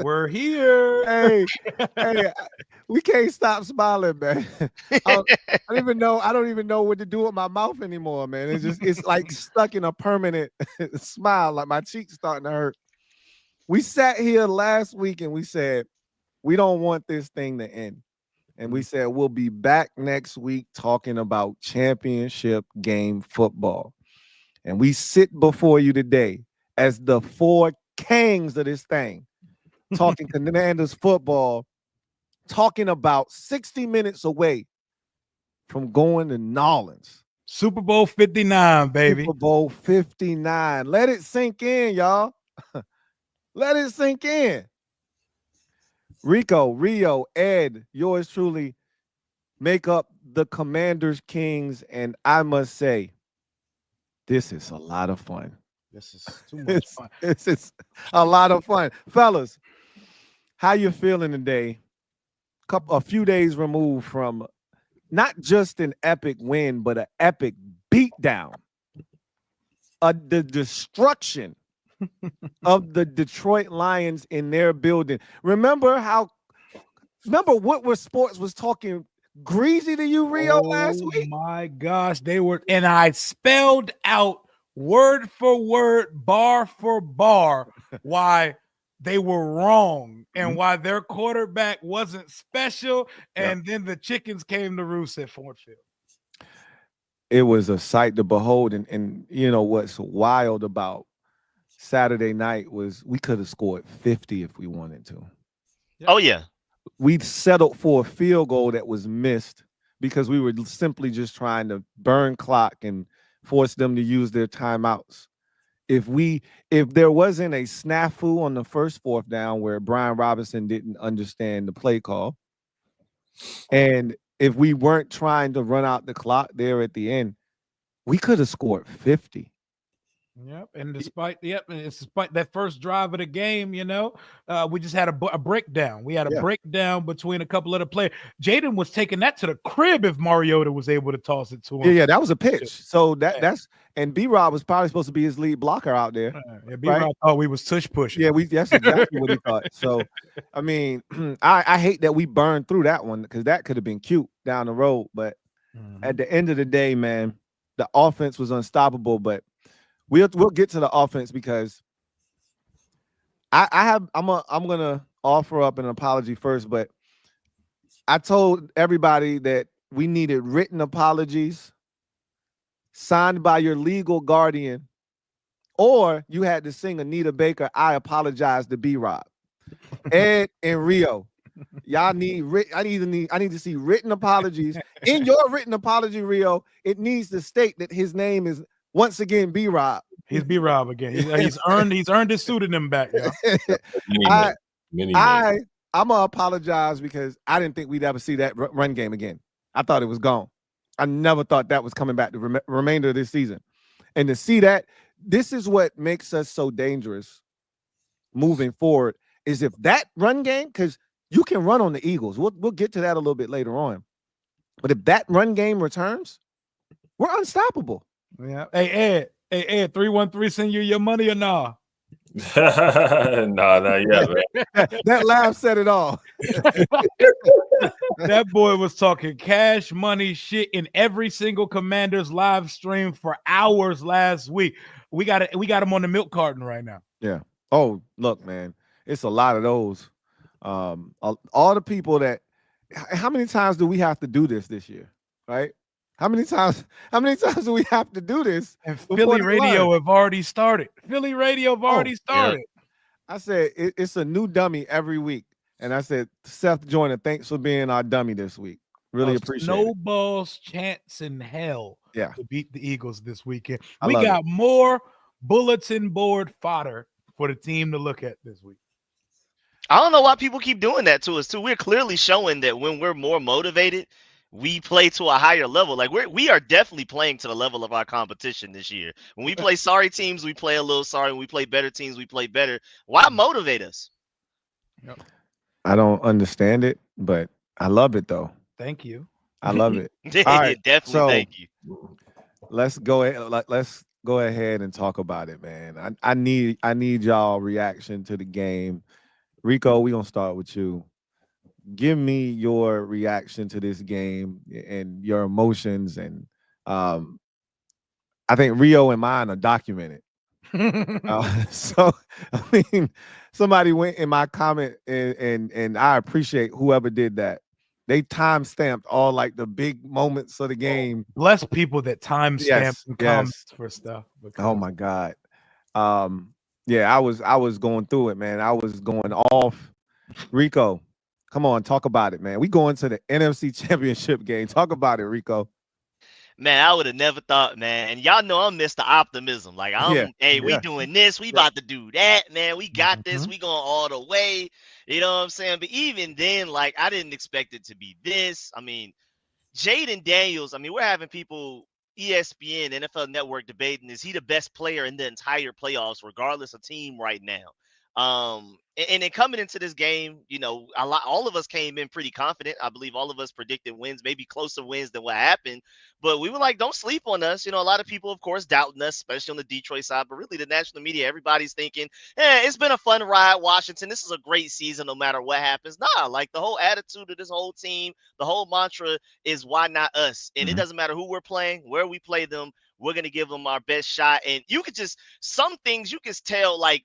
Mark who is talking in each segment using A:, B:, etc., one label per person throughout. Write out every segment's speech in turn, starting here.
A: We're here.
B: Hey, hey, we can't stop smiling, man. I, I don't even know. I don't even know what to do with my mouth anymore, man. It's like stuck in a permanent smile. Like my cheeks starting to hurt. We sat here last week and we said we don't want this thing to end, and we said we'll be back next week talking about championship game football. And we sit before you today as the four kings of this thing, talking Commanders football, talking about 60 minutes away from going to Nolans.
A: Super Bowl 59, baby.
B: Super Bowl 59. Let it sink in, y'all. Let it sink in. Rico, Rio, Ed, yours truly make up the Commanders Kings, and I must say, this is a lot of fun.
A: This is too much fun.
B: This is a lot of fun. Fellas, how you feeling today? A few days removed from not just an epic win, but an epic beatdown. The destruction of the Detroit Lions in their building. Remember Woodward Sports was talking greasy to you, Rio, last week?
A: Oh my gosh, they were, and I spelled out word for word, bar for bar, why they were wrong and why their quarterback wasn't special. And then the chickens came to roost at Ford Field.
B: It was a sight to behold. And you know what's wild about Saturday night was we could have scored 50 if we wanted to.
C: Oh, yeah.
B: We settled for a field goal that was missed because we were simply just trying to burn clock and force them to use their timeouts. If there wasn't a snafu on the first fourth down where Brian Robinson didn't understand the play call, and if we weren't trying to run out the clock there at the end, we could have scored 50.
A: Yep, and despite that first drive of the game, we just had a breakdown. We had a breakdown between a couple of the players. Jayden was taking that to the crib if Mariota was able to toss it to him.
B: Yeah, that was a pitch. So that's and B-Rob was probably supposed to be his lead blocker out there.
A: B-Rob thought we was tush pushing.
B: Yeah, that's exactly what he thought. So, I mean, I hate that we burned through that one because that could have been cute down the road. But at the end of the day, man, the offense was unstoppable. But we'll get to the offense because I'm gonna offer up an apology first, but I told everybody that we needed written apologies signed by your legal guardian, or you had to sing Anita Baker, "I apologize" to B-Rob. Ed and Rio, y'all I need to see written apologies. In your written apology, Rio, it needs to state that his name is once again B-Rob.
A: He's B-Rob again. He's earned his pseudonym back.
B: I'm gonna apologize because I didn't think we'd ever see that run game again. I thought it was gone. I never thought that was coming back the remainder of this season. And to see that, this is what makes us so dangerous moving forward, is if that run game, because you can run on the Eagles. We'll get to that a little bit later on. But if that run game returns, we're unstoppable.
A: Yeah. Hey, Ed, 313 send you your money or nah?
D: Nah, not yet, man.
B: That laugh said it all.
A: That boy was talking cash money shit in every single Commanders live stream for hours last week. We got him on the milk carton right now.
B: Yeah. Oh, look, man, it's a lot of those. All the people that. How many times do we have to do this year? Right? How many times do we have to do this?
A: And Philly radio have already started.
B: Yeah. I said it's a new dummy every week. And I said, Seth Joyner, thanks for being our dummy this week. Really appreciate it.
A: Snowball's chance in hell to beat the Eagles this weekend. We got more bulletin board fodder for the team to look at this week.
C: I don't know why people keep doing that to us, too. We're clearly showing that when we're more motivated, we play to a higher level. Like we are definitely playing to the level of our competition this year. When we play sorry teams, we play a little sorry. When we play better teams, we play better. Why motivate us?
A: Yep.
B: I don't understand it, but I love it though.
A: Thank you.
B: I love it.
C: All right, definitely.
B: So,
C: thank you.
B: Let's go ahead. Let's go ahead and talk about it, man. I need y'all reaction to the game. Rico, we gonna start with you. Give me your reaction to this game and your emotions, and um, I think Rio and mine are documented. So I mean, somebody went in my comment, and I appreciate whoever did that. They time stamped all like the big moments of the game.
A: Bless people that time stamp
B: Yes,
A: and
B: yes.
A: comments for stuff.
B: Oh my God. Yeah, I was going through it, man. I was going off. Rico, come on, talk about it, man. We going to the NFC Championship game. Talk about it, Rico.
C: Man, I would have never thought, man. And y'all know I'm Mr. Optimism. Like
B: Yeah,
C: hey, we
B: yeah,
C: doing this, we
B: yeah.
C: about to do that, man. We got this,
A: Mhm.
C: we going all the way. You know what I'm saying? But even then, like, I didn't expect it to be this. I mean, Jayden Daniels, I mean, we're having people, ESPN, NFL Network debating, is he the best player in the entire playoffs, regardless of team right now? And then coming into this game, you know, all of us came in pretty confident. I believe all of us predicted wins, maybe closer wins than what happened. But we were like, don't sleep on us. You know, a lot of people, of course, doubting us, especially on the Detroit side. But really, the national media, everybody's thinking, it's been a fun ride, Washington. This is a great season, no matter what happens. Nah, like the whole attitude of this whole team, the whole mantra is why not us? And it doesn't matter who we're playing, where we play them, we're going to give them our best shot. And you could just, some things you can tell, like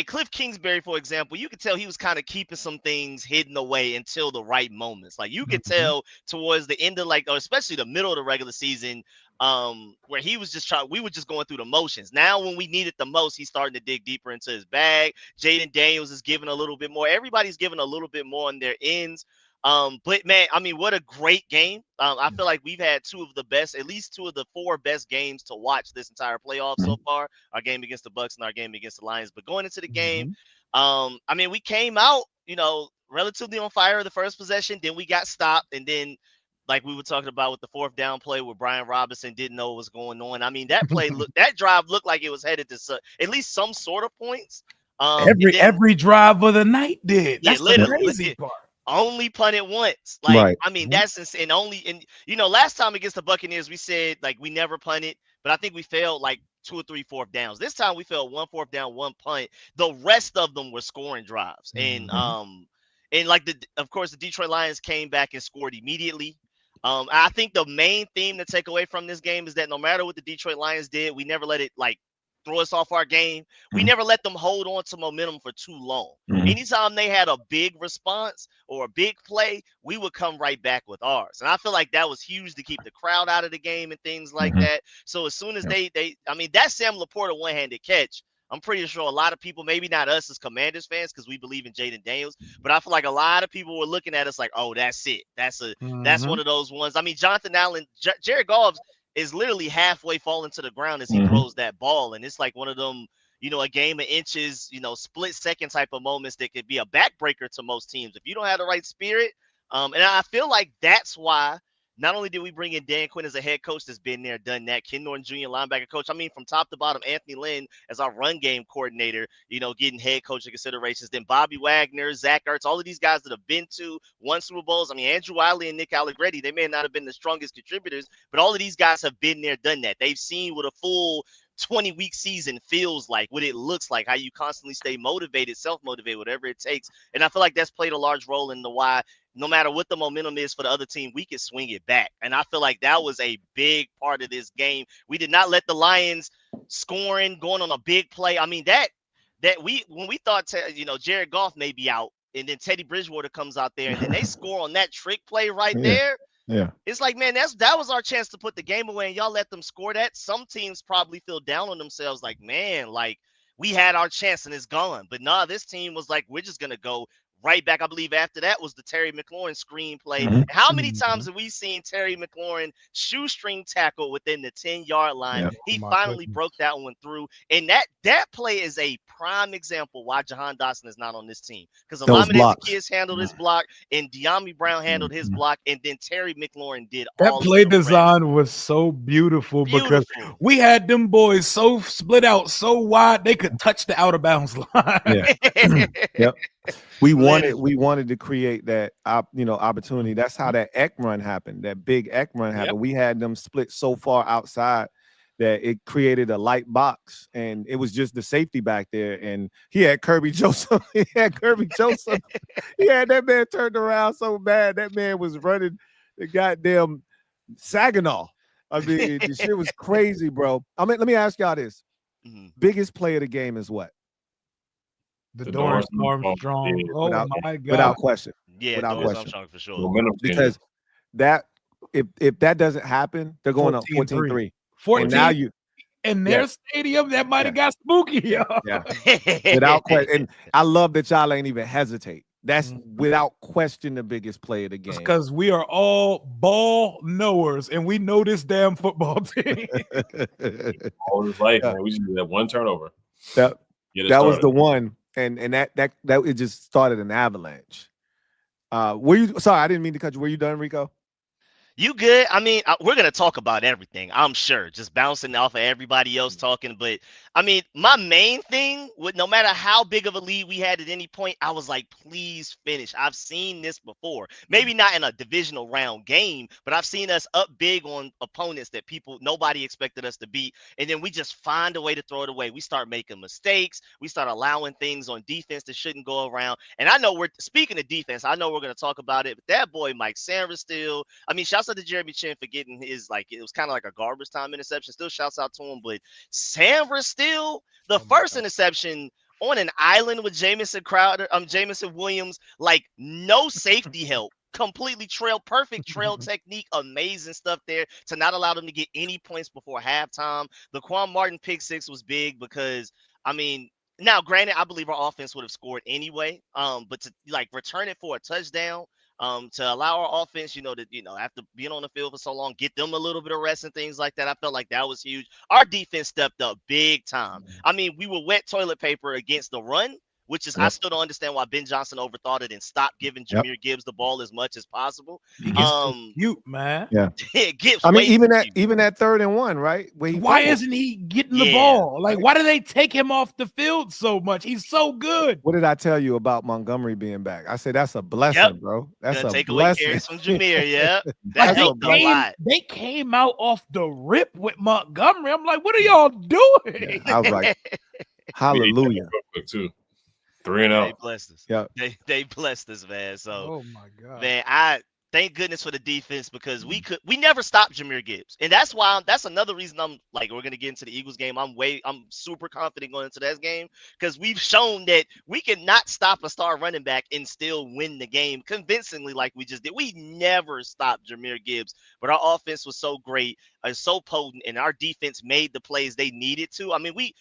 C: Cliff Kingsbury, for example, you could tell he was kind of keeping some things hidden away until the right moments. Like you could tell towards the end of or especially the middle of the regular season, where he was just we were just going through the motions. Now, when we needed the most, he's starting to dig deeper into his bag. Jayden Daniels is giving a little bit more. Everybody's giving a little bit more on their ends. But man, I mean, what a great game. I feel like we've had at least two of the four best games to watch this entire playoff so far. Our game against the Bucks and our game against the Lions. But going into the game, I mean, we came out, you know, relatively on fire the first possession. Then we got stopped, and then, like we were talking about with the fourth down play where Brian Robinson didn't know what was going on. I mean, that drive looked like it was headed to at least some sort of points.
A: Every drive of the night did.
C: Yeah,
A: That's the
C: literally.
A: crazy part.
C: Only punted once. Like,
B: Right.
C: I mean, that's insane. And you know, last time against the Buccaneers, we said like we never punted, but I think we failed like 2 or 3 fourth downs. This time we failed 1 fourth down, 1 punt. The rest of them were scoring drives. And like of course the Detroit Lions came back and scored immediately. I think the main theme to take away from this game is that no matter what the Detroit Lions did, we never let it like throw us off our game. We never let them hold on to momentum for too long. Anytime they had a big response or a big play, we would come right back with ours. And I feel like that was huge to keep the crowd out of the game and things like that. So as soon as I mean, that Sam Laporta one-handed catch, I'm pretty sure a lot of people, maybe not us as Commanders fans, because we believe in Jayden Daniels, but I feel like a lot of people were looking at us like, oh, that's it. That's one of those ones. I mean, Jonathan Allen, Jared Goff is literally halfway falling to the ground as he throws that ball. And it's like one of them, you know, a game of inches, you know, split second type of moments that could be a backbreaker to most teams if you don't have the right spirit. And I feel like that's why not only did we bring in Dan Quinn as a head coach that's been there, done that, Ken Norton Jr. linebacker coach. I mean, from top to bottom, Anthony Lynn as our run game coordinator, you know, getting head coaching considerations. Then Bobby Wagner, Zach Ertz, all of these guys that have been to one Super Bowls. I mean, Andrew Wiley and Nick Allegretti, they may not have been the strongest contributors, but all of these guys have been there, done that. They've seen what a full 20-week season feels like, what it looks like, how you constantly stay motivated, self-motivated, whatever it takes. And I feel like that's played a large role in the why no matter what the momentum is for the other team, we can swing it back. And I feel like that was a big part of this game. We did not let the Lions scoring, going on a big play. I mean, when we thought, you know, Jared Goff may be out, and then Teddy Bridgewater comes out there, and then they score on that trick play right there.
B: Yeah.
C: It's like, man, that was our chance to put the game away, and y'all let them score that. Some teams probably feel down on themselves, like, man, like we had our chance and it's gone. But nah, this team was like, we're just gonna go right back. I believe after that was the Terry McLaurin screenplay. How many times have we seen Terry McLaurin shoestring tackle within the 10-yard line?
B: Yeah.
C: He finally broke that one through. And that play is a prime example why Jahan Dotson is not on this team. Because Laminate Kids handled his block, and De'Ami Brown handled his block, and then Terry McLaurin did
A: that
C: all
A: play
C: of the
A: design
C: rest.
A: was so beautiful because we had them boys so split out so wide they could touch the out of bounds line.
B: Yeah. Yep. We wanted to create that opportunity. That's how that Eck run happened. That big Eck run happened. We had them split so far outside that it created a light box, and it was just the safety back there. And he had Kirby Joseph. He had that man turned around so bad. That man was running the goddamn Saginaw. I mean, the shit was crazy, bro. I mean, let me ask y'all this. Biggest play of the game is what?
A: The Dorrance Armstrong. Oh my God.
B: Without question.
C: Yeah, Dorrance Armstrong for sure.
B: Because that if that doesn't happen, they're going up 14-3.
A: 14.
B: And now you
A: in their stadium, that might have got spooky.
B: Yeah. Without question. And I love that y'all ain't even hesitate. That's without question the biggest play of the game.
A: Because we are all ball knowers and we know this damn football team.
D: All his life, man. We just did that one turnover.
B: That was the one. And that it just started an avalanche. Were you sorry, I didn't mean to cut you. Were you done, Rico?
C: You good? I mean, we're going to talk about everything, I'm sure, just bouncing off of everybody else talking. But, I mean, my main thing, no matter how big of a lead we had at any point, I was like, please finish. I've seen this before. Maybe not in a divisional round game, but I've seen us up big on opponents that nobody expected us to beat. And then we just find a way to throw it away. We start making mistakes. We start allowing things on defense that shouldn't go around. And I know speaking of defense, I know we're going to talk about it, but that boy, Mike Sanders, still, I mean, shouts out to Jeremy Chin for getting his, it was kind of like a garbage time interception. Still shouts out to him, but Sanders still, the first interception on an island with Jamison Williams, no safety help, completely perfect trail technique, amazing stuff there to not allow them to get any points before halftime. The Quan Martin pick six was big because, I mean, now granted, I believe our offense would have scored anyway, but to return it for a touchdown, to allow our offense, after being on the field for so long, get them a little bit of rest and things like that. I felt like that was huge. Our defense stepped up big time. I mean, we were wet toilet paper against the run, which is, I still don't understand why Ben Johnson overthought it and stopped giving Jahmyr Gibbs the ball as much as possible.
A: He gets cute, man.
B: Yeah.
C: Gibbs,
B: I mean, even that 3rd and 1, right?
A: Why isn't he getting the ball? Why do they take him off the field so much? He's so good.
B: What did I tell you about Montgomery being back? I said that's a blessing, bro. That's a
C: take
B: blessing.
C: Away carries from Jahmyr, yeah. That helped a lot.
A: They came out off the rip with Montgomery. I'm like, what are y'all doing?
B: I was like, hallelujah.
D: Real quick too. 3-0.
C: They blessed us.
B: Yeah.
C: They blessed us, man. So,
A: oh my God,
C: man, I thank goodness for the defense because we never stopped Jahmyr Gibbs, and that's another reason I'm we're gonna get into the Eagles game. I'm super confident going into that game because we've shown that we can not stop a star running back and still win the game convincingly like we just did. We never stopped Jahmyr Gibbs, but our offense was so great, so potent, and our defense made the plays they needed to. I mean, we've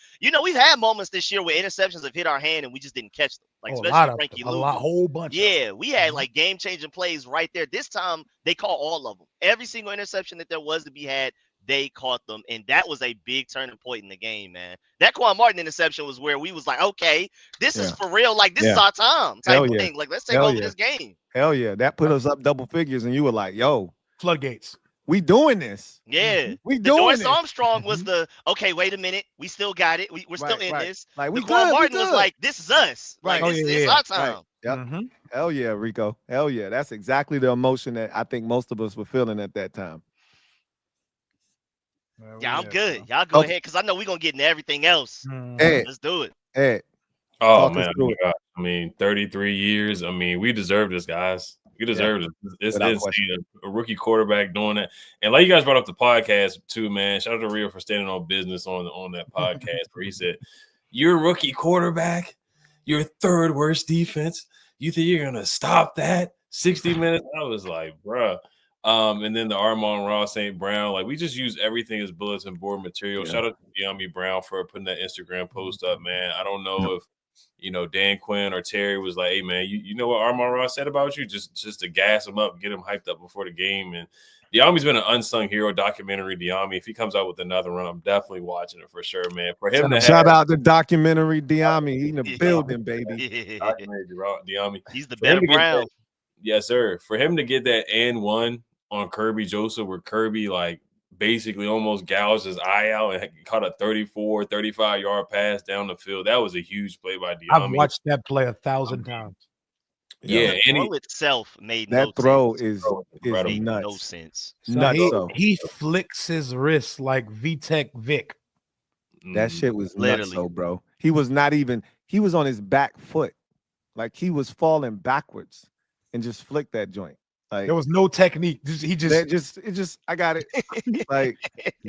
C: had moments this year where interceptions have hit our hand and we just didn't catch them. Especially Frankie Louie.
A: Whole bunch.
C: Yeah, we had game-changing plays right there. This time, they caught all of them. Every single interception that there was to be had, they caught them, and that was a big turning point in the game, man. That Quan Martin interception was where we was like, okay, this is for real. This is our time type of thing. Let's take over this game.
B: Hell yeah. That put us up double figures, and you were like, yo.
A: Floodgates.
B: We doing this.
C: Yeah.
B: We doing this.
C: Armstrong was okay, wait a minute. We still got it. We're still in this.
B: We
C: Quan Martin was like, this is us.
B: Right.
C: It's our time.
B: Right. Yep. Hell yeah, Rico. Hell yeah. That's exactly the emotion that I think most of us were feeling at that time.
C: Yeah, I'm good. Y'all go ahead because I know we're going to get into everything else. Let's do it.
B: Ed.
D: Oh, man. I mean, 33 years. I mean, we deserve this, guys. We deserve it. It's insane. A rookie quarterback doing that. And like you guys brought up the podcast too, man. Shout out to Rio for standing on business on that podcast where he said, you're a rookie quarterback. You're third worst defense. You think you're going to stop that 60 minutes? I was like, bruh. And then the Amon-Ra St. Brown, we just use everything as bulletin board material. Shout out to De'Ami Brown for putting that Instagram post up, man. I don't know if Dan Quinn or Terry was like, hey, man, you know what Amon-Ra said about you? Just to gas him up, get him hyped up before the game. And De'Ami's been an unsung hero documentary. De'Ami, if he comes out with another run, I'm definitely watching it for sure, man. For him to
B: shout out the documentary De'Ami. He in the building, baby.
D: De'Ami.
C: He's the better Brown.
D: Yes, sir. For him to get that and one on Kirby Joseph, where Kirby basically almost gouged his eye out and caught a 34, 35-yard pass down the field. That was a huge play by De'Ami.
A: I've watched that play 1,000 times.
D: Yeah,
C: The
D: and
C: throw itself made
B: that
C: no
B: throw
C: sense.
B: is
C: Made
B: nuts.
C: no sense.
A: So
B: Nuts.
A: he flicks his wrist like VTech Vic.
B: That shit was nuts,
C: Literally.
B: bro. He was not even. He was on his back foot, like he was falling backwards, and just flicked that joint. Like
A: There was no technique. He just
B: I got it. Like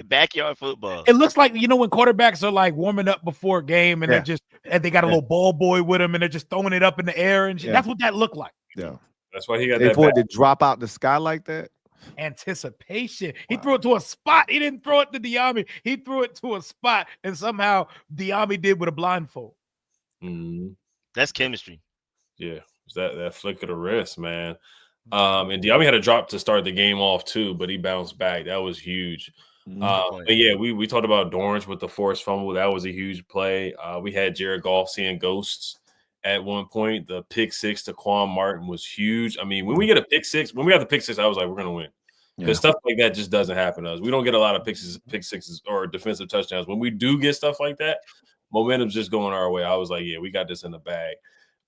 C: Backyard football.
A: it looks like, you know, when quarterbacks are like warming up before a game and they got a little ball boy with them and they're just throwing it up in the air and shit. That's what that looked like.
B: Yeah,
D: that's why he got
B: they
D: that.
B: for it to drop out the sky like that.
A: Anticipation. He threw it to a spot. He didn't throw it to Diami. He threw it to a spot, and somehow Diami did with a blindfold.
C: That's chemistry.
D: Yeah, that flick of the wrist, man. And Diami had a drop to start the game off too, but he bounced back. That was huge. But yeah, we talked about Dorrance with the forced fumble. That was a huge play. We had Jared Goff seeing ghosts at one point. The pick six to Quan Martin was huge. I mean, when we got the pick six, I was like, we're gonna win. Because stuff like that just doesn't happen to us. We don't get a lot of pick sixes or defensive touchdowns. When we do get stuff like that, momentum's just going our way. I was like, yeah, we got this in the bag.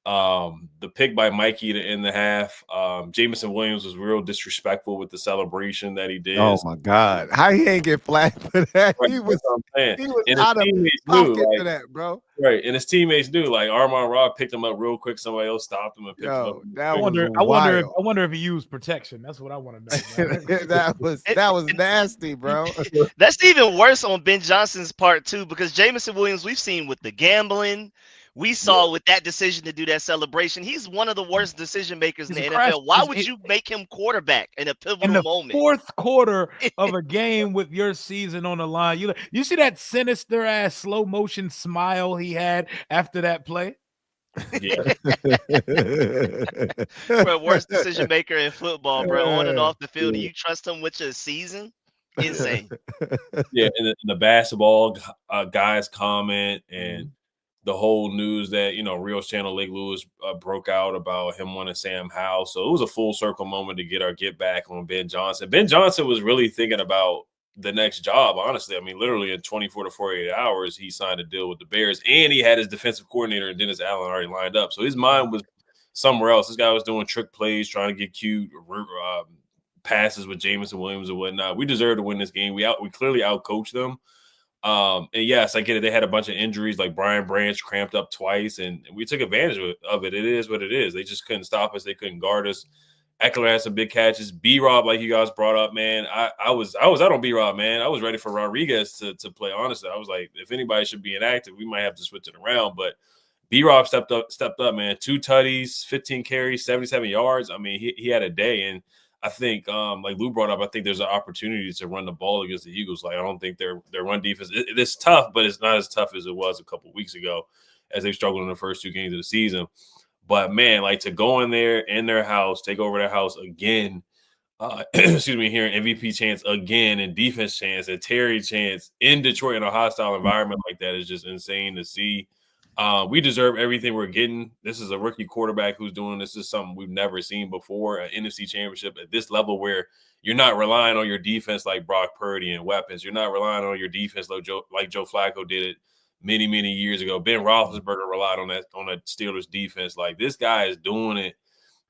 D: The pick by Mikey to end the half. Jameson Williams was real disrespectful with the celebration that he did.
B: Oh my God, how he ain't get flagged for that? He was out of pocket for that, bro.
D: Right, and his teammates do. Like Armand Robb picked him up real quick. Somebody else stopped him and picked him up.
A: I wonder if he used protection. That's what I want to know.
B: that was nasty, bro.
C: That's even worse on Ben Johnson's part too, because Jameson Williams, we've seen with the gambling. We saw with that decision to do that celebration, he's one of the worst decision makers in the NFL. Why would you make him quarterback in a pivotal moment?
A: Fourth quarter of a game with your season on the line. You see that sinister ass slow motion smile he had after that play?
D: Yeah.
C: Bro, worst decision maker in football, bro. On and off the field. And you trust him with your season? Insane.
D: Yeah, and the basketball guys comment and the whole news that, you know, Rio's channel, Lake Lewis, broke out about him wanting Sam Howell. So it was a full circle moment to get our get back on Ben Johnson. Ben Johnson was really thinking about the next job, honestly. I mean, literally in 24 to 48 hours, he signed a deal with the Bears, and he had his defensive coordinator and Dennis Allen already lined up. So his mind was somewhere else. This guy was doing trick plays, trying to get cute passes with Jameson Williams and whatnot. We deserve to win this game. We clearly outcoached them. And yes, I get it. They had a bunch of injuries, like Brian Branch cramped up twice, and we took advantage of it. It is what it is. They just couldn't stop us. They couldn't guard us. Eckler had some big catches. B-Rob, like you guys brought up, man. I was out on B-Rob, man. I was ready for Rodriguez to play. Honestly, I was like, if anybody should be inactive, we might have to switch it around. But B-Rob stepped up, man. 2 tutties, 15 carries, 77 yards. I mean, he had a day, and I think, like Lou brought up, I think there's an opportunity to run the ball against the Eagles. Like, I don't think their run defense it's tough, but it's not as tough as it was a couple weeks ago, as they struggled in the first 2 games of the season. But man, like to go in there in their house, take over their house again, hearing MVP chants again and defense chants and Terry chants in Detroit in a hostile environment like that is just insane to see. We deserve everything we're getting. This is a rookie quarterback who's doing this. This is something we've never seen before, an NFC Championship at this level where you're not relying on your defense like Brock Purdy and weapons. You're not relying on your defense like Joe Flacco did it many, many years ago. Ben Roethlisberger relied on that Steelers defense. Like, this guy is doing it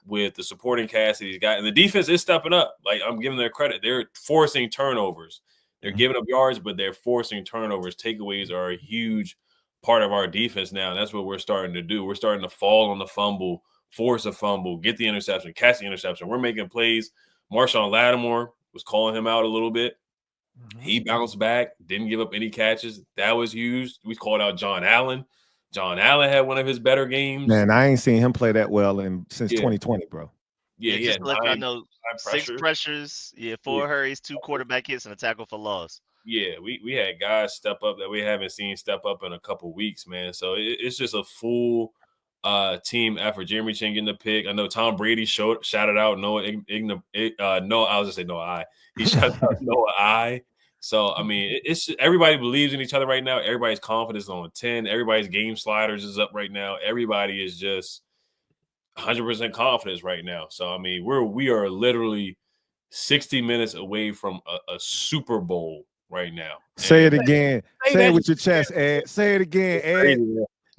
D: with the supporting cast that he's got. And the defense is stepping up. Like, I'm giving their credit. They're forcing turnovers. They're giving up yards, but they're forcing turnovers. Takeaways are a huge part of our defense now. And that's what we're starting to do. We're starting to fall on the fumble, force a fumble, get the interception, catch the interception. We're making plays. Marshawn Lattimore was calling him out a little bit. He bounced back, didn't give up any catches. That was huge. We called out John Allen. John Allen had one of his better games.
B: Man, I ain't seen him play that well since 2020, bro.
C: Yeah, just to let y'all know, 6 pressures, 4 hurries, 2 quarterback hits, and a tackle for loss.
D: Yeah, we had guys step up that we haven't seen step up in a couple weeks, man. So it's just a full team effort. Jeremy Chin getting the pick. I know Tom Brady shouted out Noah I. He shouted out Noah I. So, I mean, it's everybody believes in each other right now. Everybody's confidence is on 10. Everybody's game sliders is up right now. Everybody is just 100% confidence right now. So, I mean, we are literally 60 minutes away from a Super Bowl right now.
B: Say it again. Say it with your chest, Ed. Say it again, Ed.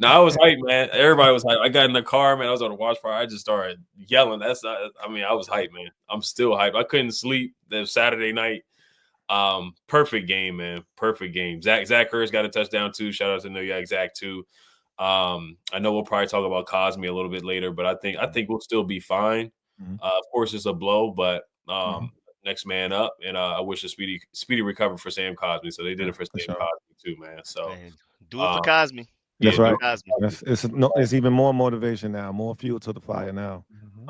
D: No, I was hyped, man. Everybody was hyped. I got in the car, man. I was on the watch party. I just started yelling. That's not, I mean, I was hyped, man. I'm still hyped. I couldn't sleep that Saturday night. Perfect game, man. Perfect game. Zach Ertz got a touchdown too. Shout out to New York Zach too. I know we'll probably talk about Cosme a little bit later, but I think we'll still be fine. Of course, it's a blow, but next man up, and I wish a speedy recovery for Sam Cosme. So they did it for Sam Cosme too, man. So
C: man, do it for Cosme.
B: That's right.
C: Cosme.
B: It's even more motivation now, more fuel to the fire now.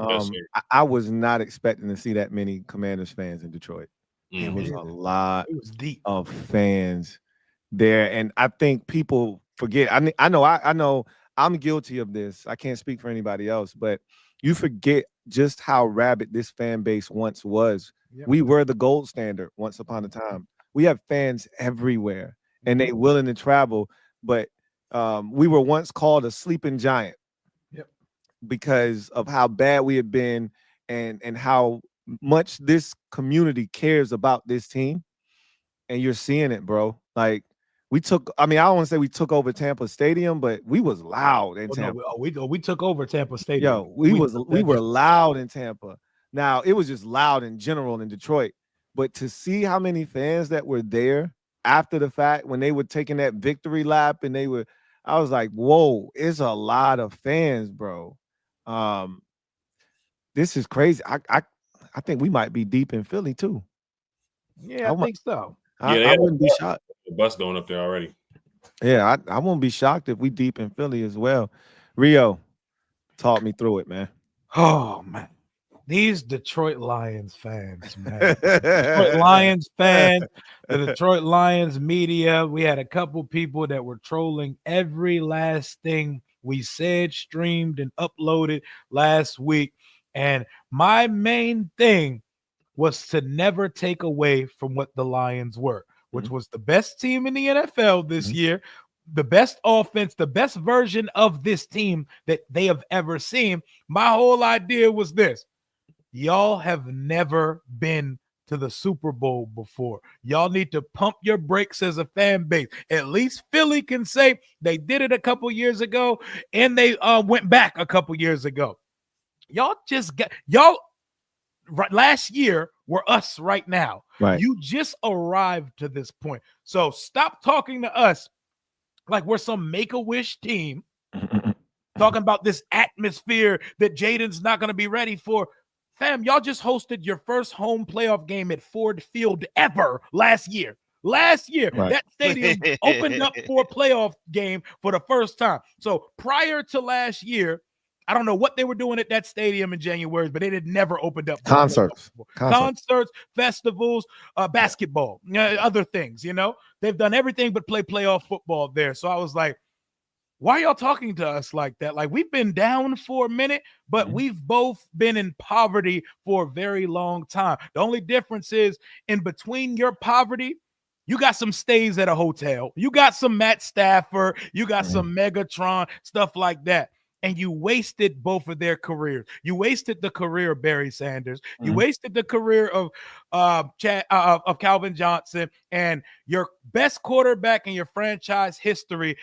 D: Yes,
B: I was not expecting to see that many Commanders fans in Detroit. It was a lot of fans there, and I think people forget. I know I'm guilty of this. I can't speak for anybody else, but you forget just how rabid this fan base once was. Yep. We were the gold standard once upon a time. We have fans everywhere, and they willing to travel, but we were once called a sleeping giant. Yep. Because of how bad we had been and how much this community cares about this team. And you're seeing it, bro. Like I don't want to say we took over Tampa Stadium, but we was loud in Tampa.
A: No, we took over Tampa Stadium.
B: Yo, we were loud in Tampa. Now, it was just loud in general in Detroit. But to see how many fans that were there after the fact, when they were taking that victory lap and I was like, whoa, it's a lot of fans, bro. This is crazy. I think we might be deep in Philly too.
A: Yeah, I think so.
B: I wouldn't be shocked.
D: The bus going up there already.
B: Yeah, I won't be shocked if we deep in Philly as well. Rio, talk me through it, man.
A: Oh man, these Detroit Lions fans, man. Detroit Lions fans, the Detroit Lions media. We had a couple people that were trolling every last thing we said, streamed, and uploaded last week. And my main thing was to never take away from what the Lions were, which was the best team in the NFL this year, the best offense, the best version of this team that they have ever seen. My whole idea was this: y'all have never been to the Super Bowl before. Y'all need to pump your brakes as a fan base. At least Philly can say they did it a couple years ago, and they went back a couple years ago. Y'all last year were us right now.
B: Right.
A: You just arrived to this point. So stop talking to us like we're some Make-A-Wish team talking about this atmosphere that Jayden's not going to be ready for. Fam, y'all just hosted your first home playoff game at Ford Field ever last year. Right. That stadium opened up for a playoff game for the first time. So prior to last year, I don't know what they were doing at that stadium in January, but it had never opened up.
B: Concerts,
A: festivals, basketball, other things, They've done everything but play playoff football there. So I was like, why are y'all talking to us like that? Like, we've been down for a minute, but we've both been in poverty for a very long time. The only difference is in between your poverty, you got some stays at a hotel. You got some Matt Stafford. You got some Megatron, stuff like that. And you wasted both of their careers. You wasted the career of Barry Sanders. You wasted the career of Calvin Johnson, and your best quarterback in your franchise history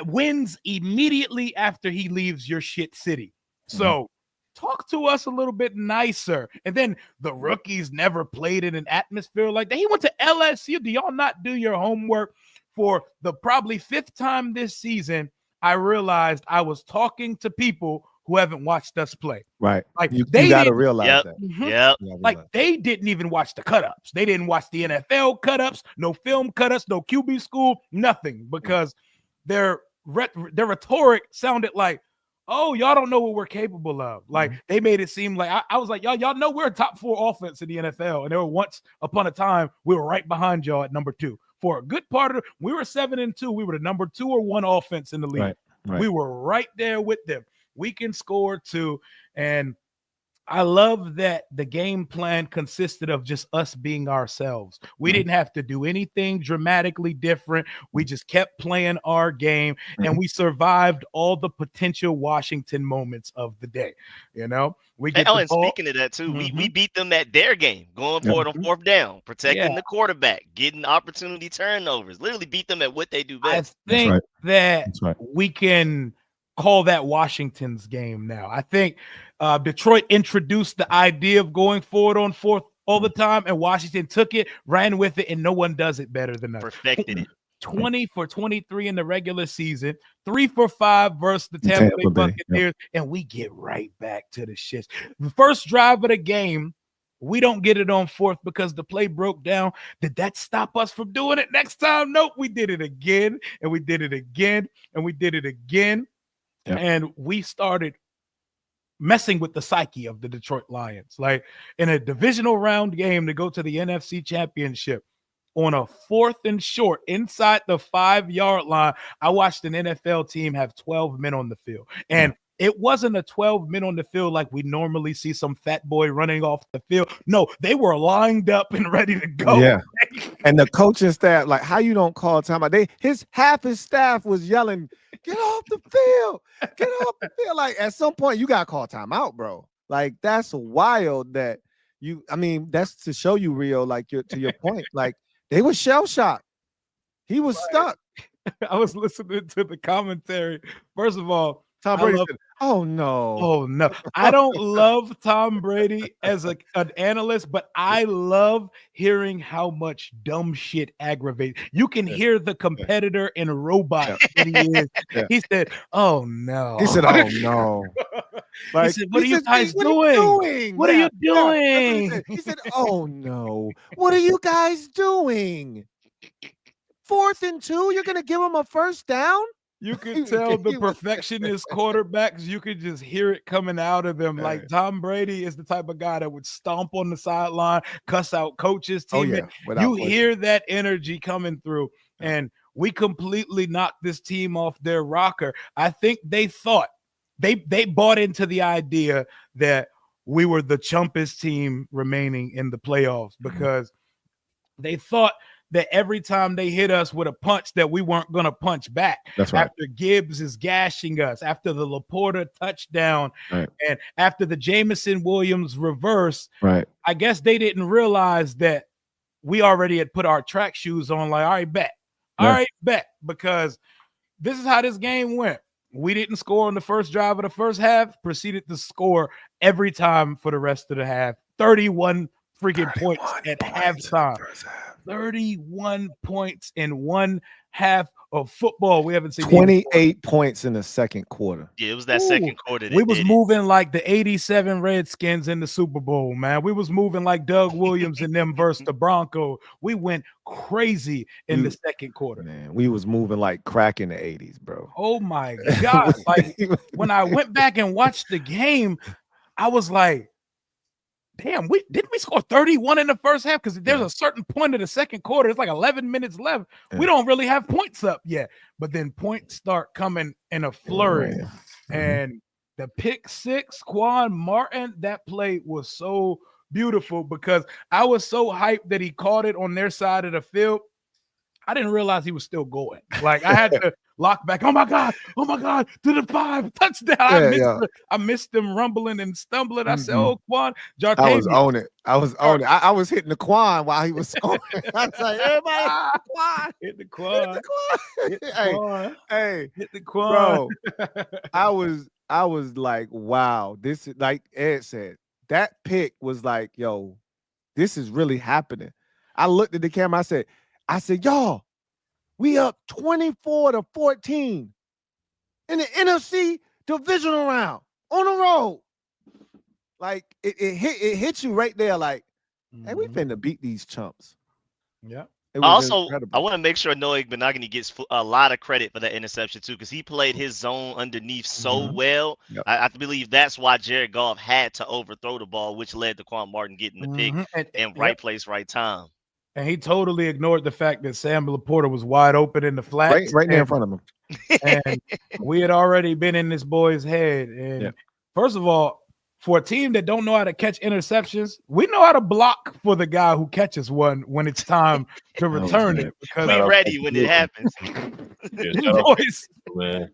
A: wins immediately after he leaves your shit city. So talk to us a little bit nicer. And then the rookies never played in an atmosphere like that. He went to LSU. Do y'all not do your homework? For the probably fifth time this season, I realized I was talking to people who haven't watched us play.
B: Right.
A: Like
B: you got to realize that.
C: Yep.
A: Like they didn't even watch the cut-ups. They didn't watch the NFL cut-ups, no film cut-ups, no QB school, nothing, because their rhetoric sounded like, oh, y'all don't know what we're capable of. Like they made it seem like I was like, y'all know we're a top 4 offense in the NFL. And there were once upon a time we were right behind y'all at number 2. For a good part of it, we were 7-2. We were the number 2 or 1 offense in the league. Right. We were right there with them. We can score too. And I love that the game plan consisted of just us being ourselves. We didn't have to do anything dramatically different. We just kept playing our game, and we survived all the potential Washington moments of the day. You know, we get the
C: and
A: ball.
C: speaking of that too, we beat them at their game, going for it on fourth down, protecting
A: Yeah.
C: the quarterback, getting opportunity turnovers. Literally beat them at what they do
A: I
C: best.
A: think that
B: That's right.
A: we can call that Washington's game now. I think Detroit introduced the idea of going forward on fourth all the time, and Washington took it, ran with it, and no one does it better than us.
C: Perfected it.
A: 20 for 23 in the regular season, 3 for 5 versus the Tampa Bay Buccaneers, and we get right back to the shits. The first drive of the game, we don't get it on fourth because the play broke down. Did that stop us from doing it next time? Nope. We did it again, and we did it again, and we did it again. Yep. And we started messing with the psyche of the Detroit Lions. Like in a divisional round game to go to the NFC Championship on a 4th and short inside the 5-yard line, I watched an NFL team have 12 men on the field. And it wasn't a 12 men on the field like we normally see some fat boy running off the field. No, they were lined up and ready to go.
B: Yeah. And the coaching staff, like, how you don't call timeout? Half his staff was yelling, "Get off the field! Get off the field!" Like at some point, you gotta call timeout, bro. Like that's wild. That that's to show you, Rio. Like to your point, like they were shell shocked. He was stuck.
A: I was listening to the commentary. First of all,
B: Tom Brady said, "Oh no,
A: oh no." I don't love Tom Brady as an analyst, but I love hearing how much dumb shit aggravates. You can hear the competitor in a robot. He said, "Oh no."
B: He said, "Oh no."
A: Like, he said, "What are you guys doing? What are you doing?"
B: He said, "Oh no, what are you guys doing? 4th and 2, you're gonna give him a first down?"
A: You could tell the perfectionist quarterbacks, you could just hear it coming out of them. Like Tom Brady is the type of guy that would stomp on the sideline, cuss out coaches, teammates. You hear that energy coming through. And we completely knocked this team off their rocker. I think they thought they bought into the idea that we were the chumpest team remaining in the playoffs because they thought that every time they hit us with a punch that we weren't going to punch back.
B: That's right.
A: After Gibbs is gashing us, after the Laporta touchdown, and after the Jameson Williams reverse, I guess they didn't realize that we already had put our track shoes on like, all right, bet. All right, bet. Because this is how this game went. We didn't score on the first drive of the first half, proceeded to score every time for the rest of the half. 31 freaking points at halftime. 31 points in one half of football. We haven't seen
B: 28 points in the second quarter.
C: Yeah, it was that second quarter.
A: We was moving like the 87 Redskins in the Super Bowl, man. We was moving like Doug Williams and them versus the Broncos. We went crazy in the second quarter.
B: Man, we was moving like crack in the 80s, bro.
A: Oh my God. Like when I went back and watched the game, I was like, damn, didn't we score 31 in the first half? Because there's a certain point in the second quarter, it's like 11 minutes left. We don't really have points up yet. But then points start coming in a flurry. And the pick six, Quan Martin, that play was so beautiful because I was so hyped that he caught it on their side of the field. I didn't realize he was still going. Like I had to lock back. Oh my God, to the 5 touchdown. I missed him rumbling and stumbling. I said, "Oh, Quan."
B: I was on it. I was hitting the Quan while he was scoring. I was like, "Everybody, Quan.
A: Hit the Quan.
B: Hit the Quan. Hey,
A: hit the Quan."
B: Bro, I was like, wow, this is like Ed said, that pick was like, yo, this is really happening. I looked at the camera, I said, y'all, we up 24-14 in the NFC divisional round on the road. Like it hit you right there. Like, hey, we finna beat these chumps.
A: Yeah.
C: Also, incredible. I want to make sure Noah Benogany gets a lot of credit for that interception too, because he played his zone underneath so well. I believe that's why Jared Goff had to overthrow the ball, which led to Quan Martin getting the pick and right place, right time.
A: And he totally ignored the fact that Sam Laporta was wide open in the flat.
B: Right there in front of him.
A: And we had already been in this boy's head. And first of all, for a team that don't know how to catch interceptions, we know how to block for the guy who catches one when it's time to return it. Because
C: we ready when it happens.
A: Boys.
D: Man.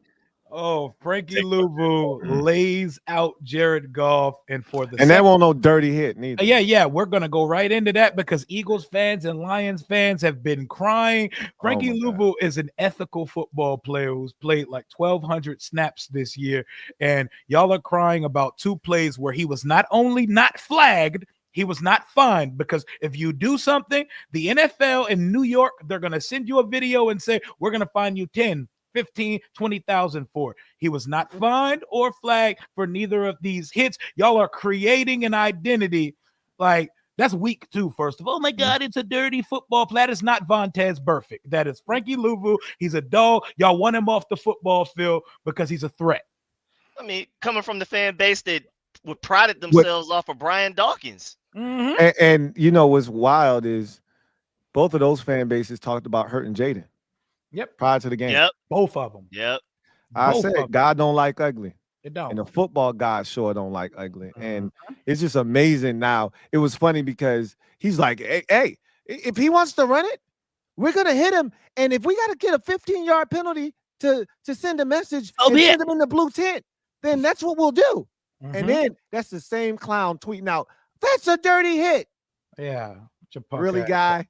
A: Oh, Frankie Louvu lays out Jared Goff, and
B: that won't no dirty hit neither.
A: Yeah, we're gonna go right into that because Eagles fans and Lions fans have been crying. Frankie Louvu is an ethical football player who's played like 1,200 snaps this year, and y'all are crying about 2 plays where he was not only not flagged, he was not fined, because if you do something, the NFL in New York, they're gonna send you a video and say, we're gonna fine you 10, 15, 20,000 for it. He was not fined or flagged for neither of these hits. Y'all are creating an identity like that's weak too. First of all, oh my God, it's a dirty football play. That is not Vontaze Burfict. That is Frankie Louvu. He's a dog. Y'all want him off the football field because he's a threat.
C: I mean, coming from the fan base that would prided themselves off of Brian Dawkins.
B: And you know what's wild is both of those fan bases talked about hurting Jayden.
A: Yep.
B: Prior to the game.
C: Yep.
A: Both of them.
C: Yep.
B: I said God don't like ugly.
A: It don't.
B: And the football God sure don't like ugly. And it's just amazing now. It was funny because he's like, hey, if he wants to run it, we're gonna hit him. And if we gotta get a 15-yard penalty to send a message and send him in the blue tent, then that's what we'll do. And then that's the same clown tweeting out, that's a dirty hit.
A: Yeah.
B: Really, guy?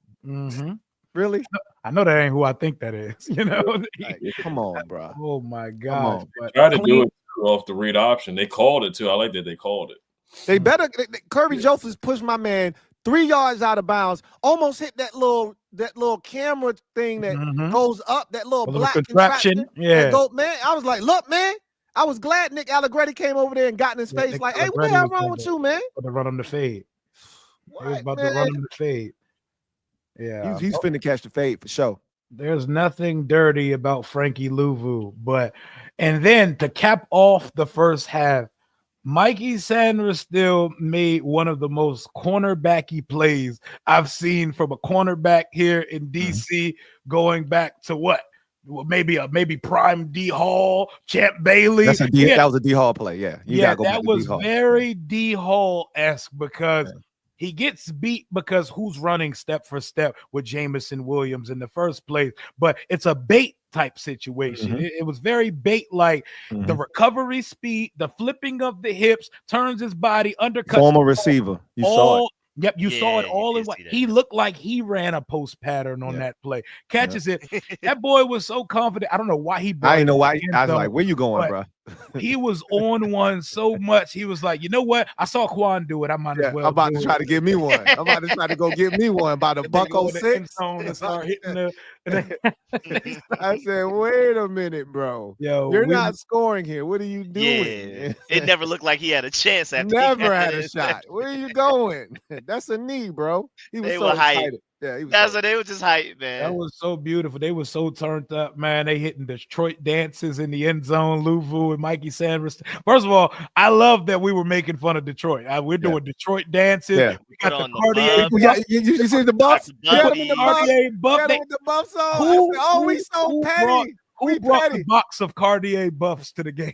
B: Really?
A: I know that ain't who I think that is. You know,
B: like, come on, bro.
A: Oh my God!
D: Try to do it off the read option. They called it too. I like that they called it.
B: They better. Kirby Josephs pushed my man 3 yards out of bounds. Almost hit that little camera thing that goes up. That little black contraption.
A: Yeah.
B: Man, I was like, look, man. I was glad Nick Allegretti came over there and got in his face. Like, hey, what the hell wrong with you, man?
A: About to run him the fade.
B: What,
A: he was about to run him the fade. Yeah,
B: he's finna catch the fade for sure.
A: There's nothing dirty about Frankie Louvu, and then to cap off the first half, Mikey Sanders still made one of the most cornerbacky plays I've seen from a cornerback here in DC, going back to what? Maybe Prime D Hall, Champ Bailey.
B: That was a D Hall play. Yeah,
A: that was very D Hall-esque because he gets beat because who's running step for step with Jamison Williams in the first place, but it's a bait type situation. It was very bait-like. The recovery speed, the flipping of the hips, turns his body, undercuts.
B: Former receiver. You saw it.
A: Yep, you saw it all in what he looked like. He ran a post pattern on that play. Catches it. That boy was so confident. I don't know why he.
B: I didn't know why. I was like, "Where you going, bro?"
A: He was on one so much. He was like, "You know what? I saw Quan do it. I might as well."
B: I'm about to try to give me one. I'm about to try to go get me one by the $1.06
A: and start hitting the.
B: I said, "Wait a minute, bro. You're not scoring here. What are you doing?"
C: Yeah. It never looked like he had a chance. After
B: never had a shot. Where are you going? That's a knee, bro. He was so excited. Yeah, he was.
C: They were just hype, man.
A: That was so beautiful. They were so turned up, man. They hitting Detroit dances in the end zone. Louvu and Mikey Sanders. First of all, I love that we were making fun of Detroit. We're doing Detroit dances.
B: Yeah.
A: We got the Cartier.
B: You see the buffs?
A: The Cartier buff.
B: With the buffs on. We so petty.
A: Who brought the box of Cartier buffs to the game,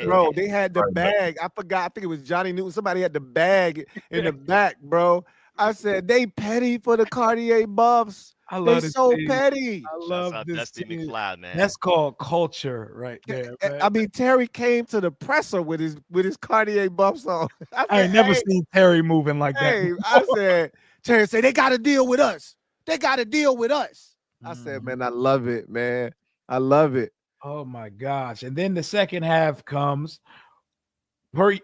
B: bro? They had the bag. I forgot. I think it was Johnny Newton. Somebody had the bag in the back, bro. I said they petty for the Cartier buffs.
A: I love
B: they so
A: team.
B: petty.
A: I love this
C: Dusty
A: team.
C: McFly, man.
A: That's called culture, right there. Man.
B: I mean, Terry came to the presser with his Cartier buffs on.
A: I ain't never seen Terry moving like that.
B: I said, Terry said they got to deal with us. They got to deal with us. I said, man, I love it, man. I love it.
A: Oh my gosh! And then the second half comes.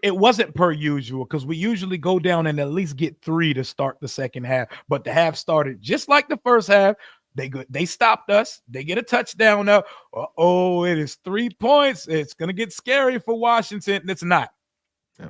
A: It wasn't per usual because we usually go down and at least get 3 to start the second half. But the half started just like the first half. They stopped us. They get a touchdown up. It is 3 points. It's gonna get scary for Washington. It's not.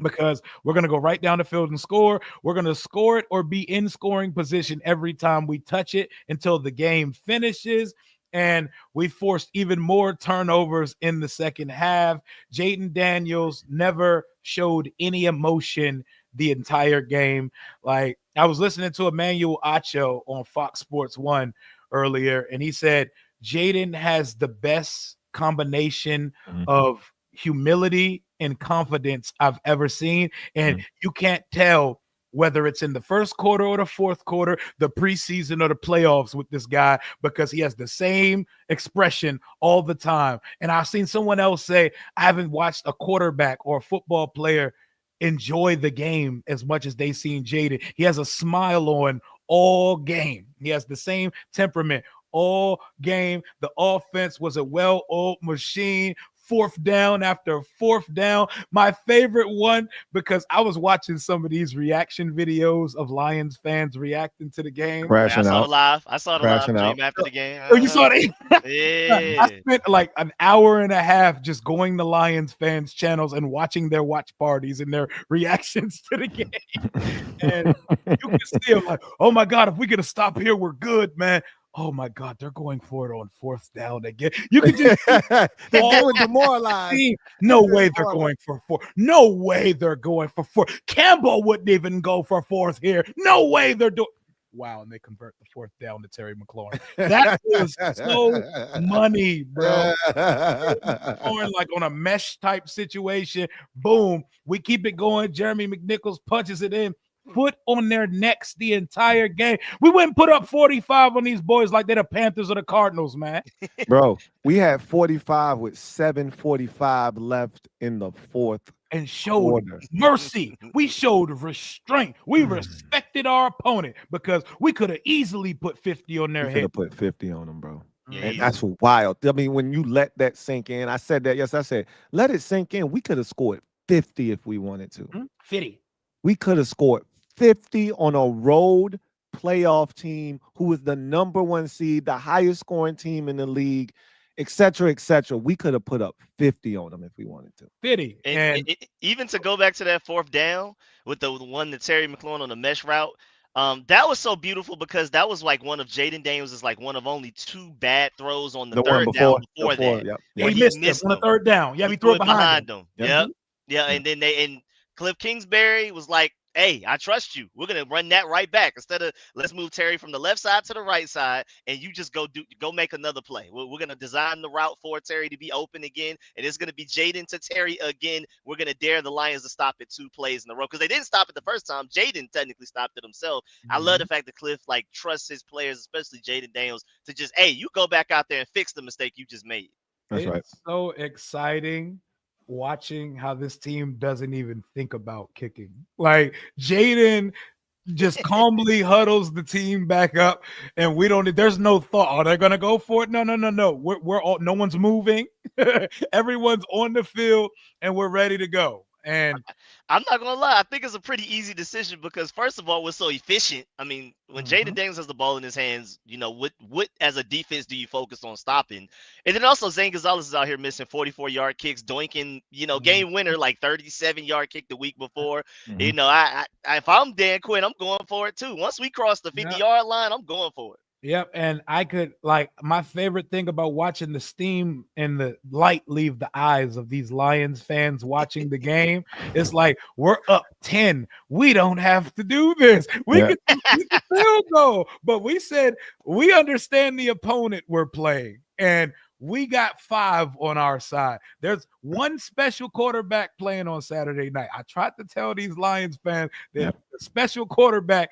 A: Because we're going to go right down the field and score. We're going to score it or be in scoring position every time we touch it until the game finishes. And we forced even more turnovers in the second half. Jayden Daniels never showed any emotion the entire game. Like, I was listening to Emmanuel Acho on Fox Sports 1 earlier, and he said Jayden has the best combination of humility and confidence I've ever seen. And you can't tell whether it's in the first quarter or the fourth quarter, the preseason or the playoffs with this guy, because he has the same expression all the time. And I've seen someone else say, I haven't watched a quarterback or a football player enjoy the game as much as they seen Jayden. He has a smile on all game. He has the same temperament all game. The offense was a well-oiled machine. Fourth down after fourth down. My favorite one, because I was watching some of these reaction videos of Lions fans reacting to the game.
C: I saw the live stream after the game.
A: Oh, you saw it?
C: Yeah.
A: I spent like an hour and a half just going to Lions fans channels and watching their watch parties and their reactions to the game. And you can see them like, oh my God, if we get a stop here, we're good, man. Oh my God, they're going for it on fourth down again. You can just
B: they were demoralized.
A: No way they're going for four. No way they're going for four. Campbell wouldn't even go for fourth here. No way they're doing. Wow, and they convert the fourth down to Terry McLaurin. That was so money, bro. McLaurin, like on a mesh type situation. Boom, we keep it going. Jeremy McNichols punches it in. Foot on their necks the entire game. We wouldn't put up 45 on these boys like they're the Panthers or the Cardinals, man.
B: Bro, we had 45 with 7:45 left in the fourth
A: and showed mercy. We showed restraint. We respected our opponent because we could have easily put 50 on their head.
B: Could have put 50 on them, bro. Yeah, and that's wild. I mean, when you let that sink in, I said that. Yes, I said, let it sink in. We could have scored 50 if we wanted to.
A: 50.
B: We could have scored 50 on a road playoff team who is the #1 seed, the highest scoring team in the league, et cetera, et cetera. We could have put up 50 on them if we wanted to.
A: 50.
C: And even to go back to that fourth down with the one that Terry McLaurin on the mesh route, that was so beautiful because that was like one of Jayden Daniels is like one of only 2 bad throws on the third down before that.
A: Yep. Yeah, he missed on the third down. Yeah, he threw it behind him.
C: Yep. Yeah, and then Cliff Kingsbury was like, hey, I trust you. We're gonna run that right back instead of let's move Terry from the left side to the right side, and you just go make another play. We're gonna design the route for Terry to be open again, and it's gonna be Jayden to Terry again. We're gonna dare the Lions to stop it 2 plays in a row because they didn't stop it the first time. Jayden technically stopped it himself. I love the fact that Cliff like trusts his players, especially Jayden Daniels, to just you go back out there and fix the mistake you just made.
B: That's right.
A: So exciting. Watching how this team doesn't even think about kicking. Like Jayden just calmly huddles the team back up, and there's no thought. Are they gonna go for it? No. We're all, no one's moving. Everyone's on the field, and we're ready to go. And
C: I'm not gonna lie, I think it's a pretty easy decision because first of all, we're so efficient. I mean, when Jayden Daniels has the ball in his hands, you know, what as a defense do you focus on stopping? And then also Zane Gonzalez is out here missing 44-yard kicks, doinking, you know, game winner like 37-yard kick the week before. You know, I if I'm Dan Quinn, I'm going for it too. Once we cross the 50-yard line, I'm going for it.
A: Yep, and I could my favorite thing about watching the steam and the light leave the eyes of these Lions fans watching the game is like we're up 10. We don't have to do this. We can still go, but we said we understand the opponent we're playing, and we got 5 on our side. There's one special quarterback playing on Saturday night. I tried to tell these Lions fans that the special quarterback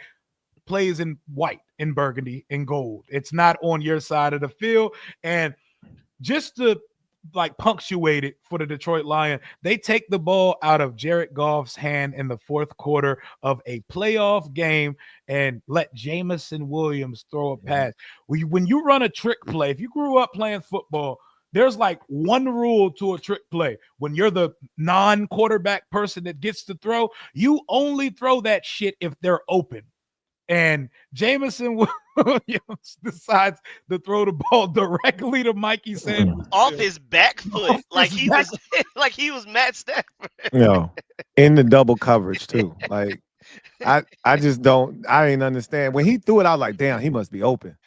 A: plays in white, in burgundy, in gold. It's not on your side of the field. And just to punctuate it for the Detroit Lions, they take the ball out of Jared Goff's hand in the fourth quarter of a playoff game and let Jamison Williams throw a pass. When you run a trick play, if you grew up playing football, there's like one rule to a trick play. When you're the non-quarterback person that gets to throw, you only throw that shit if they're open. And Jamison Williams decides to throw the ball directly to Mikey Sanders
C: off his back foot, he was Matt Stafford.
B: In the double coverage too. Like I just don't. I didn't understand when he threw it. I was like, damn, he must be open,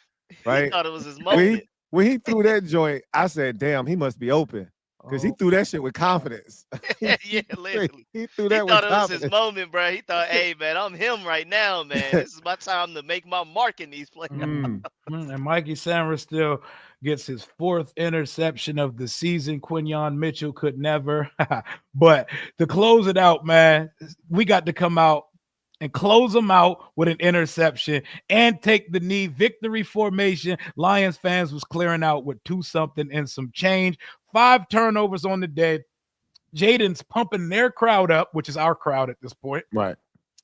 B: right?
C: He thought it was his moment.
B: When he threw that joint, I said, damn, he must be open. Because he threw that shit with confidence.
C: Yeah, literally.
B: He threw
C: He
B: that with
C: thought it was his
B: confidence.
C: moment, bro. He thought, hey, man, I'm him right now, man. This is my time to make my mark in these playoffs.
A: And Mikey Samra still gets his 4th interception of the season. Quinyon Mitchell could never. But to close it out, man, we got to come out and close them out with an interception and take the knee. Victory formation. Lions fans was clearing out with 2-something and some change. 5 turnovers on the day. Jayden's pumping their crowd up, which is our crowd at this point.
B: Right.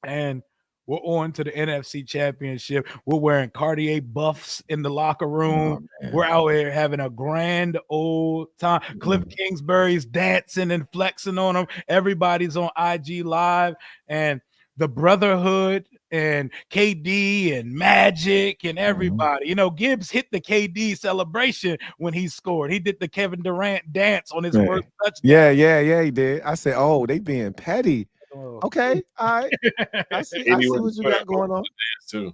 A: And we're on to the NFC Championship. We're wearing Cartier buffs in the locker room. We're out here having a grand old time. Cliff Kingsbury's dancing and flexing on them. Everybody's on IG Live. And the Brotherhood and KD and Magic and everybody. You know, Gibbs hit the KD celebration when he scored. He did the Kevin Durant dance on his first touchdown.
B: Yeah, he did. I said, oh, they being petty. Okay, all right. I see what you got going on.
D: Too.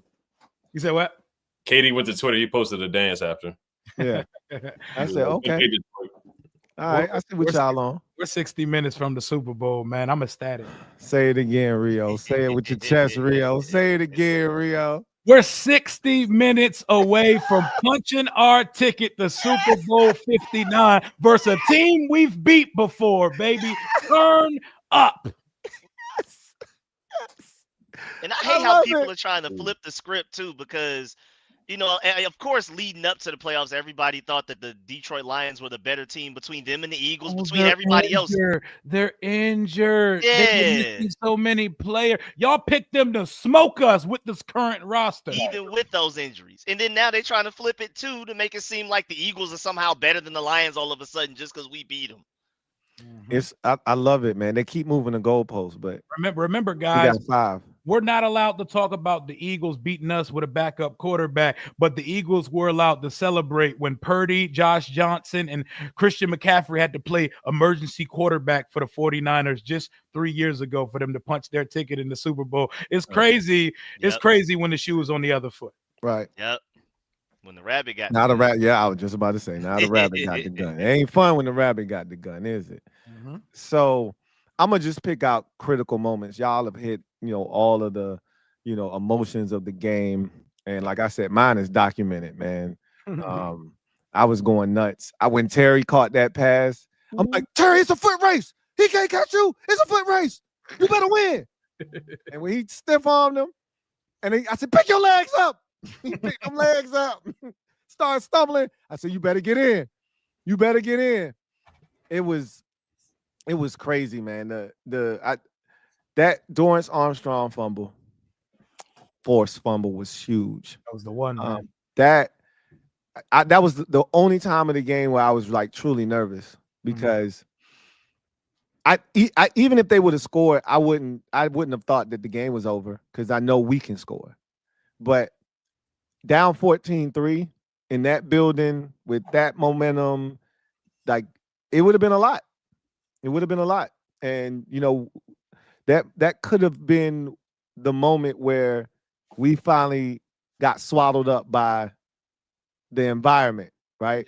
A: You said what?
D: Katie went to Twitter. He posted a dance after.
B: Yeah. I said, okay. All right, I see what y'all on.
A: We're 60 minutes from the Super Bowl, man. I'm ecstatic.
B: Say it again, Rio. Say it with your chest, Rio. Say it again, Rio.
A: We're 60 minutes away from punching our ticket to Super Bowl 59 versus a team we've beat before, baby. Turn up.
C: And I hate how people are trying to flip the script too, because, you know, of course, leading up to the playoffs, everybody thought that the Detroit Lions were the better team between them and the Eagles, between everybody else.
A: They're injured.
C: Yeah.
A: They're missing so many players. Y'all picked them to smoke us with this current roster.
C: Even with those injuries. And then now they're trying to flip it too to make it seem like the Eagles are somehow better than the Lions all of a sudden just because we beat them.
B: I love it, man. They keep moving the goalposts, but
A: remember, guys,
B: we got 5.
A: We're not allowed to talk about the Eagles beating us with a backup quarterback, but the Eagles were allowed to celebrate when Purdy, Josh Johnson, and Christian McCaffrey had to play emergency quarterback for the 49ers just 3 years ago for them to punch their ticket in the Super Bowl. It's crazy. Yep. It's crazy when the shoe is on the other foot.
B: Right.
C: Yep. When the rabbit got
B: the rabbit. Yeah, I was just about to say, now the rabbit got the gun. It ain't fun when the rabbit got the gun, is it? So I'm gonna just pick out critical moments. Y'all have hit, all of the, emotions of the game, and like I said, mine is documented, man. I was going nuts. When Terry caught that pass, I'm like, Terry, it's a foot race. He can't catch you. It's a foot race. You better win. And when he stiff armed him, and I said, pick your legs up. He picked them legs up. Started stumbling. I said, you better get in. You better get in. It was crazy, man. That Dorrance Armstrong forced fumble was huge.
A: That was the one.
B: That was the only time of the game where I was like truly nervous, because I even if they would have scored, I wouldn't have thought that the game was over, because I know we can score. But down 14-3 in that building with that momentum, like, it would have been a lot. It would have been a lot. And, that could have been the moment where we finally got swallowed up by the environment, right?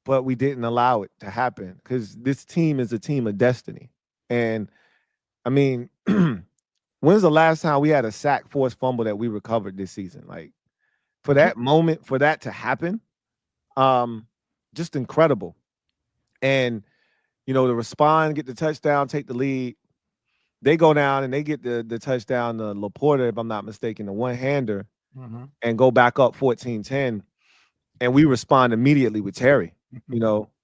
B: But we didn't allow it to happen, because this team is a team of destiny. And, I mean, when's the last time we had a sack forced fumble that we recovered this season? Like, for that moment, for that to happen, just incredible. And, to respond, get the touchdown, take the lead. They go down and they get the touchdown to Laporta, if I'm not mistaken, the one-hander, and go back up 14-10. And we respond immediately with Terry,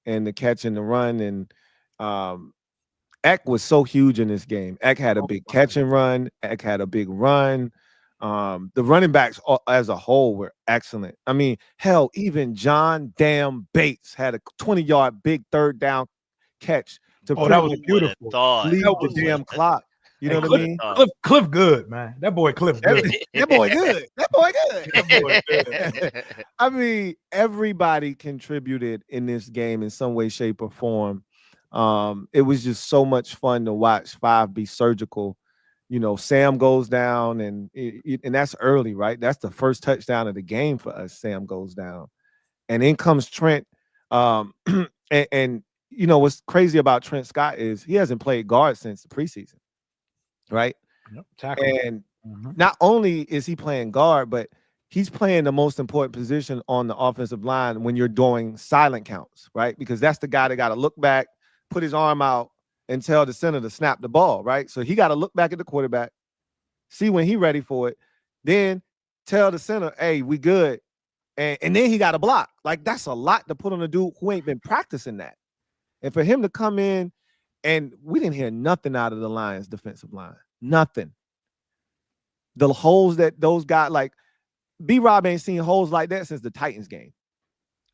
B: and the catch and the run. And Eck was so huge in this game. Eck had a big catch and run. Eck had a big run. The running backs as a whole were excellent. I mean, hell, even John Damn Bates had a 20-yard big third down catch to
A: that was beautiful.
B: Leave the damn clock. You know what I mean?
A: Cliff good, man. That boy Cliff good.
B: That boy good. That boy good. That boy good. I mean, everybody contributed in this game in some way, shape, or form. It was just so much fun to watch 5 be surgical. Sam goes down, and that's early, right? That's the first touchdown of the game for us. Sam goes down, and in comes Trent, and you know, what's crazy about Trent Scott is he hasn't played guard since the preseason, right?
A: Yep, tackle.
B: And not only is he playing guard, but he's playing the most important position on the offensive line when you're doing silent counts, right? Because that's the guy that got to look back, put his arm out, and tell the center to snap the ball, right? So he got to look back at the quarterback, see when he's ready for it, then tell the center, hey, we good. And then he got to block. Like, that's a lot to put on a dude who ain't been practicing that. And for him to come in, and we didn't hear nothing out of the Lions defensive line. Nothing. The holes that those guys, like, B-Rob ain't seen holes like that since the Titans game.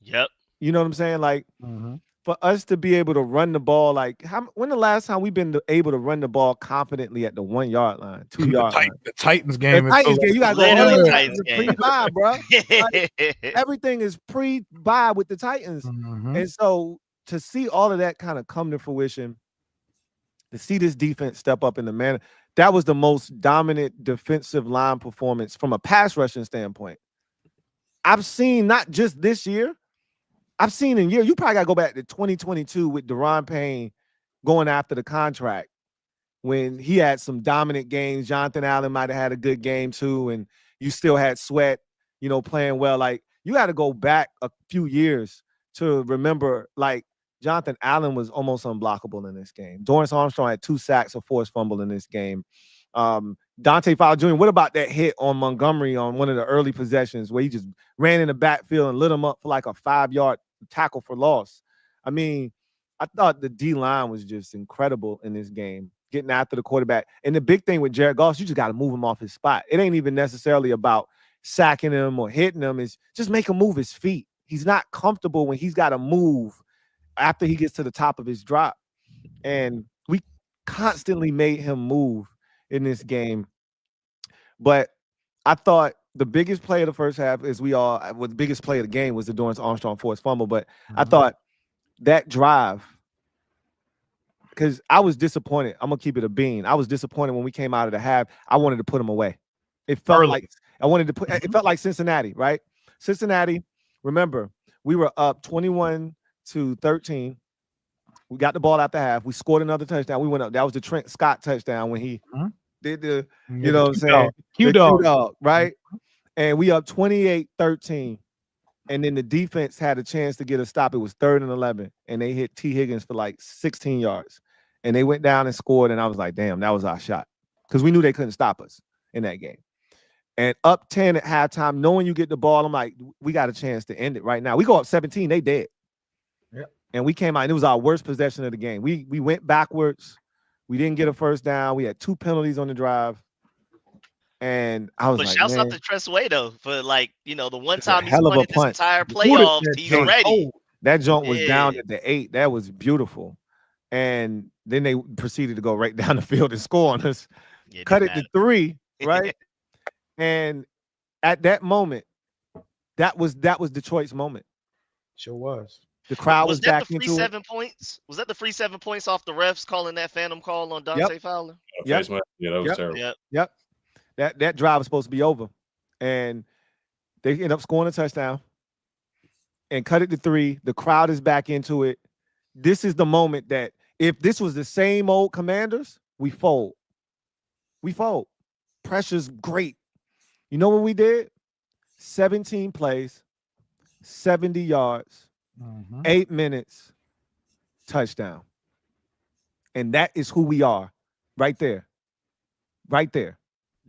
C: Yep.
B: You know what I'm saying? Like, for us to be able to run the ball, like, when the last time we've been able to run the ball confidently at the 1 yard line, 2 yard line?
A: The Titans game.
B: The Titans game, you got to go
C: Literally
B: all
C: Titans game.
B: pre-buy, bro. Like, everything is pre-buy with the Titans. And so to see all of that kind of come to fruition, to see this defense step up in the manner, that was the most dominant defensive line performance from a pass rushing standpoint I've seen, not just this year. I've seen in year. You probably got to go back to 2022 with Deron Payne going after the contract when he had some dominant games. Jonathan Allen might have had a good game too, and you still had Sweat, you know, playing well. Like, you got to go back a few years to remember, like, Jonathan Allen was almost unblockable in this game. Dorrance Armstrong had 2 sacks, a forced fumble in this game. Dante Fowler Jr., what about that hit on Montgomery on one of the early possessions where he just ran in the backfield and lit him up for like a 5-yard tackle for loss? I mean, I thought the D-line was just incredible in this game, getting after the quarterback. And the big thing with Jared Goff, you just got to move him off his spot. It ain't even necessarily about sacking him or hitting him. It's just make him move his feet. He's not comfortable when he's got to move after he gets to the top of his drop. And we constantly made him move in this game. But I thought the biggest play of the first half, the biggest play of the game was the Dorrance Armstrong forced fumble. But I thought that drive, because I was disappointed. I'm going to keep it a bean. I was disappointed when we came out of the half. I wanted to put him away. It felt like it felt like Cincinnati, right? Cincinnati, remember, we were up 21-13. We got the ball after half. We scored another touchdown. We went up. That was the Trent Scott touchdown when he did the, you know what I'm saying? Q-dog, right? And we up 28-13. And then the defense had a chance to get a stop. It was 3rd and 11. And they hit T. Higgins for like 16 yards. And they went down and scored. And I was like, damn, that was our shot. Because we knew they couldn't stop us in that game. And up 10 at halftime, knowing you get the ball, I'm like, we got a chance to end it right now. We go up 17, they dead. Yep. And we came out, and it was our worst possession of the game. We went backwards. We didn't get a first down. We had 2 penalties on the drive. And I was like,
C: shouts out to Tressway, though, for, like, you know, the one time he's punted this entire playoffs, he's ready.
B: That joint was down at the 8. That was beautiful. And then they proceeded to go right down the field and score on us. Cut it to 3, right? And at that moment, that was Detroit's moment.
A: Sure was.
B: The crowd was back
C: into it. Was that the free 7 points? Was that the free 7 points off the refs calling that phantom call on Dante Fowler?
B: Yep.
D: Yeah, that was terrible.
B: Yep. That drive was supposed to be over. And they ended up scoring a touchdown and cut it to 3. The crowd is back into it. This is the moment that if this was the same old Commanders, we fold. We fold. Pressure's great. You know what we did? 17 plays, 70 yards, 8 minutes, touchdown. And that is who we are right there. Right there.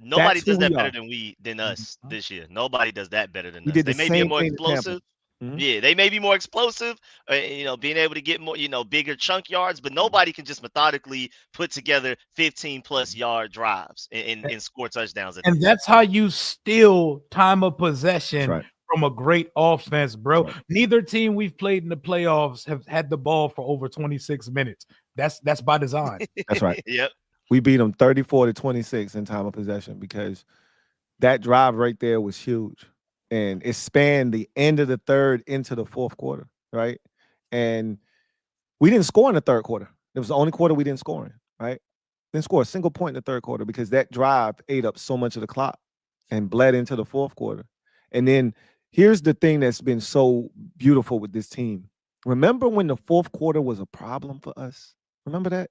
C: Nobody does that better than us this year. Nobody does that better than us. They may be more explosive. Yeah, they may be more explosive, you know, being able to get more, you know, bigger chunk yards, but nobody can just methodically put together 15+ yard drives and score touchdowns.
A: And that's how you steal time of possession from a great offense, bro. Neither team we've played in the playoffs have had the ball for over 26 minutes. That's by design.
B: That's right.
C: Yep.
B: We beat them 34-26 in time of possession because that drive right there was huge. And it spanned the end of the third into the fourth quarter, right? And we didn't score in the third quarter. It was the only quarter we didn't score in, right? Didn't score a single point in the third quarter because that drive ate up so much of the clock and bled into the fourth quarter. And then here's the thing that's been so beautiful with this team Remember when the fourth quarter was a problem for us? Remember that?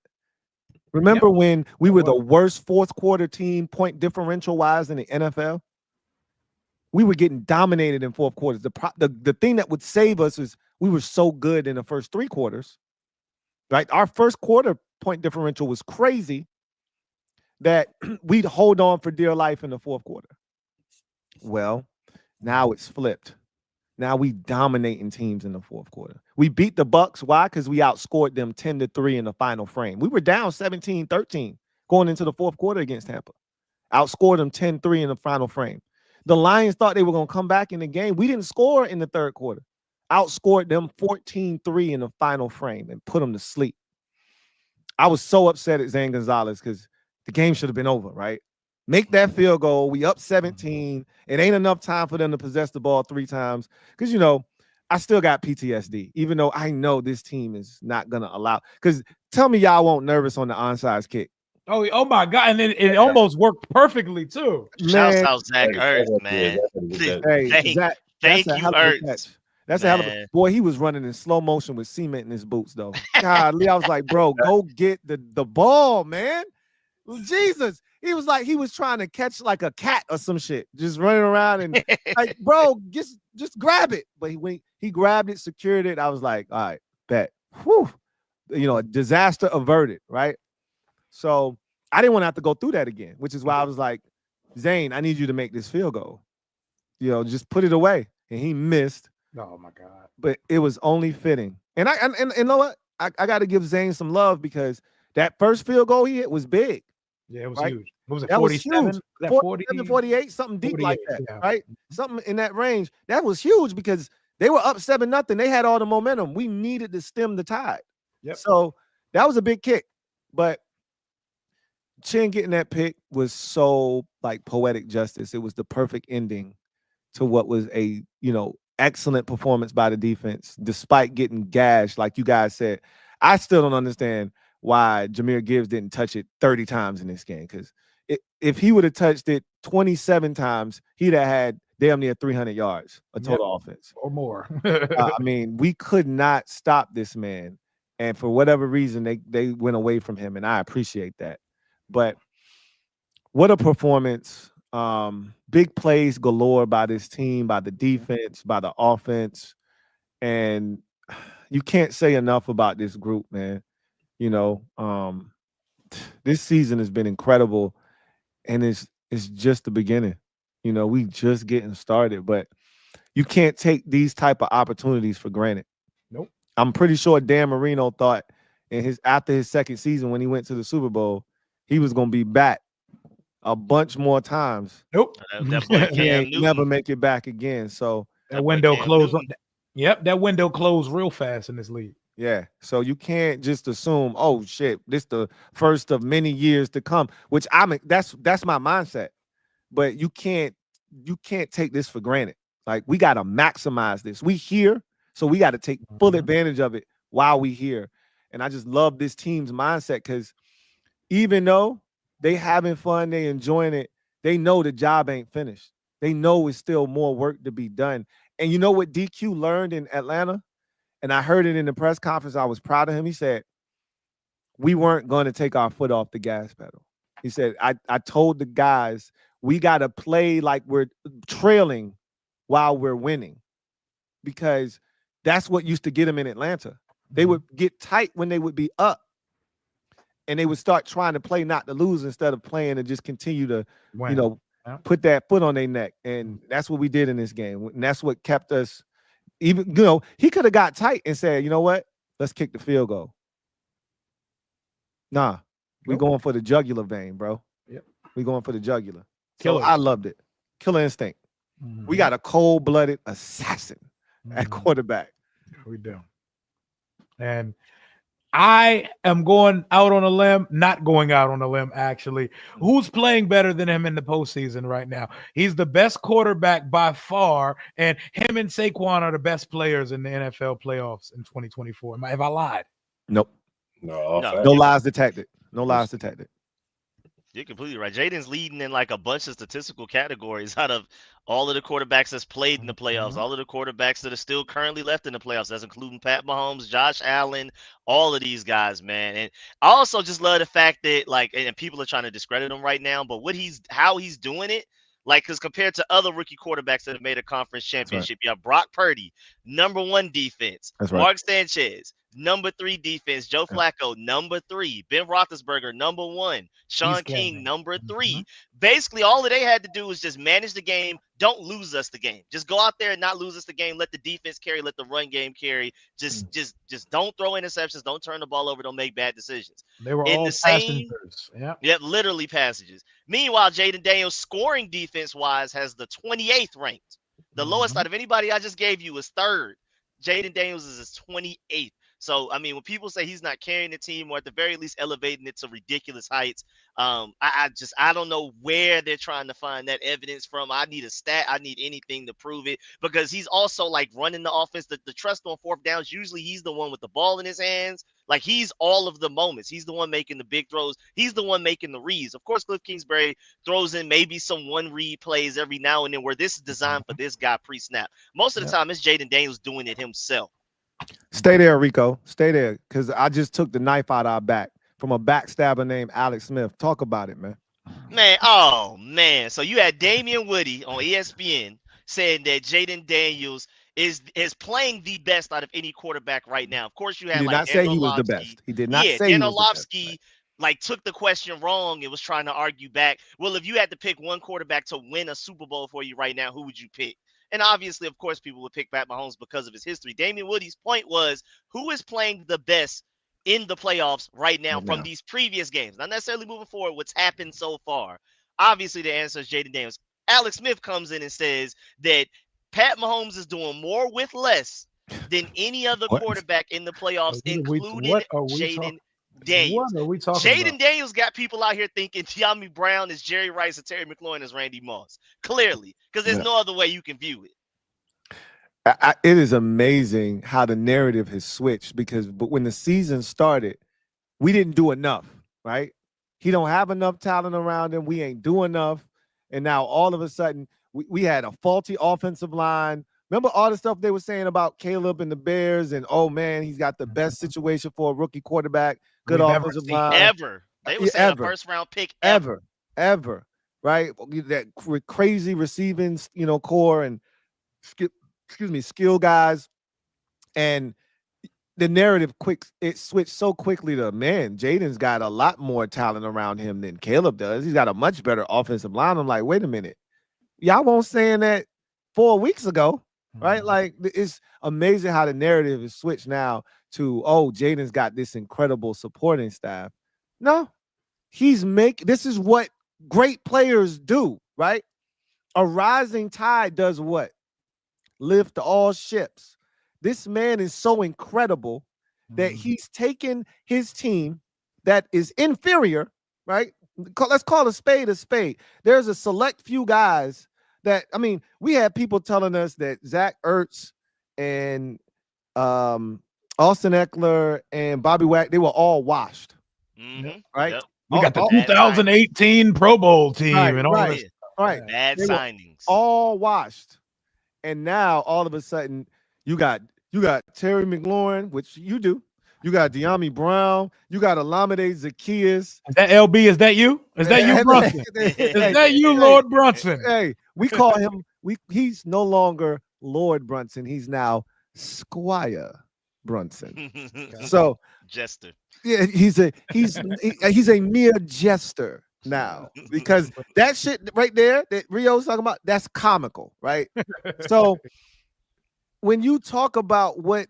B: Remember when we were the worst fourth quarter team point differential wise in the NFL? We were getting dominated in fourth quarters. The thing that would save us is we were so good in the first three quarters. Right? Our first quarter point differential was crazy that we'd hold on for dear life in the fourth quarter. Well, now it's flipped. Now we dominating teams in the fourth quarter. We beat the Bucks. Why? Because we outscored them 10-3 in the final frame. We were down 17-13 going into the fourth quarter against Tampa. Outscored them 10-3 in the final frame. The Lions thought they were going to come back in the game. We didn't score in the third quarter. Outscored them 14-3 in the final frame and put them to sleep. I was so upset at Zane Gonzalez because the game should have been over, right? Make that field goal. We up 17. It ain't enough time for them to possess the ball 3 times. Because, I still got PTSD, even though I know this team is not going to allow. Because tell me y'all won't nervous on the onside kick.
A: Oh my God. And then it almost worked perfectly, too.
C: Shouts out Zach Ertz, man.
B: Hey, Zach,
C: thank you, Ertz.
B: That's a hell of a boy. He was running in slow motion with cement in his boots, though. Golly, I was like, bro, go get the ball, man. Jesus. He was like, he was trying to catch like a cat or some shit, just running around and like, bro, just grab it. But when he grabbed it, secured it, I was like, all right, bet. Whew. A disaster averted, right? So I didn't want to have to go through that again, which is why I was like, Zane, I need you to make this field goal. Just put it away. And he missed.
A: Oh my God.
B: But it was only fitting. And you know what? I got to give Zane some love because that first field goal he hit was big.
A: Yeah, it was huge. What was it,
B: that
A: 47?
B: Was huge. 47, 48, something deep 48, like that, right? Something in that range. That was huge because they were up 7-0. They had all the momentum. We needed to stem the tide.
A: Yep.
B: So that was a big kick. But Chin getting that pick was so like poetic justice. It was the perfect ending to what was a, excellent performance by the defense, despite getting gashed, like you guys said. I still don't understand why Jahmyr Gibbs didn't touch it 30 times in this game. Because if he would have touched it 27 times, he'd have had damn near 300 yards of total offense.
A: Or more.
B: We could not stop this man. And for whatever reason, they went away from him. And I appreciate that. But what a performance. Big plays galore by this team, by the defense, by the offense. And you can't say enough about this group, man. This season has been incredible, and it's just the beginning. We just getting started, but you can't take these type of opportunities for granted.
A: Nope.
B: I'm pretty sure Dan Marino thought after his second season when he went to the Super Bowl, he was going to be back a bunch more times.
A: Nope.
B: He ain't never make it back again. So
A: that window closed. Yep, that window closed real fast in this league.
B: Yeah, so you can't just assume, oh shit, this the first of many years to come. Which that's my mindset. But you can't take this for granted. Like we got to maximize this. We here, so we got to take full advantage of it while we here. And I just love this team's mindset because even though they having fun, they enjoying it, they know the job ain't finished. They know it's still more work to be done. And you know what DQ learned in Atlanta? And I heard it in the press conference. I was proud of him. He said, we weren't going to take our foot off the gas pedal. He said, I told the guys, we got to play like we're trailing while we're winning because that's what used to get them in Atlanta. They would get tight when they would be up and they would start trying to play not to lose instead of playing and just continue to, put that foot on their neck. And that's what we did in this game. And that's what kept us. Even, he could have got tight and said, you know what? Let's kick the field goal. Nah, we're going for the jugular vein, bro.
A: Yep.
B: We're going for the jugular.
A: Killer.
B: So I loved it. Killer instinct. Mm-hmm. We got a cold-blooded assassin at quarterback.
A: We do. And I am going out on a limb, not going out on a limb, actually. Who's playing better than him in the postseason right now? He's the best quarterback by far, and him and Saquon are the best players in the NFL playoffs in 2024. Have I lied?
B: Nope.
D: No
B: lies detected. No lies detected.
C: You're completely right. Jaden's leading in like a bunch of statistical categories out of all of the quarterbacks that's played in the playoffs, all of the quarterbacks that are still currently left in the playoffs. That's including Pat Mahomes, Josh Allen, all of these guys, man. And I also just love the fact that like, and people are trying to discredit him right now, but how he's doing it, like, because compared to other rookie quarterbacks that have made a conference championship, you have Brock Purdy, #1 defense,
B: That's right.
C: Mark Sanchez, #3 defense, Joe Flacco, #3, Ben Roethlisberger, #1, Sean King, #3. Basically, all that they had to do was just manage the game. Don't lose us the game. Just go out there and not lose us the game. Let the defense carry. Let the run game carry. Just don't throw interceptions. Don't turn the ball over. Don't make bad decisions.
A: They were
C: In
A: all
C: the same,
A: passengers. Yeah.
C: yep, literally passages. Meanwhile, Jayden Daniels scoring defense-wise has the 28th ranked. The lowest out of anybody I just gave you is 3rd. Jayden Daniels is his 28th. So, I mean, when people say he's not carrying the team or at the very least elevating it to ridiculous heights, I don't know where they're trying to find that evidence from. I need a stat. I need anything to prove it because he's also like running the offense. The trust on 4th downs, usually he's the one with the ball in his hands. Like he's all of the moments. He's the one making the big throws. He's the one making the reads. Of course, Cliff Kingsbury throws in maybe some one read plays every now and then where this is designed for this guy pre-snap. Most of the time, it's Jayden Daniels doing it himself.
B: Stay there, Rico. Stay there, because I just took the knife out of our back from a backstabber named Alex Smith. Talk about it, man.
C: Man. So you had Damian Woody on ESPN saying that Jayden Daniels is playing the best out of any quarterback right now. Of course, you had
B: He did
C: like
B: not say he was the best. He did not say
C: Dan
B: he was the best.
C: Orlovsky like took the question wrong and was trying to argue back. Well, if you had to pick one quarterback to win a Super Bowl for you right now, who would you pick? And obviously, of course, people would pick Pat Mahomes because of his history. Damian Woody's point was, who is playing the best in the playoffs right now from these previous games? Not necessarily moving forward, what's happened so far. Obviously, the answer is Jayden Daniels. Alex Smith comes in and says that Pat Mahomes is doing more with less than any other quarterback in the playoffs, including Jayden Daniels.
A: What are we talking
C: Jayden
A: about?
C: Daniels got people out here thinking De'Ami Brown is Jerry Rice and Terry McLaurin is Randy Moss. Clearly, because there's no other way you can view it.
B: It is amazing how the narrative has switched but when the season started, we didn't do enough, right? He don't have enough talent around him. We ain't doing enough. And now all of a sudden we had a faulty offensive line. Remember all the stuff they were saying about Caleb and the Bears and, oh, man, he's got the best situation for a rookie quarterback. Good offensive line.
C: Ever. They were saying a first-round pick ever,
B: right? That crazy receiving, core and skill guys. And the narrative it switched so quickly to, man, Jayden's got a lot more talent around him than Caleb does. He's got a much better offensive line. I'm like, wait a minute. Y'all weren't saying that 4 weeks ago, right? Like, it's amazing how the narrative is switched now to, oh, Jayden's got this incredible supporting staff. No, this is what great players do, right? A rising tide does what? Lift all ships. This man is so incredible that he's taken his team that is inferior, right? Let's call a spade a spade. There's a select few guys that, I mean, we had people telling us that Zach Ertz and Austin Eckler and Bobby Wack, they were all washed, right?
C: Yep.
A: We got the 2018 Pro Bowl team and all this.
B: Right.
C: Bad signings.
B: All washed. And now all of a sudden you got Terry McLaurin, which you do. You got De'Ami Brown. You got Olamide Zaccheaus.
A: Is that LB? Is that you? Is that you, Brunson? Is that you, Lord Brunson?
B: Hey, we call him. He's no longer Lord Brunson. He's now Squire Brunson. So
C: Jester.
B: Yeah, he's a mere jester now, because that shit right there that Rio's talking about, that's comical, right? So when you talk about what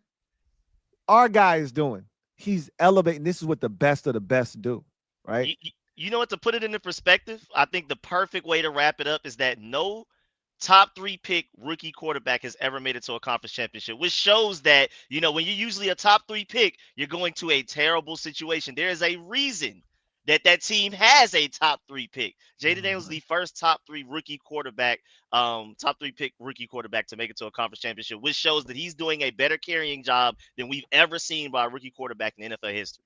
B: our guy is doing, he's elevating. This is what the best of the best do, right?
C: You know what, to put it into perspective, I think the perfect way to wrap it up is that no top 3 pick rookie quarterback has ever made it to a conference championship, which shows that, when you're usually a top 3 pick, you're going to a terrible situation. There is a reason that team has a top 3 pick. Jayden Daniels is the first top 3 rookie quarterback, top 3 pick rookie quarterback to make it to a conference championship, which shows that he's doing a better carrying job than we've ever seen by a rookie quarterback in NFL history.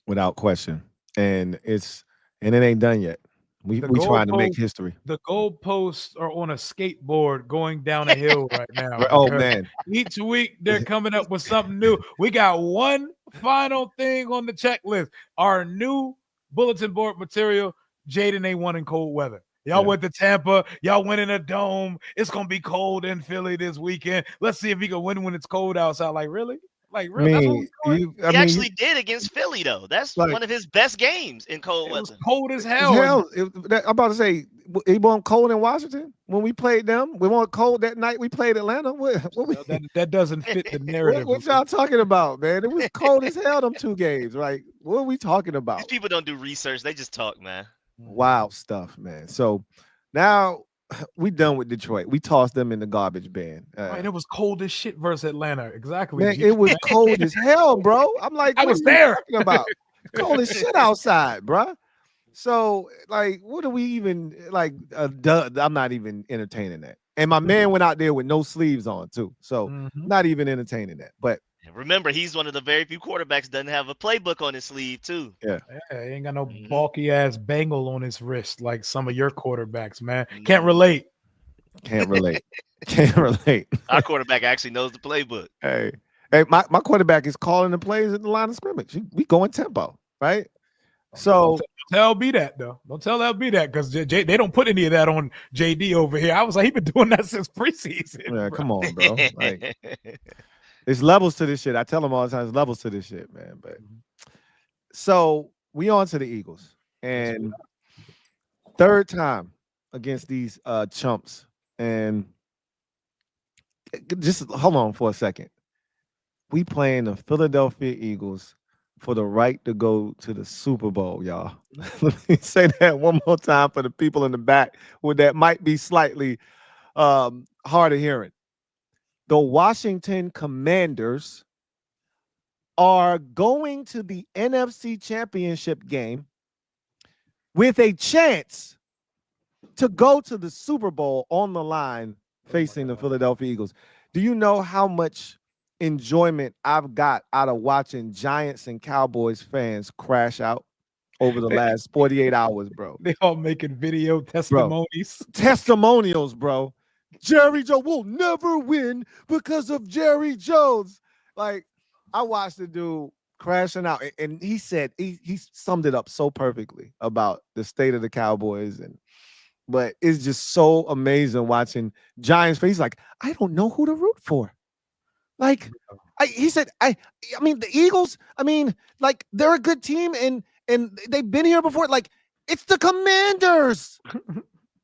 B: Without question. And it's and it ain't done yet. We trying to make history.
A: The goalposts are on a skateboard going down a hill right now.
B: Oh man,
A: each week they're coming up with something new. We got one final thing on the checklist. Our new bulletin board material. Jayden ain't won in cold weather. Y'all went to Tampa. Y'all went in a dome. It's gonna be cold in Philly this weekend. Let's see if he can win when it's cold outside. Like really? Like really? That's what we're doing?
C: He actually did against Philly though. That's like, one of his best games in cold weather.
A: It was cold as hell.
B: I'm about to say it wasn't cold in Washington when we played them. We weren't cold that night we played Atlanta.
A: That doesn't fit the narrative.
B: What y'all talking about, man? It was cold as hell them 2 games. Like, what are we talking about?
C: These people don't do research. They just talk, man.
B: Wild stuff, man. So now we done with Detroit. We tossed them in the garbage bin.
A: Right, it was cold as shit versus Atlanta. Exactly.
B: Man, it was cold as hell, bro. I'm like,
A: I was there.
B: Talking about? Cold as shit outside, bro. So, like, what are we even like? I'm not even entertaining that. And my man went out there with no sleeves on too, so not even entertaining that. But
C: remember, he's one of the very few quarterbacks doesn't have a playbook on his sleeve too.
B: Yeah,
A: he ain't got no bulky ass bangle on his wrist like some of your quarterbacks, man. Can't relate.
B: Can't relate. Can't relate.
C: Our quarterback actually knows the playbook.
B: Hey, my quarterback is calling the plays at the line of scrimmage. We going tempo, right? So
A: tell LB that though. Don't tell LB that because they don't put any of that on JD over here. I was like, he been doing that since preseason.
B: Yeah, come on, bro. Like, there's levels to this shit. I tell him all the time, there's levels to this shit, man. But so we on to the Eagles, and third time against these chumps. And just hold on for a second. We playing the Philadelphia Eagles for the right to go to the Super Bowl, y'all. Let me say that one more time for the people in the back where that might be slightly hard of hearing. The Washington Commanders are going to the NFC Championship game with a chance to go to the Super Bowl on the line facing the Philadelphia Eagles. Do you know how much enjoyment I've got out of watching Giants and Cowboys fans crash out over the last 48 hours, bro?
A: They all making video testimonies.
B: Bro, testimonials, bro. Jerry Jones will never win because of Jerry Jones. Like, I watched the dude crashing out, and he said he summed it up so perfectly about the state of the Cowboys, but it's just so amazing watching Giants face. Like, I don't know who to root for. Like, he said, I mean, the Eagles, I mean, like, they're a good team, and they've been here before. Like, it's the Commanders.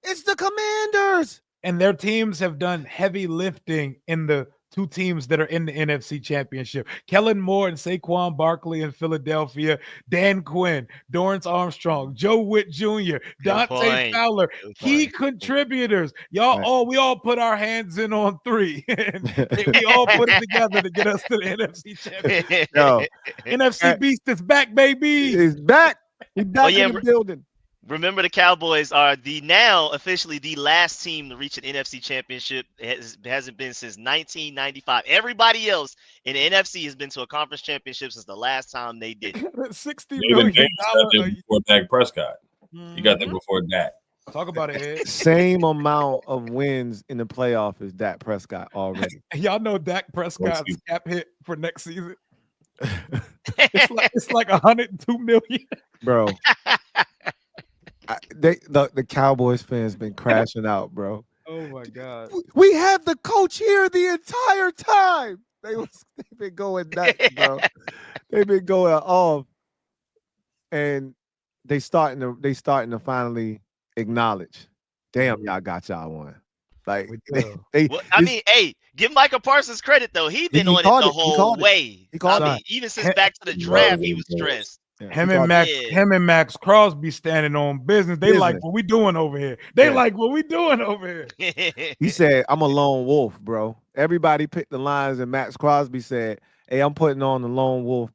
B: It's the Commanders.
A: And their teams have done heavy lifting in the 2 teams that are in the NFC Championship. Kellen Moore and Saquon Barkley in Philadelphia, Dan Quinn, Dorrance Armstrong, Joe Witt Jr., Dante Fowler, key contributors. Y'all, we all put our hands in on 3. And we all put it together to get us to the NFC Championship. NFC Beast is back, baby.
B: He's back. He's back in the building.
C: Remember, the Cowboys are now officially the last team to reach an NFC championship. It hasn't been since 1995. Everybody else in the NFC has been to a conference championship since the last time they did it.
A: $60 million.
D: Before Dak Prescott. You got that before Dak.
A: Talk about it, Ed.
B: Same amount of wins in the playoff as Dak Prescott already.
A: Y'all know Dak Prescott's cap hit for next season. It's like $102 million.
B: Bro. The Cowboys fans been crashing out, bro.
A: Oh my God.
B: We had the coach here the entire time. They've been going nuts, bro. They've been going off. And they starting to finally acknowledge. Damn, y'all got y'all one. Like
C: hey, give Micah Parsons credit though. He's been on it the whole way. Even since back to the draft, he was stressed.
A: Yeah, him and Max Crosby standing on business. They like what we doing over here. They like what we doing over here.
B: He said, I'm a lone wolf, bro. Everybody picked the lines, and Max Crosby said, hey, I'm putting on the lone wolf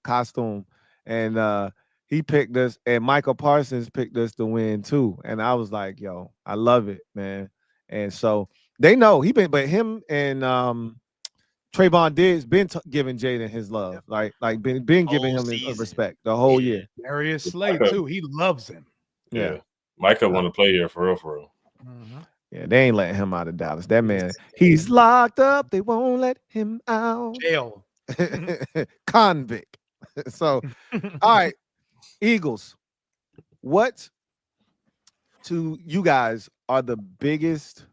B: costume. And he picked us, and Michael Parsons picked us to win too. And I was like, yo, I love it, man. And so they know but him and Trayvon Diggs been giving Jayden his love, like been giving him his respect the whole year.
A: Darius Slay too. He loves him.
B: Yeah.
D: Micah want to play here for real.
B: Yeah, they ain't letting him out of Dallas. That man, he's locked up. They won't let him out.
A: Jail.
B: Convict. So, all right, Eagles. What to you guys are the biggest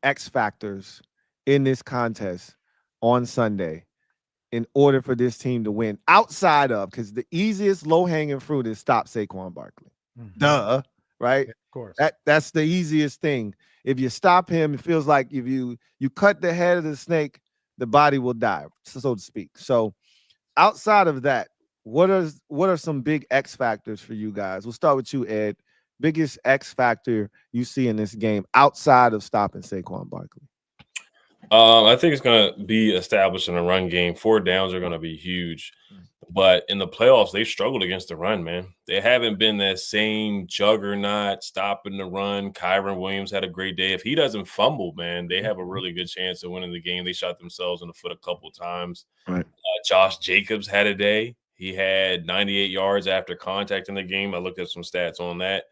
B: X factors in this contest on Sunday in order for this team to win? Outside of, because the easiest low-hanging fruit is stop Saquon Barkley. Duh, right?
A: Yeah, of course.
B: That's the easiest thing. If you stop him, it feels like if you cut the head of the snake, the body will die, so to speak. So outside of that, what are some big X factors for you guys? We'll start with you, Ed. Biggest X factor you see in this game outside of stopping Saquon Barkley?
D: I think it's going to be establishing a run game. 4 downs are going to be huge. But in the playoffs, they've struggled against the run, man. They haven't been that same juggernaut stopping the run. Kyron Williams had a great day. If he doesn't fumble, man, they have a really good chance of winning the game. They shot themselves in the foot a couple of times.
B: Right.
D: Josh Jacobs had a day. He had 98 yards after contact in the game. I looked at some stats on that.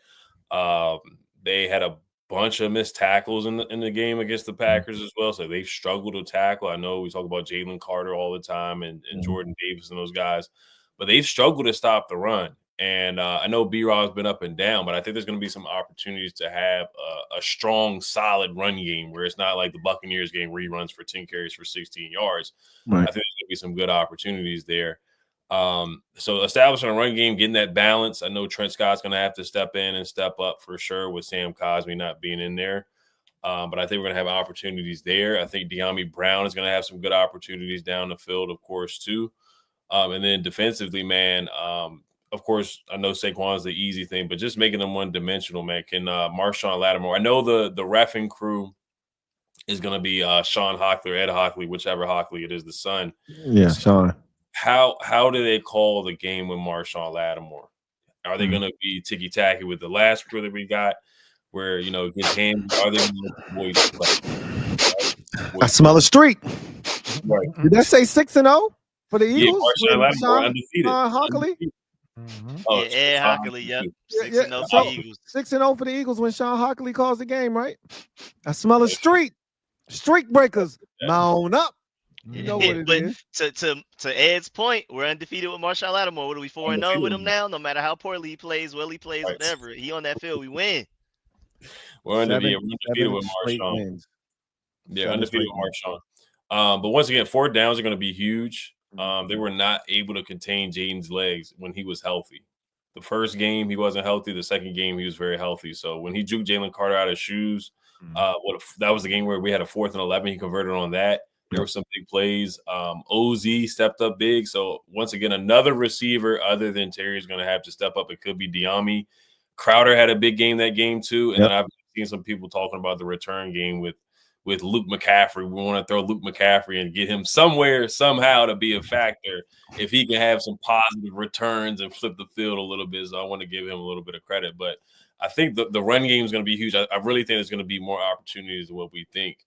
D: They had a bunch of missed tackles in the game against the Packers as well. So they've struggled to tackle. I know we talk about Jalen Carter all the time and Jordan Davis and those guys, but they've struggled to stop the run. And I know B-Rob's been up and down, but I think there's going to be some opportunities to have a strong, solid run game where it's not like the Buccaneers game where he runs for 10 carries for 16 yards. Right. I think there's going to be some good opportunities there. So establishing a run game, getting that balance. I know Trent Scott's going to have to step in and step up for sure with Sam Cosmi not being in there. But I think we're going to have opportunities there. I think De'Ami Brown is going to have some good opportunities down the field, of course, too. And then defensively, man, of course, I know Saquon is the easy thing, but just making them one-dimensional, man. Can Marshawn Lattimore – I know the reffing crew is going to be Sean Hockley or Ed Hockley, whichever Hockley it is, the son.
B: Yeah, Sean.
D: How do they call the game with Marshawn Lattimore? Are they going to be ticky-tacky with the last crew that we got where, get hands? Are they going to
B: I smell a streak.
D: Right.
B: Did that say 6-0 for the Eagles?
D: Yeah, Marshawn Lattimore undefeated.
B: Hockley?
C: Oh, Ed Hockley, yep. 6-0 for the Eagles.
B: 6-0 for the Eagles when Sean Hockley calls the game, right? I smell a streak. Streak breakers. Mount up. You know what it is.
C: To Ed's point, we're undefeated with Marshawn Lattimore. What are we 4-0 with him now? No matter how poorly he plays, well he plays, whatever. He on that field, we win.
D: We're undefeated with Marshawn. Yeah, undefeated with Marshawn. But once again, 4 downs are going to be huge. They were not able to contain Jayden's legs when he was healthy. The first game, he wasn't healthy. The second game, he was very healthy. So when he juked Jalen Carter out of shoes, that was the game where we had a 4th and 11. He converted on that. There were some big plays. OZ stepped up big. So once again, another receiver other than Terry is going to have to step up. It could be De'Ami. Crowder had a big game that game too. And then I've seen some people talking about the return game with Luke McCaffrey. We want to throw Luke McCaffrey and get him somewhere, somehow to be a factor if he can have some positive returns and flip the field a little bit. So I want to give him a little bit of credit. But I think the run game is going to be huge. I really think there's going to be more opportunities than what we think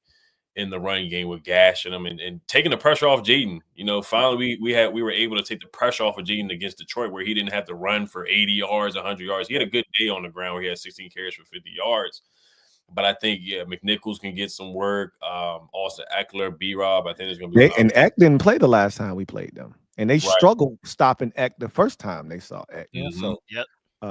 D: in the running game with gashing them and taking the pressure off Jayden. Finally we were able to take the pressure off of Jayden against Detroit where he didn't have to run for 80 yards, 100 yards. He had a good day on the ground where he had 16 carries for 50 yards. But I think, McNichols can get some work. Austin Eckler, B-Rob, I think there's going to be
B: and Eck didn't play the last time we played them. And they struggled stopping Eck the first time they saw Eck. So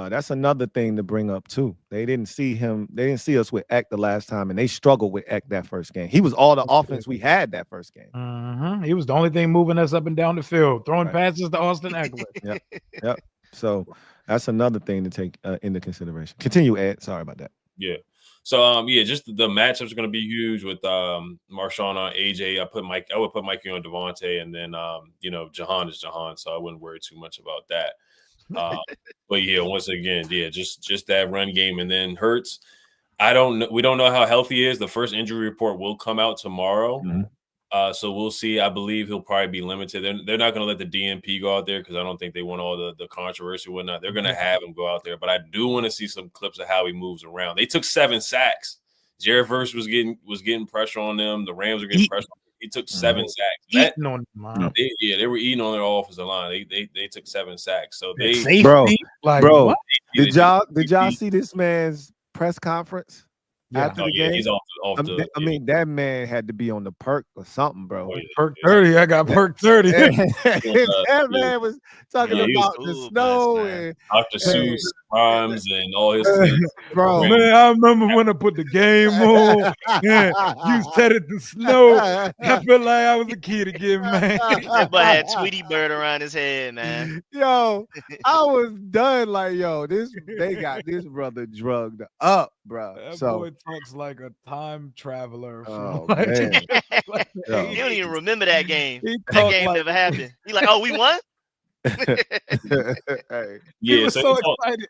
B: that's another thing to bring up too. They didn't see him. They didn't see us with Eck the last time, and they struggled with Eck that first game. He was all the offense we had that first game.
A: He was the only thing moving us up and down the field, throwing passes to Austin Eckler.
B: Yep. So that's another thing to take into consideration. Continue, Ed. Sorry about that.
D: Yeah. So just the matchups are going to be huge with Marshawn on AJ. I would put Mikey on Devontae, and then Jahan is Jahan, so I wouldn't worry too much about that. But once again, just that run game, and then Hurts. I don't know. We don't know how healthy he is. The first injury report will come out tomorrow. So we'll see. I believe he'll probably be limited. They're not going to let the DNP go out there because I don't think they want all the controversy and whatnot. They're going to have him go out there. But I do want to see some clips of how he moves around. They took 7 sacks. Jared Verse was getting pressure on them. The Rams are getting pressure on He took 7 sacks.
A: Eating on them, man.
D: They were eating on their offensive line. They took 7 sacks. So they
A: Safety?
B: Bro,
A: what?
B: did y'all see this man's press conference after the game?
D: He's off the.
B: I mean, that man had to be on the perk or something, bro.
A: Perk 30. I got perk 30.
B: That man was talking about the snow and
D: Dr. Seuss rhymes and all his
B: bro.
A: Man, I remember when I put the game on. Yeah, you said it to snow. I feel like I was a kid again, man.
C: That boy had Tweety Bird around his head, man.
B: Yo, I was done. Like, yo, they got this brother drugged up, bro.
A: That
B: so
A: boy talks like a time traveler.
B: Oh,
A: From
B: man.
C: He don't even remember that game.
A: He
C: That game
A: like,
C: never happened. He like, oh, we won?
B: hey.
A: He was so excited.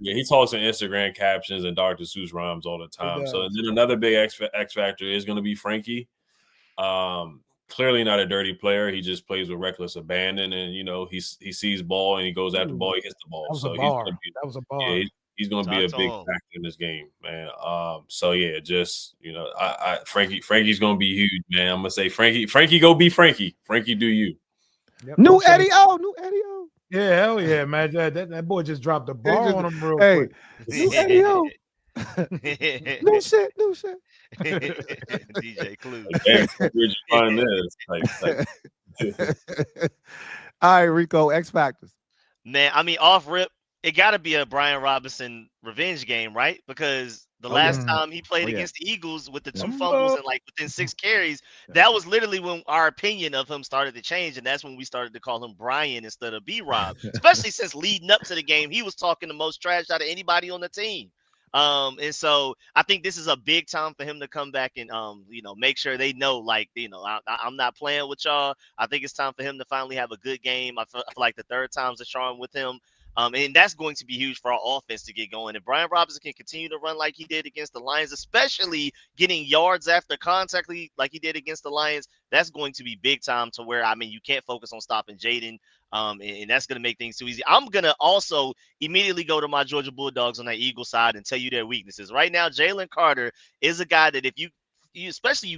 D: He talks in Instagram captions and Dr. Seuss rhymes all the time. So then another big X factor is going to be Frankie. Clearly not a dirty player. He just plays with reckless abandon, and he sees ball and he goes after the ball. He hits the ball.
A: That was a bar.
D: Yeah, he's going to be a big factor in this game, man. Frankie's going to be huge, man. I'm going to say Frankie, go be Frankie. Frankie, do you?
B: Yep. New Eddie O.
A: Yeah, hell yeah, man. That boy just dropped the ball on him real quick.
B: New Eddie O. New shit.
C: DJ Clue.
D: Where'd you find this?
B: All right, Rico, X factors.
C: Man, I mean, off rip, it got to be a Brian Robinson revenge game, right? Because the last time he played against the Eagles with the 2 fumbles and like within 6 carries, that was literally when our opinion of him started to change, and that's when we started to call him Brian instead of B-Rob. Especially since leading up to the game, he was talking the most trash out of anybody on the team. And so I think this is a big time for him to come back and make sure they know, like, I'm not playing with y'all. I think it's time for him to finally have a good game. I feel like the third time's a charm with him. And that's going to be huge for our offense to get going. If Brian Robinson can continue to run like he did against the Lions, especially getting yards after contact like he did against the Lions, that's going to be big time to where, I mean, you can't focus on stopping Jayden. And that's going to make things too easy. I'm going to also immediately go to my Georgia Bulldogs on that Eagle side and tell you their weaknesses. Right now, Jalen Carter is a guy that if you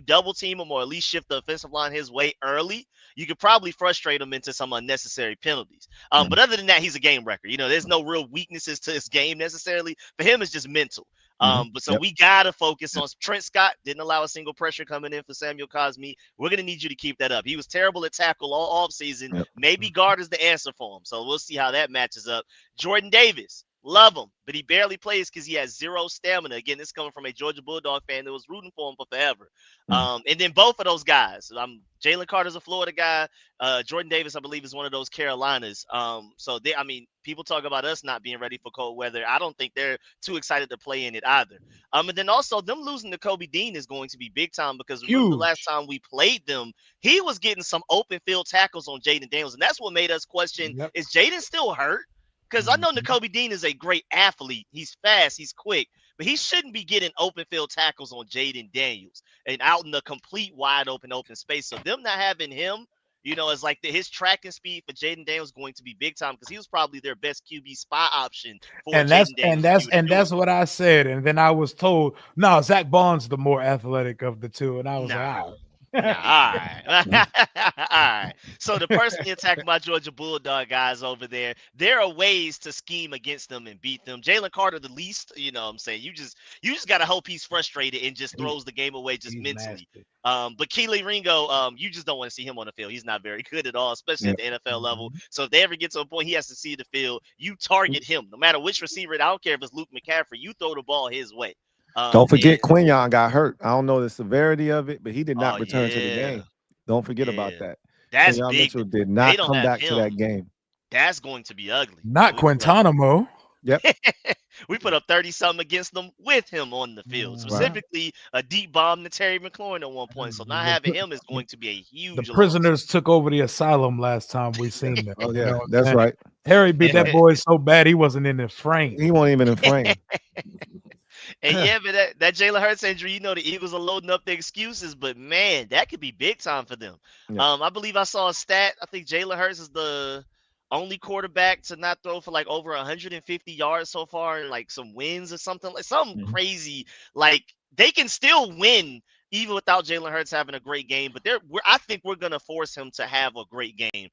C: double team him or at least shift the offensive line his way early, you could probably frustrate him into some unnecessary penalties. But other than that, he's a game wrecker. There's no real weaknesses to his game necessarily. For him, it's just mental. We got to focus on Trent Scott. Didn't allow a single pressure coming in for Samuel Cosme. We're going to need you to keep that up. He was terrible at tackle all offseason. Maybe guard is the answer for him. So we'll see how that matches up. Jordan Davis. Love him, but he barely plays because he has 0 stamina. Again, this is coming from a Georgia Bulldog fan that was rooting for him for forever. And then both of those guys, Jalen Carter's a Florida guy. Jordan Davis, I believe, is one of those Carolinas. People talk about us not being ready for cold weather. I don't think they're too excited to play in it either. And then also them losing to Kobe Dean is going to be big time because remember the last time we played them, he was getting some open field tackles on Jayden Daniels. And that's what made us question, is Jayden still hurt? Because I know Nakobe Dean is a great athlete. He's fast. He's quick. But he shouldn't be getting open field tackles on Jayden Daniels and out in the complete wide open space. So them not having him, is like his tracking speed for Jayden Daniels going to be big time because he was probably their best QB spy option for
A: that's what I said. And then I was told, no, Zach Bond's the more athletic of the two. And I was like, all right.
C: All right. So the person attacking my Georgia Bulldog guys over there, there are ways to scheme against them and beat them. Jalen Carter, the least, what I'm saying. You just gotta hope he's frustrated and just throws the game away just mentally.
A: Nasty.
C: But Keely Ringo, you just don't want to see him on the field. He's not very good at all, especially at the NFL level. So if they ever get to a point he has to see the field, you target him. No matter which receiver, I don't care if it's Luke McCaffrey, you throw the ball his way.
B: Don't forget Quinyon got hurt. I don't know the severity of it, but he did not return to the game. Don't forget about that.
C: That's
B: Quinyon
C: big.
B: Mitchell did not come back to that game.
C: That's going to be ugly.
A: Not Quintanamo.
B: Yep.
C: We put up 30-something against them with him on the field. Specifically, a deep bomb to Terry McLaurin at one point. So not having him is going to be a huge.
A: The prisoners took over the asylum last time we seen them.
B: Oh yeah, that's right.
A: Harry beat that boy so bad he wasn't in the frame.
B: He wasn't even in frame.
C: And but that Jalen Hurts injury, the Eagles are loading up their excuses, but man, that could be big time for them. Yeah. I believe I saw a stat. I think Jalen Hurts is the only quarterback to not throw for like over 150 yards so far and like some wins or something, like something crazy. Like they can still win even without Jalen Hurts having a great game. But I think we're gonna force him to have a great game.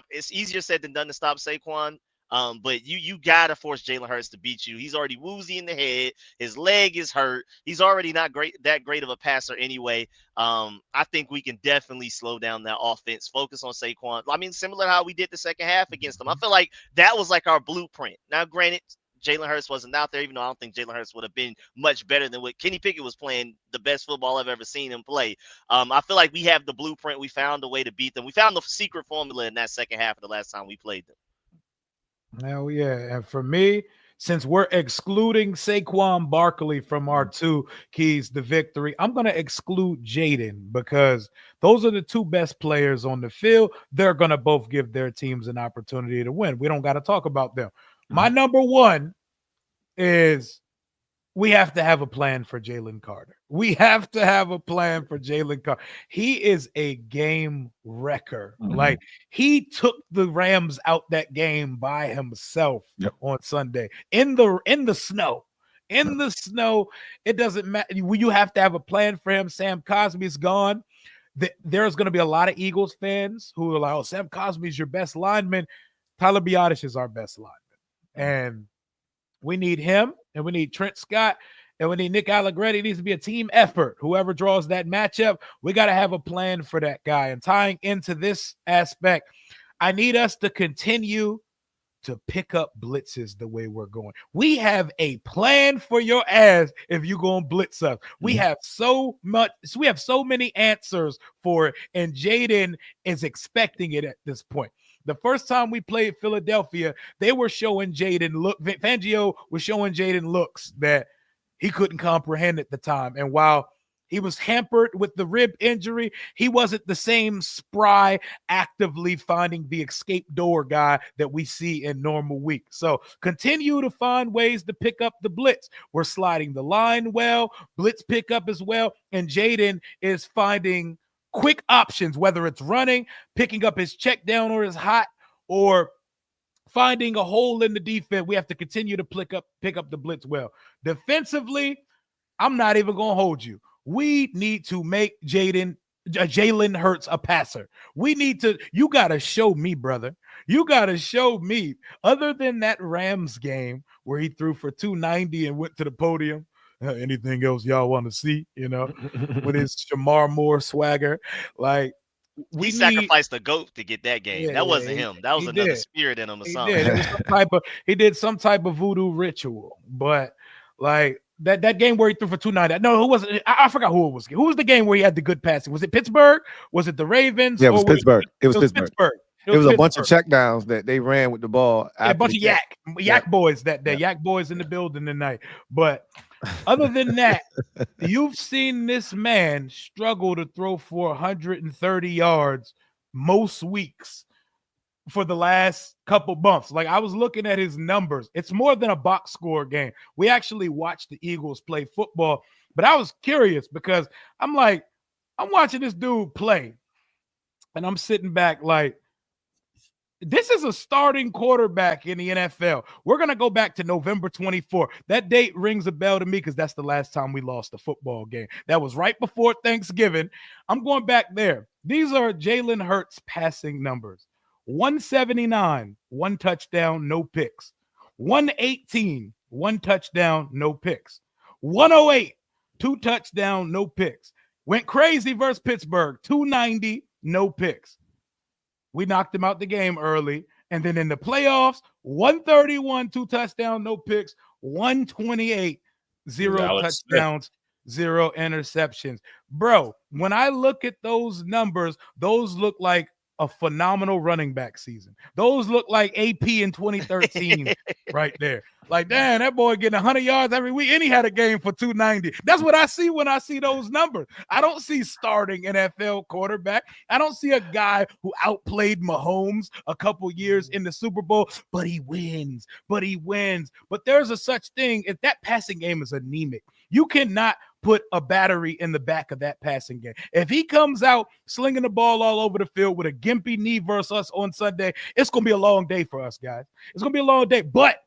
C: It's easier said than done to stop Saquon. But you gotta force Jalen Hurts to beat you. He's already woozy in the head. His leg is hurt. He's already not that great of a passer anyway. I think we can definitely slow down that offense. Focus on Saquon. I mean, similar to how we did the second half against them. I feel like that was like our blueprint. Now, granted, Jalen Hurts wasn't out there, even though I don't think Jalen Hurts would have been much better than what Kenny Pickett was playing, the best football I've ever seen him play. I feel like we have the blueprint. We found a way to beat them. We found the secret formula in that second half of the last time we played them.
A: Hell yeah. And for me, since we're excluding Saquon Barkley from our two keys to victory, I'm going to exclude Jayden because those are the two best players on the field. They're going to both give their teams an opportunity to win. We don't got to talk about them. My number one is we have to have a plan for Jalen Carter. We have to have a plan for Jalen Carter. He is a game wrecker. Like, he took the Rams out that game by himself on Sunday in the snow. In the snow, it doesn't matter. You have to have a plan for him. Sam Cosmi's gone. There's going to be a lot of Eagles fans who are like, oh, Sam Cosmi's your best lineman. Tyler Biadasz is our best lineman. And we need him, and we need Trent Scott, and we need Nick Allegretti. It needs to be a team effort. Whoever draws that matchup, we got to have a plan for that guy. And tying into this aspect, I need us to continue to pick up blitzes the way we're going. We have a plan for your ass if you're going to blitz us. We have so many answers for it, and Jayden is expecting it at this point. The first time we played Philadelphia, they were showing Jayden Fangio was showing Jayden looks that he couldn't comprehend at the time. And while he was hampered with the rib injury, he wasn't the same spry, actively finding the escape door guy that we see in normal week. So continue to find ways to pick up the blitz. We're sliding the line well, blitz pickup as well, and Jayden is finding quick options, whether it's running, picking up his check down or his hot, or finding a hole in the defense. We have to continue to pick up the blitz well. Defensively, I'm not even going to hold you. We need to make Jalen Hurts a passer. You got to show me, brother. You got to show me, other than that Rams game where he threw for 290 and went to the podium, anything else y'all want to see, with his Shamar Moore swagger. Like,
C: he sacrificed the GOAT to get that game. That wasn't him. That was another spirit in him or something.
A: He did some type of voodoo ritual. But like that game where he threw for 290. No, who was it? I forgot who it was. Who was the game where he had the good passing? Was it Pittsburgh? Was it the Ravens?
B: Yeah, it was Pittsburgh. It was Pittsburgh. It was a bunch of checkdowns that they ran with the ball.
A: A bunch of yak boys that day. Yak boys in the building tonight. But other than that, you've seen this man struggle to throw for 130 yards most weeks for the last couple months. Like, I was looking at his numbers. It's more than a box score game. We actually watched the Eagles play football, but I was curious because I'm watching this dude play, and I'm sitting back like, this is a starting quarterback in the NFL. We're going to go back to November 24. That date rings a bell to me because that's the last time we lost a football game. That was right before Thanksgiving. I'm going back there. These are Jalen Hurts passing numbers. 179, 1 touchdown, no picks. 118, 1 touchdown, no picks. 108, 2 touchdown, no picks. Went crazy versus Pittsburgh. 290, no picks. We knocked him out the game early. And then in the playoffs, 131, 2 touchdowns, no picks. 128, 0 touchdowns, 0 interceptions. Bro, when I look at those numbers, those look like a phenomenal running back season. Those look like AP in 2013 right there. Like, damn, that boy getting 100 yards every week, and he had a game for 290. That's what I see when I see those numbers. I don't see starting NFL quarterback. I don't see a guy who outplayed Mahomes a couple years in the Super Bowl, but he wins. But there's a such thing. If that passing game is anemic, you cannot put a battery in the back of that passing game. If he comes out slinging the ball all over the field with a gimpy knee versus us on Sunday, it's going to be a long day for us, guys. It's going to be a long day. But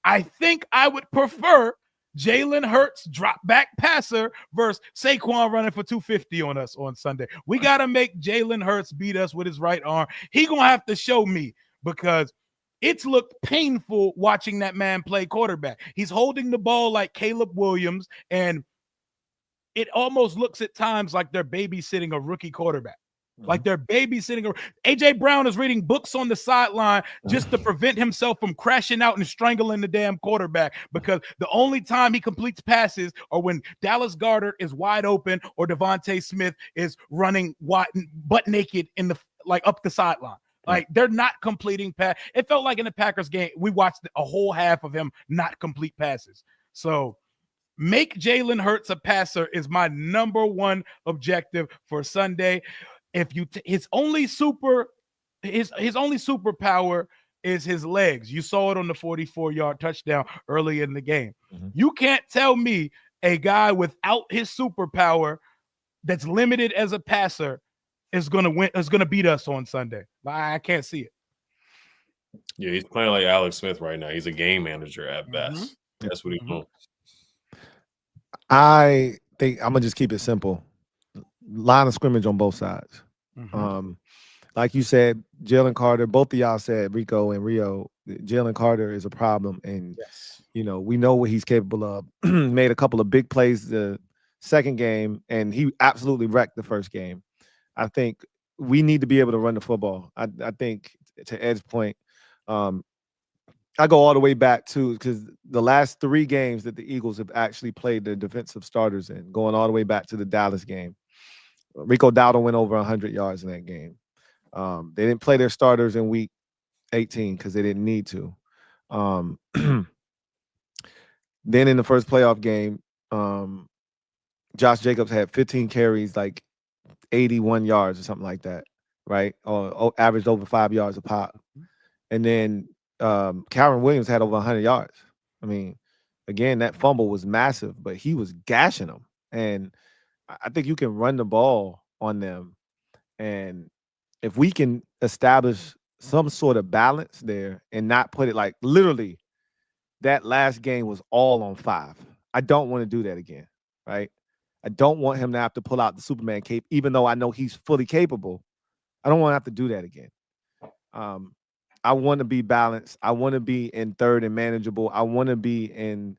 A: I think I would prefer Jalen Hurts drop back passer versus Saquon running for 250 on us on Sunday. We got to make Jalen Hurts beat us with his right arm. He going to have to show me, because it's looked painful watching that man play quarterback. He's holding the ball like Caleb Williams, and it almost looks at times like they're babysitting a rookie quarterback. Like they're babysitting. A.J. Brown is reading books on the sideline just to prevent himself from crashing out and strangling the damn quarterback, because the only time he completes passes are when Dallas Goedert is wide open or Devontae Smith is running wide, butt naked up the sideline. Like, they're not completing pass. It felt like in the Packers game, we watched a whole half of him not complete passes. So make Jalen Hurts a passer is my number one objective for Sunday. If his only superpower is his legs. You saw it on the 44-yard touchdown early in the game. You can't tell me a guy without his superpower that's limited as a passer is going to win, is going to beat us on Sunday. I can't see it.
D: Yeah, he's playing like Alex Smith right now. He's a game manager at best. That's what he's doing.
B: I think I'm gonna just keep it simple. Line of scrimmage on both sides. Like you said, Jalen Carter, both of y'all said, Rico and Rio, Jalen Carter is a problem. And, we know what he's capable of. Made a couple of big plays the second game, and he absolutely wrecked the first game. I think we need to be able to run the football. I think, to Ed's point, I go all the way back to, because the last 3 games that the Eagles have actually played their defensive starters in, going all the way back to the Dallas game, Rico Dowdle went over 100 yards in that game. They didn't play their starters in week 18 because they didn't need to. Then in the first playoff game, Josh Jacobs had 15 carries, like 81 yards or something like that, right? Or averaged over 5 yards a pop. And then Kyron Williams had over 100 yards. I mean, again, that fumble was massive, but he was gashing them. And I think you can run the ball on them. And if we can establish some sort of balance there and not put it like, literally, that last game was all on 5. I don't want to do that again, right? I don't want him to have to pull out the Superman cape, even though I know he's fully capable. I don't want to have to do that again. I want to be balanced. I want to be in third and manageable. I want to be in,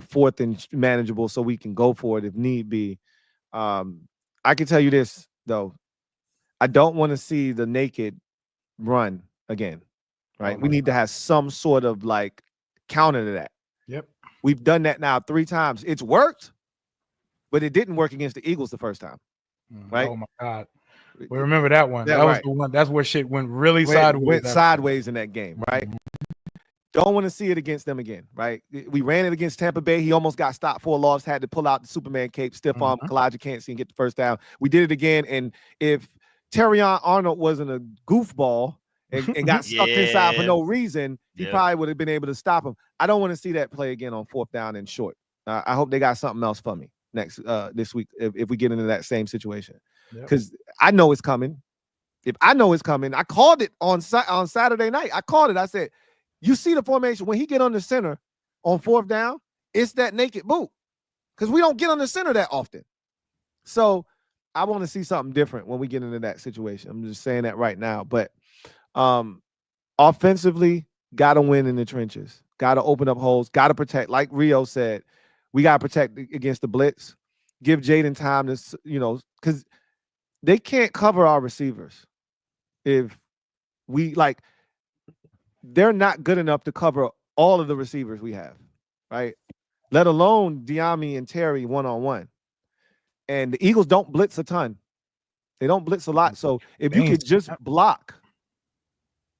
B: fourth and manageable, so we can go for it if need be. I can tell you this, though. I don't want to see the naked run again, right? We need to have some sort of counter to that.
A: Yep.
B: We've done that now 3 times. It's worked, but it didn't work against the Eagles the first time, right?
A: Oh, my God. We remember that one.
B: Yeah,
A: that was the one. That's where shit went really sideways.
B: Went sideways in that game, right? Don't want to see it against them again, right? We ran it against Tampa Bay. He almost got stopped for a loss, had to pull out the Superman cape, stiff arm, Kalijah can't see and get the first down. We did it again, and if Terrion Arnold wasn't a goofball and got stuck inside for no reason, he probably would have been able to stop him. I don't want to see that play again on 4th down and short. I hope they got something else for me this week if we get into that same situation, because I know it's coming. If I know it's coming, I called it on Saturday night. I called it. I said, you see the formation when he get on the center on 4th down, it's that naked boot, because we don't get on the center that often. So I want to see something different when we get into that situation. I'm just saying that right now. But offensively, got to win in the trenches. Got to open up holes. Got to protect. Like Rio said, we got to protect against the blitz. Give Jayden time to, because they can't cover our receivers. If we, they're not good enough to cover all of the receivers we have, right? Let alone Diami and Terry one-on-one. And the Eagles don't blitz a ton. They don't blitz a lot. So if you could just block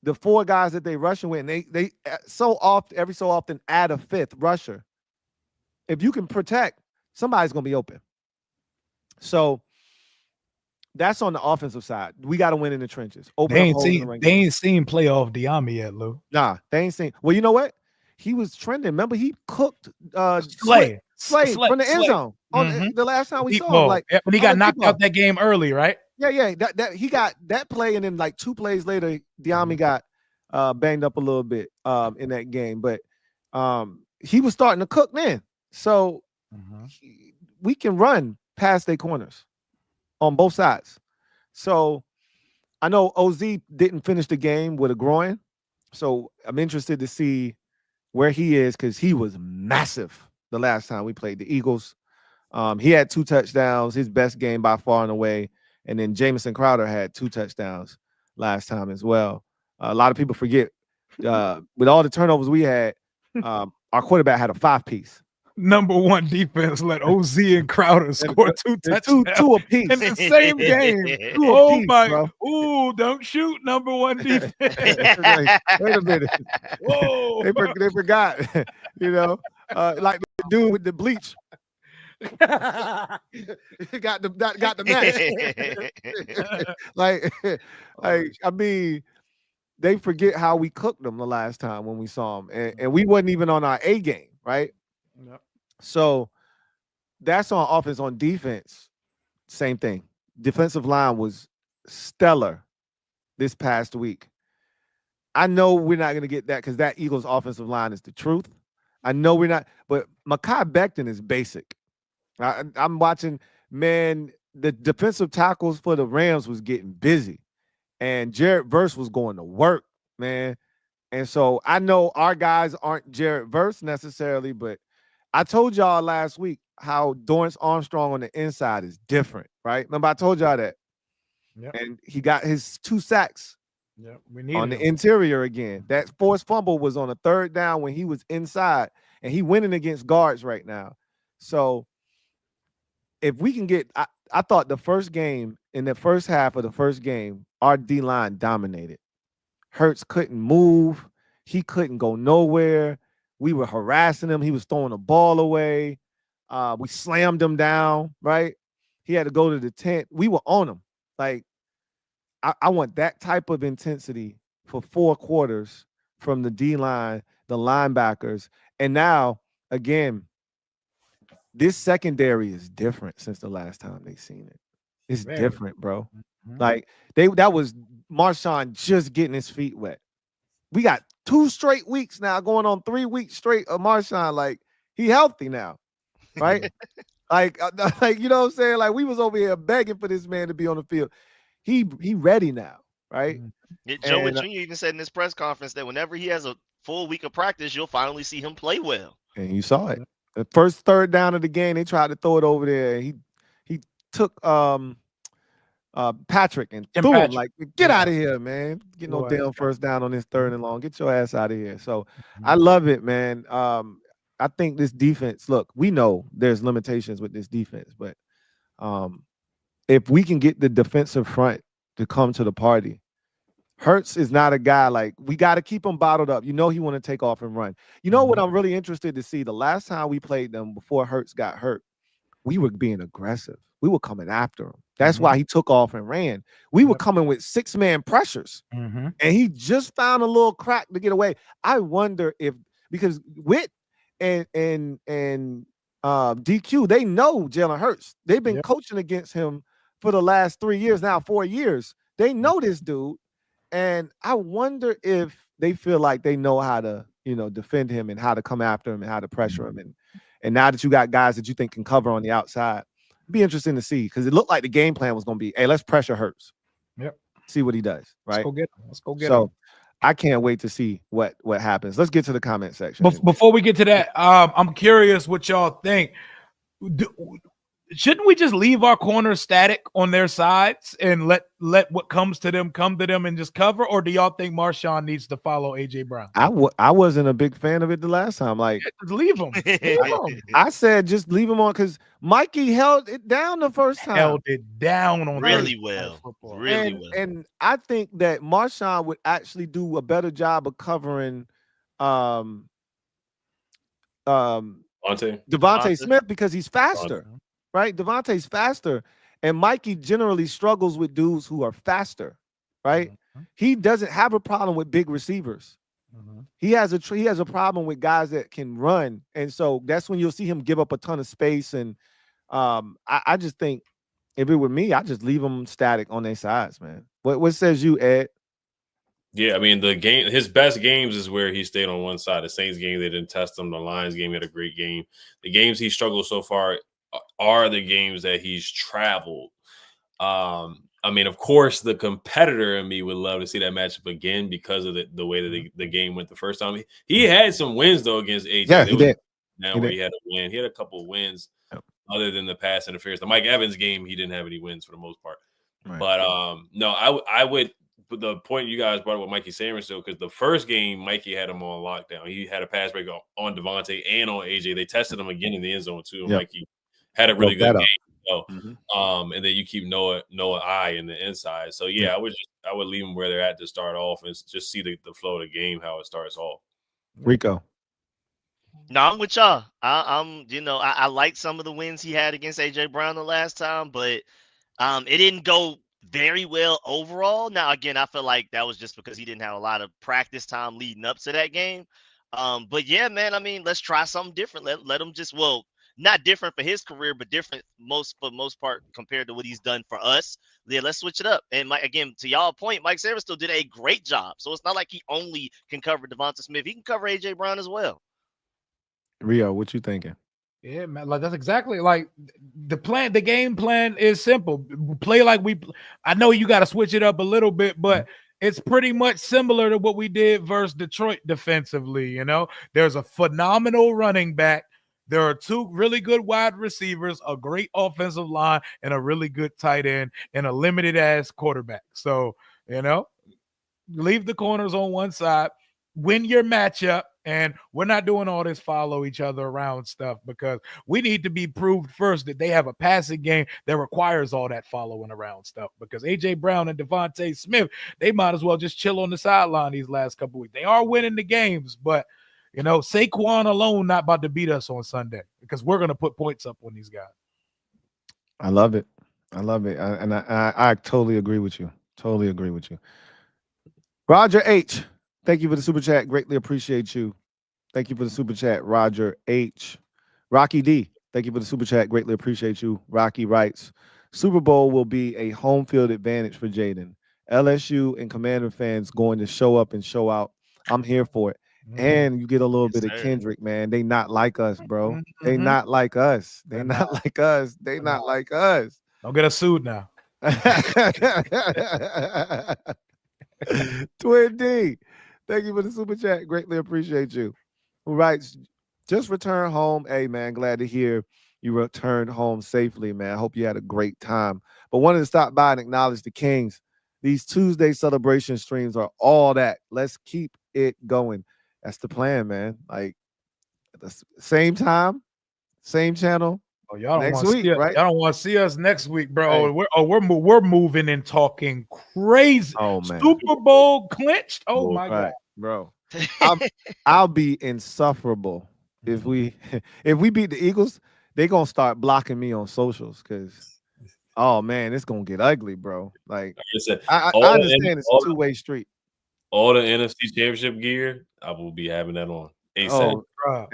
B: the 4 guys that they rushing with, and they every so often add a 5th rusher. If you can protect, somebody's going to be open. So that's on the offensive side. We got to win in the trenches.
A: They ain't seen playoff Diami yet, Lou.
B: Nah, they ain't seen. Well, you know what? He was trending. Remember, he cooked
A: Slay
B: from the end zone on the last time we saw him.
A: When he got knocked out that game early, right?
B: Yeah. That he got that play, and then 2 plays later, Diami got banged up a little bit in that game. But he was starting to cook then. So we can run past their corners on both sides. So I know OZ didn't finish the game with a groin. So I'm interested to see where he is because he was massive the last time we played the Eagles. He had 2 touchdowns, his best game by far and away. And then Jamison Crowder had 2 touchdowns last time as well. A lot of people forget with all the turnovers we had, our quarterback had a 5-piece.
A: Number 1 defense let OZ and Crowder score 2 touchdowns.
B: Two apiece
A: in the same game. Oh my! Ooh, don't shoot, number 1 defense.
B: Like, wait a minute.
A: Whoa!
B: They forgot. Like the dude with the bleach. got the match. like I mean, they forget how we cooked them the last time when we saw them, and we wasn't even on our A game, right?
A: Yep.
B: So that's on offense. On defense, same thing. Defensive line was stellar this past week. I know we're not going to get that because that Eagles offensive line is the truth. I know we're not, but Mekhi Becton is basic. I'm watching, man, the defensive tackles for the Rams was getting busy, and Jared Verse was going to work, man. And so I know our guys aren't Jared Verse necessarily, but I told y'all last week how Dorrance Armstrong on the inside is different, right? Remember I told y'all that?
A: Yep.
B: And he got his 2 sacks on the interior again. That forced fumble was on a 3rd down when he was inside, and he winning against guards right now. So if we can get, I thought the first game, in the first half of the first game, our D-line dominated. Hurts couldn't move. He couldn't go nowhere. We were harassing him. He was throwing the ball away. We slammed him down, right? He had to go to the tent. We were on him. Like, I want that type of intensity for 4 quarters from the D-line, the linebackers. And now, again, this secondary is different since the last time they seen it. It's different, bro. Like, that was Marshawn just getting his feet wet. We got 2 straight weeks now, going on 3 weeks straight of Marshawn. Like, he healthy now, right? like, you know what I'm saying? Like, we was over here begging for this man to be on the field. He ready now, right?
C: Joe Jr. even said in this press conference that whenever he has a full week of practice, you'll finally see him play well.
B: And you saw it. The first 3rd down of the game, they tried to throw it over there. He took Patrick and threw him like, get out of here, man. Get no damn first down on this 3rd and long. Get your ass out of here. So I love it, man. I think this defense, look, we know there's limitations with this defense, but if we can get the defensive front to come to the party, Hurts is not a guy like, we got to keep him bottled up. You know he want to take off and run. You know what I'm really interested to see? The last time we played them before Hurts got hurt, we were being aggressive. We were coming after him. That's why he took off and ran. We were coming with 6-man pressures, and he just found a little crack to get away. I wonder if, because Witt and DQ, they know Jalen Hurts. They've been coaching against him for the last 3 years now, 4 years. They know this dude. And I wonder if they feel like they know how to, defend him and how to come after him and how to pressure him. And now that you got guys that you think can cover on the outside, it'd be interesting to see, because it looked like the game plan was going to be, hey, let's pressure Hurts.
A: Yep. See
B: what he does. Right.
A: Let's go get him. So
B: I can't wait to see what happens. Let's get to the comment section.
A: Before we get to that, I'm curious what y'all think. Shouldn't we just leave our corners static on their sides and let what comes to them come to them and just cover? Or do y'all think Marshawn needs to follow A.J. Brown?
B: I wasn't a big fan of it the last time. Like,
A: just leave him.
B: I said just leave him on, because Mikey held it down the first time.
A: Held it down on
C: really well. Really well.
B: And I think that Marshawn would actually do a better job of covering Devontae Smith, because he's faster. Right? Devontae's faster, and Mikey generally struggles with dudes who are faster, right? He doesn't have a problem with big receivers. He has a problem with guys that can run, and so that's when you'll see him give up a ton of space. And I just think, if it were me, I just leave them static on their sides, man. What says you, Ed?
D: Yeah, I mean his best games is where he stayed on one side. The Saints game, they didn't test him. The Lions game, he had a great game. The games he struggled so far are the games that he's traveled. I mean, of course, the competitor in me would love to see that matchup again because of the way that the game went the first time. He had some wins though against AJ.
B: Yeah, he did.
D: Now where he had a win, he had a couple of wins other than the pass interference. The Mike Evans game, he didn't have any wins for the most part.
B: Right.
D: But no, I would. But the point you guys brought up with Mikey Sanders, though, because the first game, Mikey had him on lockdown. He had a pass break on Devontae and on AJ. They tested him again in the end zone, too. And Mikey had a really good game. So, and then you keep Noah I in the inside. So, yeah, I would leave them where they're at to start off and just see the flow of the game, how it starts off.
B: Rico.
C: No, I'm with y'all. I like some of the wins he had against AJ Brown the last time, but it didn't go very well overall. Now, again, I feel like that was just because he didn't have a lot of practice time leading up to that game. But yeah, man, I mean, let's try something different. Let him just, not different for his career, but different for the most part compared to what he's done for us. Yeah, let's switch it up. And again, to y'all point, Mike Sanders still did a great job. So it's not like he only can cover Devonta Smith. He can cover AJ Brown as well.
B: Rio, what you thinking?
A: Yeah, man, like that's exactly like the plan. The game plan is simple. Play like I know you got to switch it up a little bit, but it's pretty much similar to what we did versus Detroit defensively. You know, there's a phenomenal running back. There are two really good wide receivers, a great offensive line, and a really good tight end, and a limited ass quarterback. So, you know, leave the corners on one side, win your matchup. And we're not doing all this follow each other around stuff because we need to be proved first that they have a passing game that requires all that following around stuff. Because A.J. Brown and Devontae Smith, they might as well just chill on the sideline these last couple of weeks. They are winning the games, but, you know, Saquon alone not about to beat us on Sunday because we're going to put points up on these guys.
B: I love it. I totally agree with you. Totally agree with you. Roger H., thank you for the super chat. Greatly appreciate you. Thank you for the super chat, Roger H. Rocky D, thank you for the super chat. Greatly appreciate you. Rocky writes, Super Bowl will be a home field advantage for Jayden. LSU and Commander fans going to show up and show out. I'm here for it. And you get a little bit of Kendrick, man. They not like us, bro. They not like us. They not like us. They not like us.
A: Don't get us sued now.
B: Twin D, thank you for the super chat. Greatly appreciate you. Who writes, just return home. Hey, man, glad to hear you returned home safely, man. I hope you had a great time. But wanted to stop by and acknowledge the Kings. These Tuesday celebration streams are all that. Let's keep it going. That's the plan, man. Like, at the same time, same channel.
A: Oh, y'all don't
B: next
A: want
B: week,
A: to see
B: right?
A: Y'all don't want to see us next week, bro. Hey. We're moving and talking crazy.
B: Oh, man.
A: Super Bowl clinched. Oh, my God,
B: bro. I'll be insufferable if we beat the Eagles. They're gonna start blocking me on socials because, oh man, it's gonna get ugly, bro. Like I understand it's a two-way street.
D: All the NFC Championship gear, I will be having that on.
B: Oh, bro,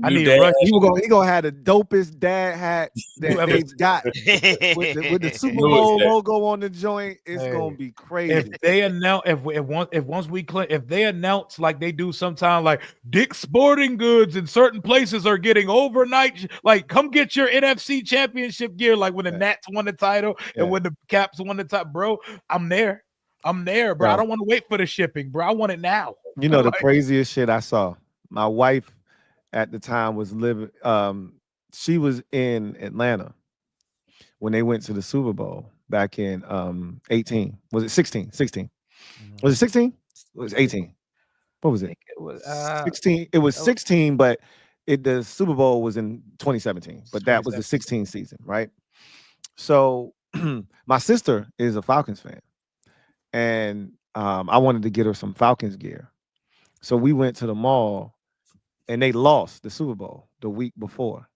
B: I need Rush. He gonna have the dopest dad hat that they've got with the Super Bowl logo on the joint. It's gonna be crazy.
A: If they announce, if they announce like they do sometimes, like Dick's Sporting Goods in certain places are getting overnight, like come get your NFC Championship gear, like when the Nats won the title and when the Caps won the title, bro. I'm there, bro. I don't want to wait for the shipping, bro. I want it now.
B: You know the craziest shit I saw. My wife at the time was living, she was in Atlanta when they went to the Super Bowl back in 18. Was it 16? 16. Was it 16? It was 18. What was it?
A: It was
B: 16. It was 16, but the Super Bowl was in 2017. But that was the 16 season, right? So my sister is a Falcons fan. And I wanted to get her some Falcons gear. So we went to the mall. And they lost the Super Bowl the week before.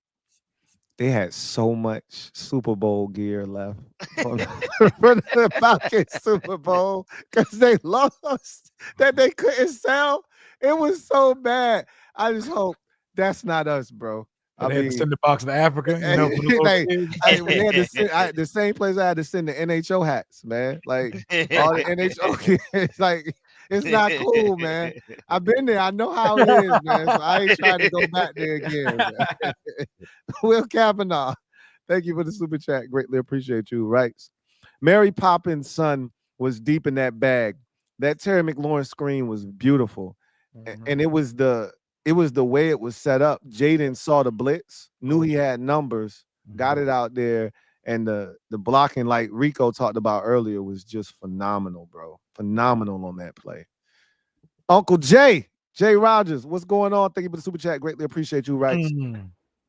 B: They had so much Super Bowl gear left for the Falcons Super Bowl because they lost that they couldn't sell. It was so bad. I just hope that's not us, bro.
A: They had to send the box to Africa. You know,
B: we had to send, the same place I had to send the NHL hats, man. Like all the NHL, like It's not cool, man. I've been there. I know how it is, man. So I ain't trying to go back there again. Man. Will Kavanaugh, thank you for the super chat. Greatly appreciate you. Right. Mary Poppins' son was deep in that bag. That Terry McLaurin screen was beautiful. And it was the way it was set up. Jayden saw the blitz, knew he had numbers, got it out there. And the blocking, like Rico talked about earlier, was just phenomenal, bro. Phenomenal on that play. Uncle Jay Rogers, what's going on? Thank you for the super chat. Greatly appreciate you, right?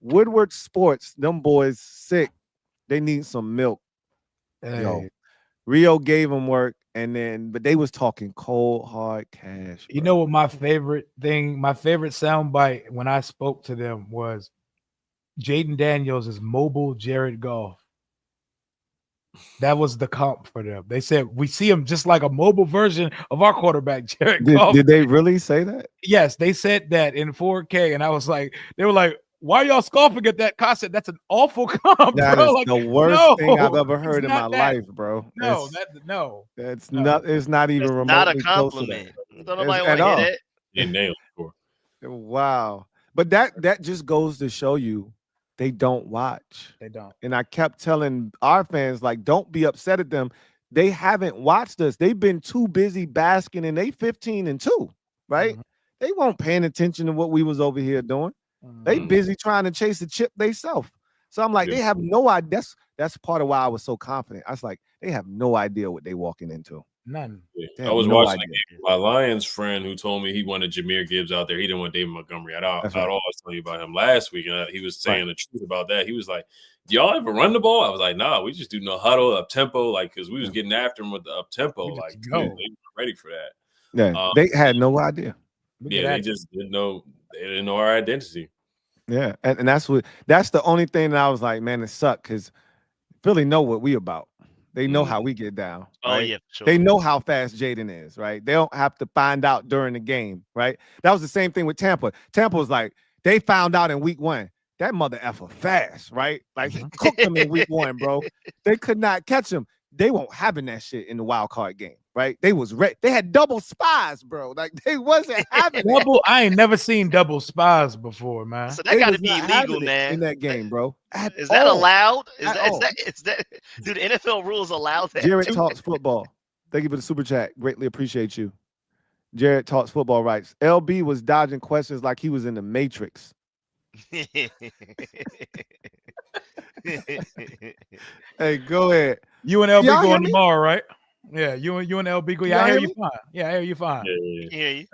B: Woodward Sports, them boys sick. They need some milk. Hey. Yo, Rio gave them work, but they was talking cold, hard cash. Bro.
A: You know what my favorite soundbite when I spoke to them was Jayden Daniels is mobile Jared Goff. That was the comp for them. They said we see him just like a mobile version of our quarterback, Jared Goff.
B: Did they really say that?
A: Yes, they said that in 4K, and I was like, they were like, "Why are y'all scoffing at that?" I said, "That's an awful comp,
B: that
A: bro.
B: Is
A: like,
B: the worst thing I've ever heard in my life, bro.
A: No,
B: that's not. It's not even remotely
C: not a compliment. Don't nobody want to hear that.
D: Nailed it.
B: Wow, but that just goes to show you. They don't watch.
A: They don't.
B: And I kept telling our fans, like, don't be upset at them. They haven't watched us. They've been too busy basking in they 15-2, right? They weren't paying attention to what we was over here doing. They busy trying to chase the chip themselves. So I'm like, they have no idea. That's part of why I was so confident. I was like, they have no idea what they walking into.
A: None.
D: Yeah. I was watching my Lions friend who told me he wanted Jahmyr Gibbs out there. He didn't want David Montgomery at all. I was telling you about him last week, and he was saying the truth about that. He was like, "Do y'all ever run the ball?" I was like, "Nah, we just do no huddle, up tempo, like because we was getting after him with the up tempo, like they weren't ready for that."
B: Yeah, they had no idea.
D: Yeah, they just didn't know. They didn't know our identity.
B: Yeah, and that's the only thing that I was like, man, it sucked because Philly know what we about. They know how we get down. Right?
C: Oh, yeah, sure.
B: They know how fast Jayden is, right? They don't have to find out during the game, right? That was the same thing with Tampa. Tampa was like, they found out in week 1. That mother effer fast, right? Like, he cooked them in week 1, bro. They could not catch him. They won't having that shit in the wild card game, right? They was ready. They had double spies, bro. Like, they wasn't having
A: double. I ain't never seen double spies before, man.
C: So that got to be illegal, man.
B: In that game, bro.
C: Is that allowed? Is that? Do the NFL rules allow that?
B: Jared Talks Football. Thank you for the super chat. Greatly appreciate you. Jared Talks Football writes, LB was dodging questions like he was in the Matrix. Hey, go ahead.
A: You and LB going tomorrow, right? Yeah, you and LB go. Yeah, I hear you fine. Yeah, I hear you fine.
C: Yeah. Hear you.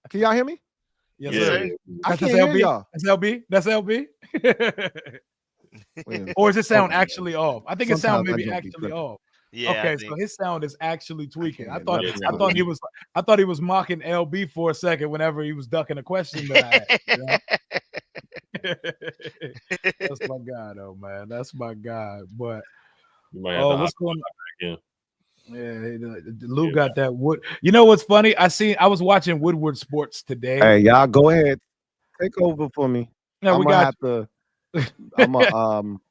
B: Can y'all hear me?
A: Yes, sir.
B: I can't hear y'all.
A: That's LB. That's LB. Or does it sound actually off? I think it sound maybe actually off.
C: Yeah.
A: Okay, so his sound is actually tweaking. I thought he was mocking LB for a second whenever he was ducking a question that I had. That's my guy, though, man. That's my guy. But what's going on? Yeah, Lou got that wood. You know what's funny? I was watching Woodward Sports today.
B: Hey, y'all go ahead, take over for me.
A: No, we got
B: to.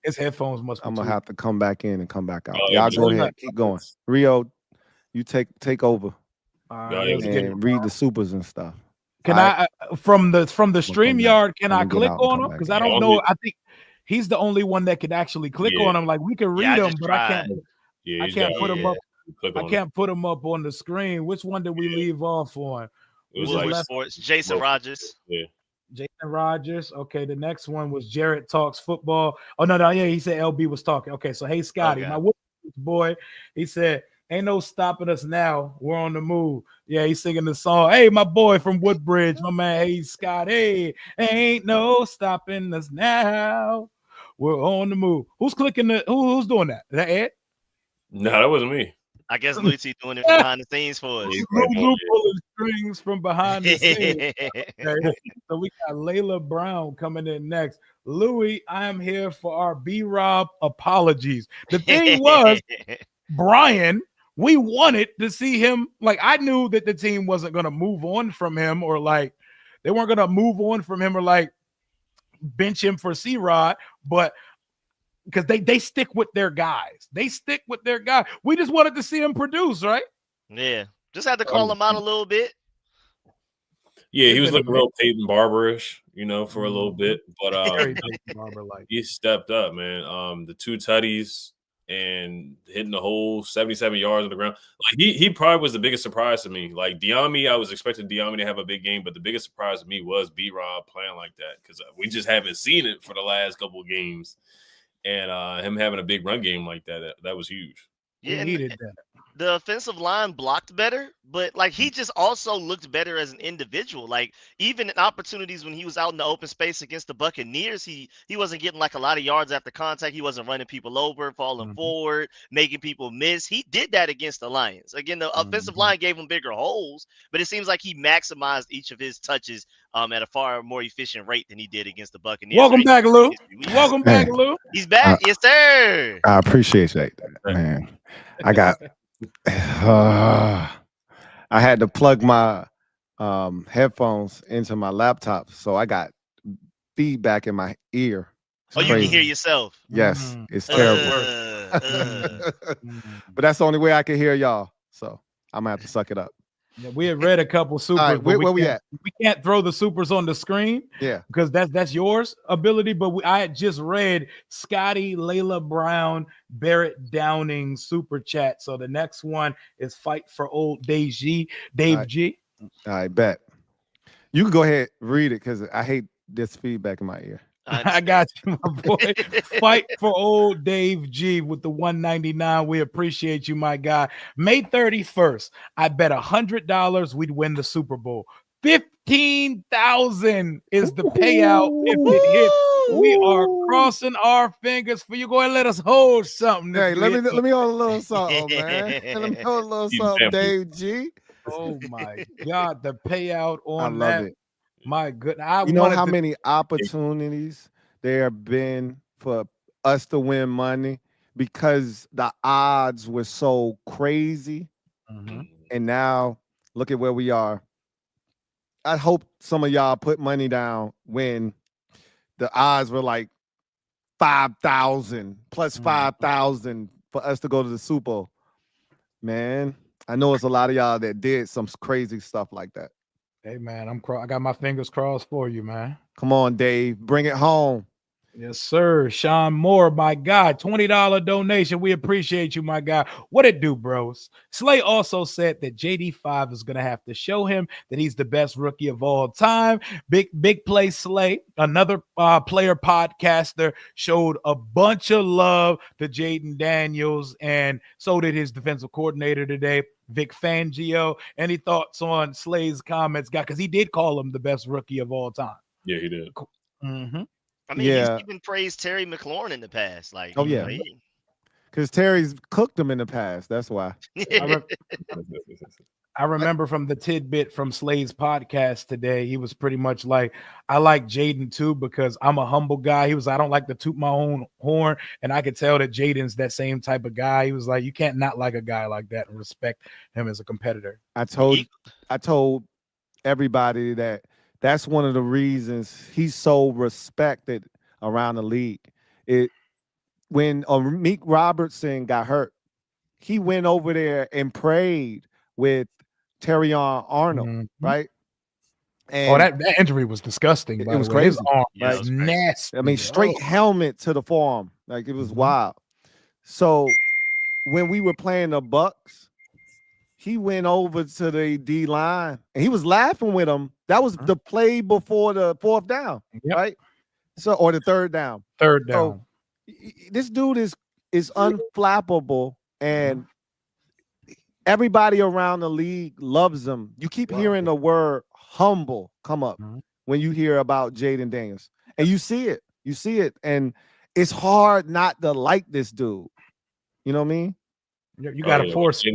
A: His headphones must.
B: I'm gonna have to come back in and come back out. Y'all go ahead, keep going. Rio, you take over and read the supers and stuff.
A: Can I from the StreamYard? Can I click on him? Because I don't know. I think he's the only one that can actually click on him. Like we can read him, but I can't. I can't put him up. I can't put him up on the screen. Which one did we leave off on?
C: It was like Sports. Jason Rogers.
A: Yeah. Jason Rogers. Okay, the next one was Jared Talks Football. Oh no, yeah, he said LB was talking. Okay, so hey Scotty, my boy, he said, ain't no stopping us now. We're on the move. Yeah, he's singing the song. Hey, my boy from Woodbridge, my man. Hey, Scott. Hey, ain't no stopping us now. We're on the move. Who's clicking the? Who's doing that? Is that Ed?
D: No, that wasn't me.
C: I guess Louie Tee doing it behind the scenes for us.
A: Lou pulling strings from behind the scenes. Okay. So we got Layla Brown coming in next. Louie, I am here for our B-Rob apologies. The thing was, Brian, we wanted to see him. Like, I knew that the team wasn't going to move on from him, or like they weren't going to move on from him, or like bench him for C-Rod, but because they stick with their guys. They stick with their guy. We just wanted to see him produce, right?
C: Yeah. Just had to call him out a little bit.
D: Yeah, he was looking real Peyton Barber-ish, for a little bit, but he stepped up, man. The 2 tutties and hitting the hole, 77 yards on the ground. Like he probably was the biggest surprise to me. Like Diami, I was expecting Diami to have a big game, but the biggest surprise to me was B-Rob playing like that because we just haven't seen it for the last couple of games, and him having a big run game like that was huge.
C: Yeah,
A: we needed that.
C: The offensive line blocked better, but like he just also looked better as an individual. Like even in opportunities when he was out in the open space against the Buccaneers, he wasn't getting like a lot of yards after contact. He wasn't running people over, falling forward, making people miss. He did that against the Lions. Again, the offensive line gave him bigger holes, but it seems like he maximized each of his touches at a far more efficient rate than he did against the Buccaneers.
A: Welcome back, Lou. Welcome back, Lou.
C: He's back. Yes, sir.
B: I appreciate that, man. I got I had to plug my headphones into my laptop, so I got feedback in my ear.
C: It's crazy. You can hear yourself.
B: Yes, it's terrible. But that's the only way I can hear y'all, so I'm gonna have to suck it up.
A: Yeah, we had read a couple supers.
B: Right, where we at?
A: We can't throw the supers on the screen.
B: Yeah,
A: because that's yours ability. But I had just read Scotty, Layla Brown, Barrett Downing super chat. So the next one is fight for old Dave G.
B: I bet you can go ahead read it because I hate this feedback in my ear.
A: I got you, my boy. Fight for old Dave G with the 199. We appreciate you, my guy. May 31st, I bet $100 we'd win the Super Bowl. 15,000 is the payout if it hits. We are crossing our fingers for you. Go ahead and let us hold something.
B: Hey, let me hold a little something, man. Let me hold a little something, Dave G.
A: Oh my God, the payout on
B: I love
A: that.
B: it.
A: My goodness.
B: You know how many opportunities there have been for us to win money because the odds were so crazy. And now look at where we are. I hope some of y'all put money down when the odds were like 5,000 plus 5,000 for us to go to the Super Bowl. Man, I know it's a lot of y'all that did some crazy stuff like that.
A: Hey, man, I got my fingers crossed for you, man.
B: Come on, Dave. Bring it home.
A: Yes, sir. Sean Moore, my God, $20 donation. We appreciate you, my guy. What it do, bros? Slay also said that JD5 is going to have to show him that he's the best rookie of all time. Big play Slay, another player podcaster, showed a bunch of love to Jayden Daniels, and so did his defensive coordinator today, Vic Fangio. Any thoughts on Slay's comments, guy? Because he did call him the best rookie of all time.
D: Yeah, he did.
C: I mean, he's even praised Terry McLaurin in the past. Like,
B: because Terry's cooked him in the past. That's why.
A: I remember from the tidbit from Slay's podcast today, he was pretty much like, I like Jayden too because I'm a humble guy. He was, I don't like to toot my own horn. And I could tell that Jayden's that same type of guy. He was like, you can't not like a guy like that and respect him as a competitor.
B: I told everybody that's one of the reasons he's so respected around the league. When Meek Robertson got hurt, he went over there and prayed with Terrion Arnold, right?
A: And that injury was disgusting.
B: It was crazy.
A: His arm
B: was
A: nasty.
B: I mean, straight helmet to the forearm. Like, it was wild. So when we were playing the Bucks, he went over to the D line and he was laughing with him. That was the play before the 4th down, right? So, or the 3rd down. So, this dude is unflappable, and everybody around the league loves him. You keep hearing the word humble come up when you hear about Jayden Daniels, and you see it, and it's hard not to like this dude. You know what I mean?
A: You got to force it.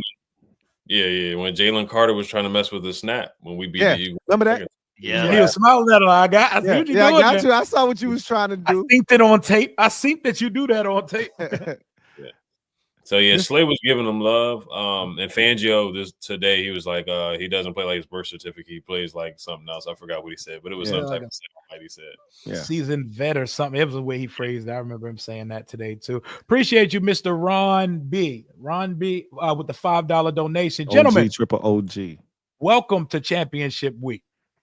D: Yeah. When Jalen Carter was trying to mess with the snap when we beat the Eagles.
B: Remember that?
C: Yeah.
A: He was smiling at him. I got
B: you. I saw what you was trying to do.
A: I synced it on tape. I synced that you do that on tape.
D: So Slay was giving him love. And Fangio today he was like, he doesn't play like his birth certificate. He plays like something else. I forgot what he said, but it was some type of like he said.
B: Yeah.
A: Seasoned vet or something. It was the way he phrased it. I remember him saying that today too. Appreciate you, Mr. Ron B. Ron B with the $5 donation. Gentlemen,
B: triple OG.
A: welcome to Championship Week.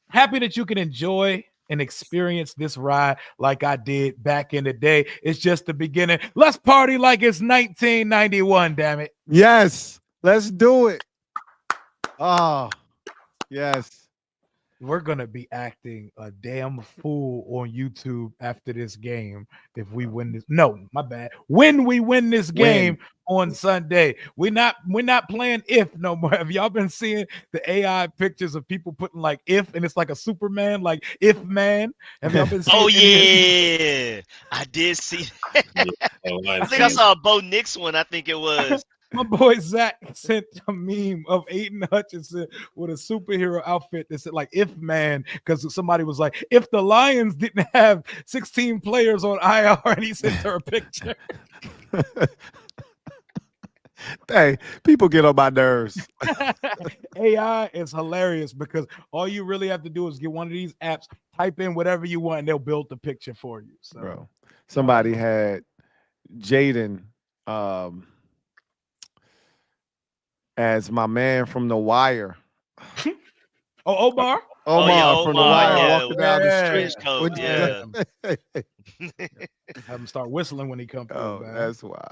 A: Happy that you can enjoy and experience this ride like I did back in the day. It's just the beginning. Let's party like it's 1991, damn it.
B: Yes, let's do it. Oh, yes.
A: We're going to be acting a damn fool on YouTube after this game if we win this. No, my bad. When we win this game on Sunday. We're not playing if no more. Have y'all been seeing the AI pictures of people putting like if, and it's like a Superman, like if man? Have y'all been seeing
C: yeah. I did see that. I think I saw a Bo Nix one, I think it was.
A: My boy Zach sent a meme of Aiden Hutchinson with a superhero outfit that said like if man, because somebody was like, if the Lions didn't have 16 players on IR, and he sent her a picture.
B: Hey, people get on my nerves.
A: AI is hilarious because all you really have to do is get one of these apps, type in whatever you want, and they'll build the picture for you. So,
B: bro, somebody had Jayden as my man from The Wire.
A: Omar?
B: Omar from The Wire,
C: yeah,
B: walking down the street.
A: Have him start whistling when he comes through.
B: Oh,
A: man.
B: that's wild.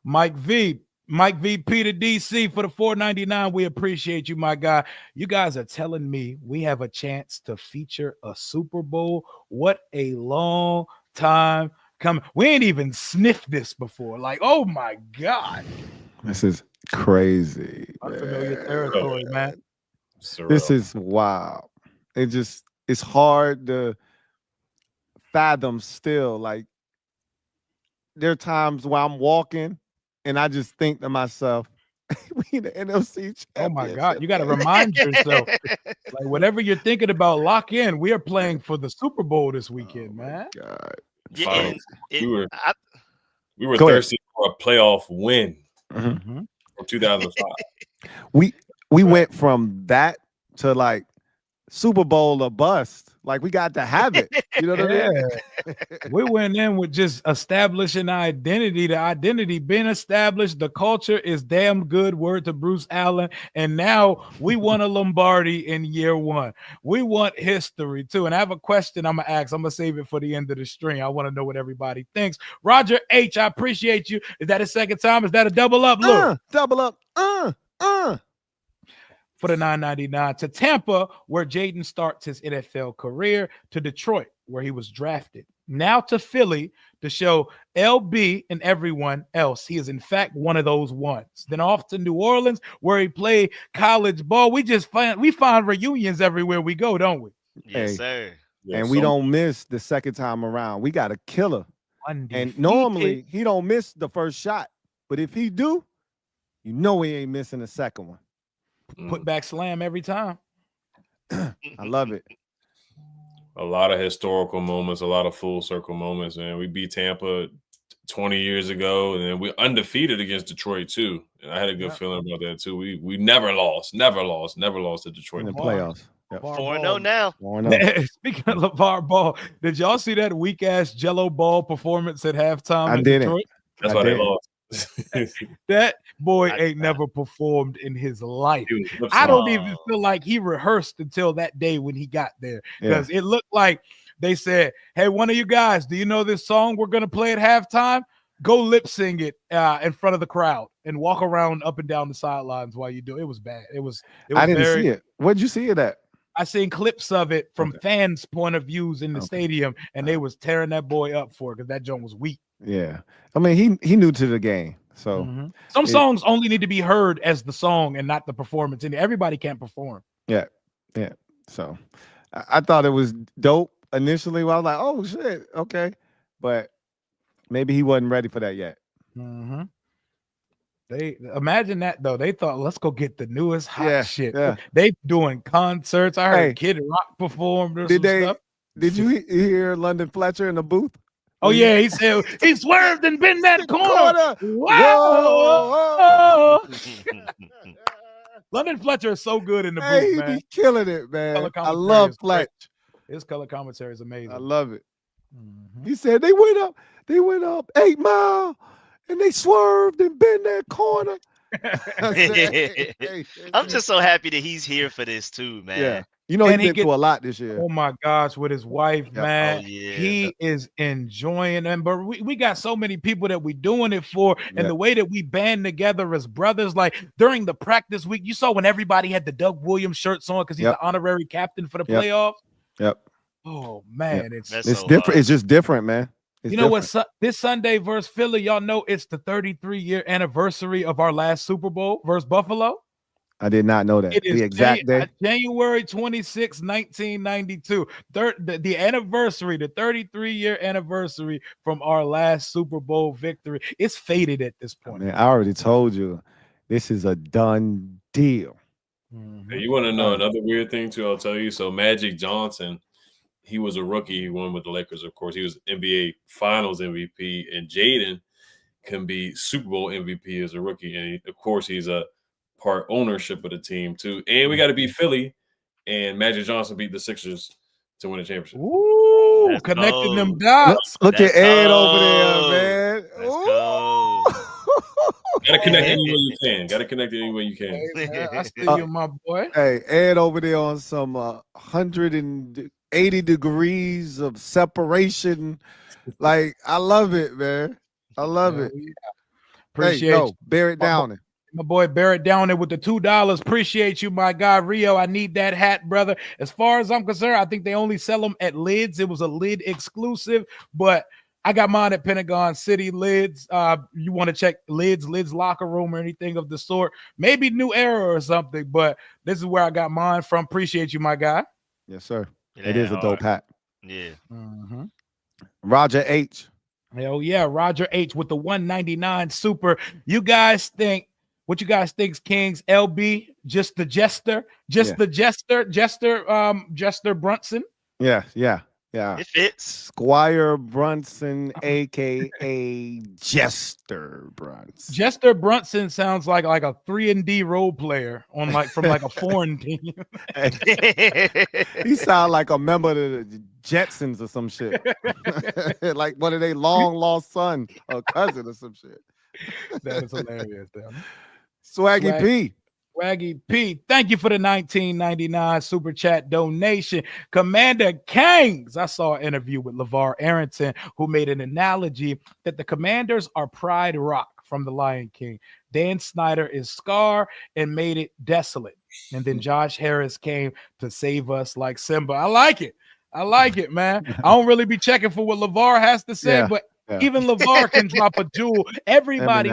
A: Mike VP to DC for the $4.99. We appreciate you, my guy. You guys are telling me we have a chance to feature a Super Bowl. What a long time coming. We ain't even sniffed this before. Like, oh my God.
B: This is crazy.
A: Unfamiliar territory, man.
D: Surreal.
B: This is wild. It's hard to fathom still. Like, there are times where I'm walking and I just think to myself, we in the NFC Championship.
A: Oh my God. You got to remind yourself. Like, whatever you're thinking about, lock in. We are playing for the Super Bowl this weekend, man.
B: God.
C: Yeah,
D: we were thirsty for a playoff win
A: Mm-hmm.
D: from 2005.
B: We went from that to like Super Bowl or bust. Like, we got to have it. You know what I mean?
A: We went in with just establishing identity. The identity being established. The culture is damn good. Word to Bruce Allen. And now we won a Lombardi in year one. We want history too. And I have a question I'm going to ask. I'm going to save it for the end of the stream. I want to know what everybody thinks. Roger H., I appreciate you. Is that a second time? Is that a double up, Lou?
B: Double up.
A: For the $9.99 to Tampa, where Jayden starts his NFL career, to Detroit, where he was drafted. Now to Philly to show LB and everyone else he is in fact one of those ones. Then off to New Orleans, where he played college ball. We find reunions everywhere we go, don't we?
C: Yes, sir.
B: And we don't miss the second time around. We got a killer.
A: Undefeated.
B: And normally he don't miss the first shot, but if he do, you know he ain't missing the second one.
A: Put back slam every time.
B: I love it.
D: A lot of historical moments, a lot of full circle moments, man. We beat Tampa 20 years ago, and then we're undefeated against Detroit too. And I had a good feeling about that too. We never lost to Detroit
B: in the playoffs.
C: 4-0 now.
B: 4-0.
A: Speaking of LeVar Ball, did y'all see that weak ass Jello Ball performance at halftime?
B: I didn't.
A: Detroit?
D: That's why they lost.
A: That boy ain't never performed in his life. I don't even feel like he rehearsed until that day when he got there, because it looked like they said, hey, one of you guys, do you know this song we're going to play at halftime? Go lip sing it in front of the crowd and walk around up and down the sidelines while you do it. It was bad. It was
B: I didn't see it. Where'd you see it at?
A: I seen clips of it from fans' point of views in the stadium, and they was tearing that boy up for it because that joint was weak.
B: Yeah. I mean, he new to the game. So
A: some songs only need to be heard as the song and not the performance. And everybody can't perform.
B: Yeah. So I thought it was dope initially. Well, I was like, oh shit, okay. But maybe he wasn't ready for that yet.
A: They imagine that though. They thought, let's go get the newest hot shit.
B: Yeah.
A: They doing concerts. I heard Kid Rock performed or some stuff.
B: Did you hear London Fletcher in the booth?
A: Oh yeah, he said he swerved and been that corner.
B: Whoa.
A: London Fletcher is so good in the booth,
B: Hey,
A: man.
B: he be killing it, man. I love Fletch.
A: His color commentary is amazing.
B: I love it.
A: Mhm.
B: He said they went up 8 Mile, and they swerved and bent that corner. I said, hey.
C: I'm just so happy that he's here for this too, man.
B: Yeah. You know, he's been through a lot this year.
A: Oh my gosh, with his wife,
B: Yeah.
A: man.
C: Oh, yeah.
A: He is enjoying them. But we got so many people that we doing it for, and the way that we band together as brothers, like during the practice week, you saw when everybody had the Doug Williams shirts on because he's the honorary captain for the playoffs.
B: Yep.
A: Oh man, it's
B: so different. It's just different, man.
A: You know what? This Sunday versus Philly, y'all know it's the 33-year anniversary of our last Super Bowl versus Buffalo.
B: I did not know that.
A: It is
B: the exact day.
A: January 26, 1992. The anniversary, the 33-year anniversary from our last Super Bowl victory. It's faded at this point.
B: Man, I already told you, this is a done deal.
D: Hey, you want to know another weird thing too? I'll tell you. So Magic Johnson, he was a rookie. He won with the Lakers, of course. He was NBA Finals MVP, and Jayden can be Super Bowl MVP as a rookie. And of course, he's a part ownership of the team too. And we got to beat Philly, and Magic Johnson beat the Sixers to win a championship.
A: Ooh, connecting them dots.
B: Look at Ed over there, man.
D: Gotta connect any way you can. Gotta connect any way you can.
A: Hey, I see you, my boy.
B: Hey, Ed over there on some 180 degrees of separation. Like, I love it, man. I love it.
A: Appreciate you.
B: Barrett Downing.
A: My boy Barrett Downing with the $2. Appreciate you, my guy. Rio, I need that hat, brother. As far as I'm concerned, I think they only sell them at Lids. It was a Lid exclusive, but I got mine at Pentagon City Lids. You want to check Lids locker room or anything of the sort. Maybe New Era or something, but this is where I got mine from. Appreciate you, my guy.
B: Yes, sir. It is a dope hat.
C: Yeah.
A: Mm-hmm.
B: Roger H.
A: Hell yeah, Roger H with the 199 super. What you guys think, Kings? LB, just the jester, Jester Brunson.
B: Yeah.
C: It fits.
B: Squire Brunson, a.k.a. Jester Brunson.
A: Jester Brunson sounds like a 3-and-D role player from a foreign team.
B: He sounds like a member of the Jetsons or some shit. Like one of their long lost son or cousin or some shit.
A: That is hilarious, though.
B: Swaggy P.
A: Swaggy P, thank you for the 1999 super chat donation. Commander Kangs, I saw an interview with Lavar Arrington, who made an analogy that the Commanders are Pride Rock from The Lion King. Dan Snyder is Scar and made it desolate. And then Josh Harris came to save us like Simba. I like it, man. I don't really be checking for what Lavar has to say, but even Lavar can drop a jewel. Everybody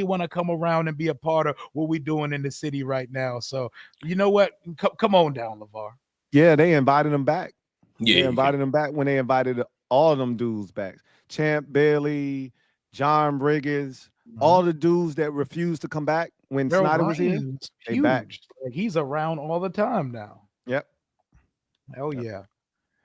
A: want to come around and be a part of what we're doing in the city right now. So you know what? Come on down, Lavar.
B: Yeah, they invited him back.
D: Yeah,
B: they invited him back when they invited all of them dudes back. Champ Bailey, John Riggins, all the dudes that refused to come back when Snyder was here. They back.
A: Like, he's around all the time now.
B: Yep.
A: Hell yeah.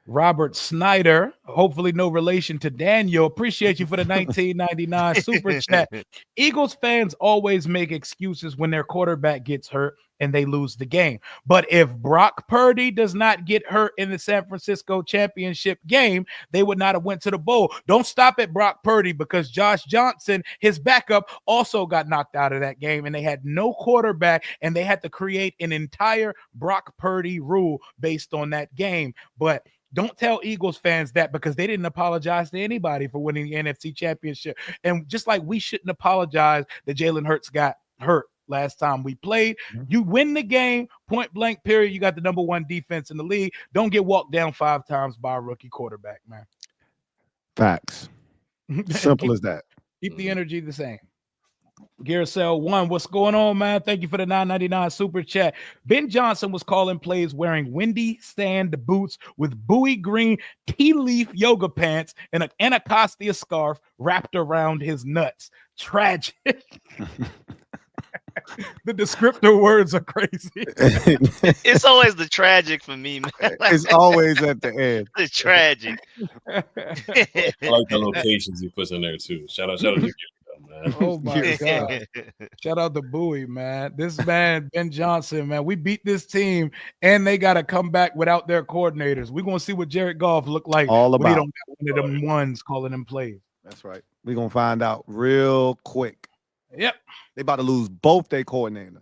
A: Robert Snyder, hopefully no relation to Daniel. Appreciate you for the 1999 super chat. Eagles fans always make excuses when their quarterback gets hurt and they lose the game. But if Brock Purdy does not get hurt in the San Francisco championship game, they would not have went to the bowl. Don't stop at Brock Purdy, because Josh Johnson, his backup, also got knocked out of that game, and they had no quarterback, and they had to create an entire Brock Purdy rule based on that game. But don't tell Eagles fans that, because they didn't apologize to anybody for winning the NFC Championship. And just like we shouldn't apologize that Jalen Hurts got hurt last time we played. You win the game, point blank, period. You got the number one defense in the league. Don't get walked down 5 times by a rookie quarterback, man.
B: Facts. Simple as that.
A: Keep the energy the same. Gearcell 1, what's going on, man? Thank you for the $9.99 super chat. Ben Johnson was calling plays wearing windy sand boots with Bowie green tea leaf yoga pants and an Anacostia scarf wrapped around his nuts. Tragic. The descriptor words are crazy.
C: It's always the tragic for me, man.
B: It's always at the end.
C: It's tragic.
D: I like the locations he puts in there too. Shout out to you. man.
A: Oh my God. Shout out to Bowie, man. This man, Ben Johnson, man. We beat this team and they got to come back without their coordinators. We're going to see what Jared Goff look like
B: All
A: when he
B: about.
A: don't got one of them ones calling them plays.
B: That's right. We're going to find out real quick.
A: Yep.
B: They about to lose both their coordinators.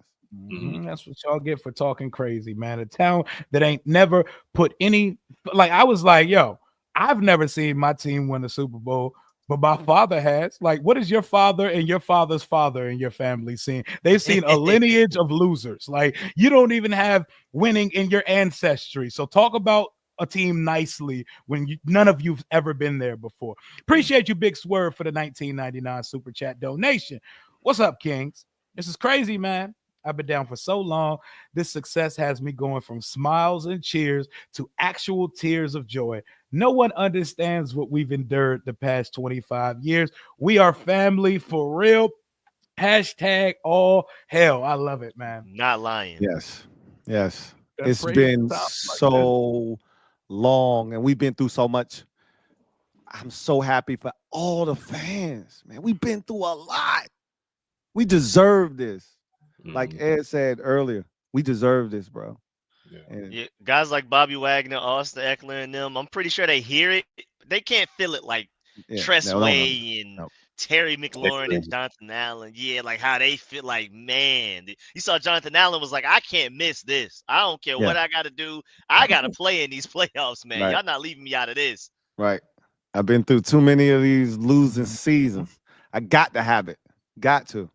A: That's what y'all get for talking crazy, man. A town that ain't never put any, like, I was like, yo, I've never seen my team win the Super Bowl, but my father has. Like, what is your father and your father's father and your family seen? They've seen a lineage of losers. Like, you don't even have winning in your ancestry. So talk about a team nicely when none of you've ever been there before. Appreciate you, Big Swerve, for the 1999 Super Chat donation. What's up, Kings? This is crazy, man. I've been down for so long. This success has me going from smiles and cheers to actual tears of joy. No one understands what we've endured the past 25 years. We are family for real. Hashtag all hell. I love it, man.
C: Not lying.
B: Yes. Yes.
A: That's
B: It's
A: crazy.
B: been
A: Like
B: so long and we've been through so much. I'm so happy for all the fans, man. We've been through a lot. We deserve this. Like Ed said earlier, we deserve this, bro.
C: Yeah, guys like Bobby Wagner, Austin Eckler, and them, I'm pretty sure they hear it. They can't feel it like Tressway and Terry McLaurin and Jonathan Allen. Yeah, like how they feel like, man. You saw Jonathan Allen was like, I can't miss this. I don't care what I got to do. I got to play in these playoffs, man. Y'all not leaving me out of this.
B: Right. I've been through too many of these losing seasons. I got to have it. Got to.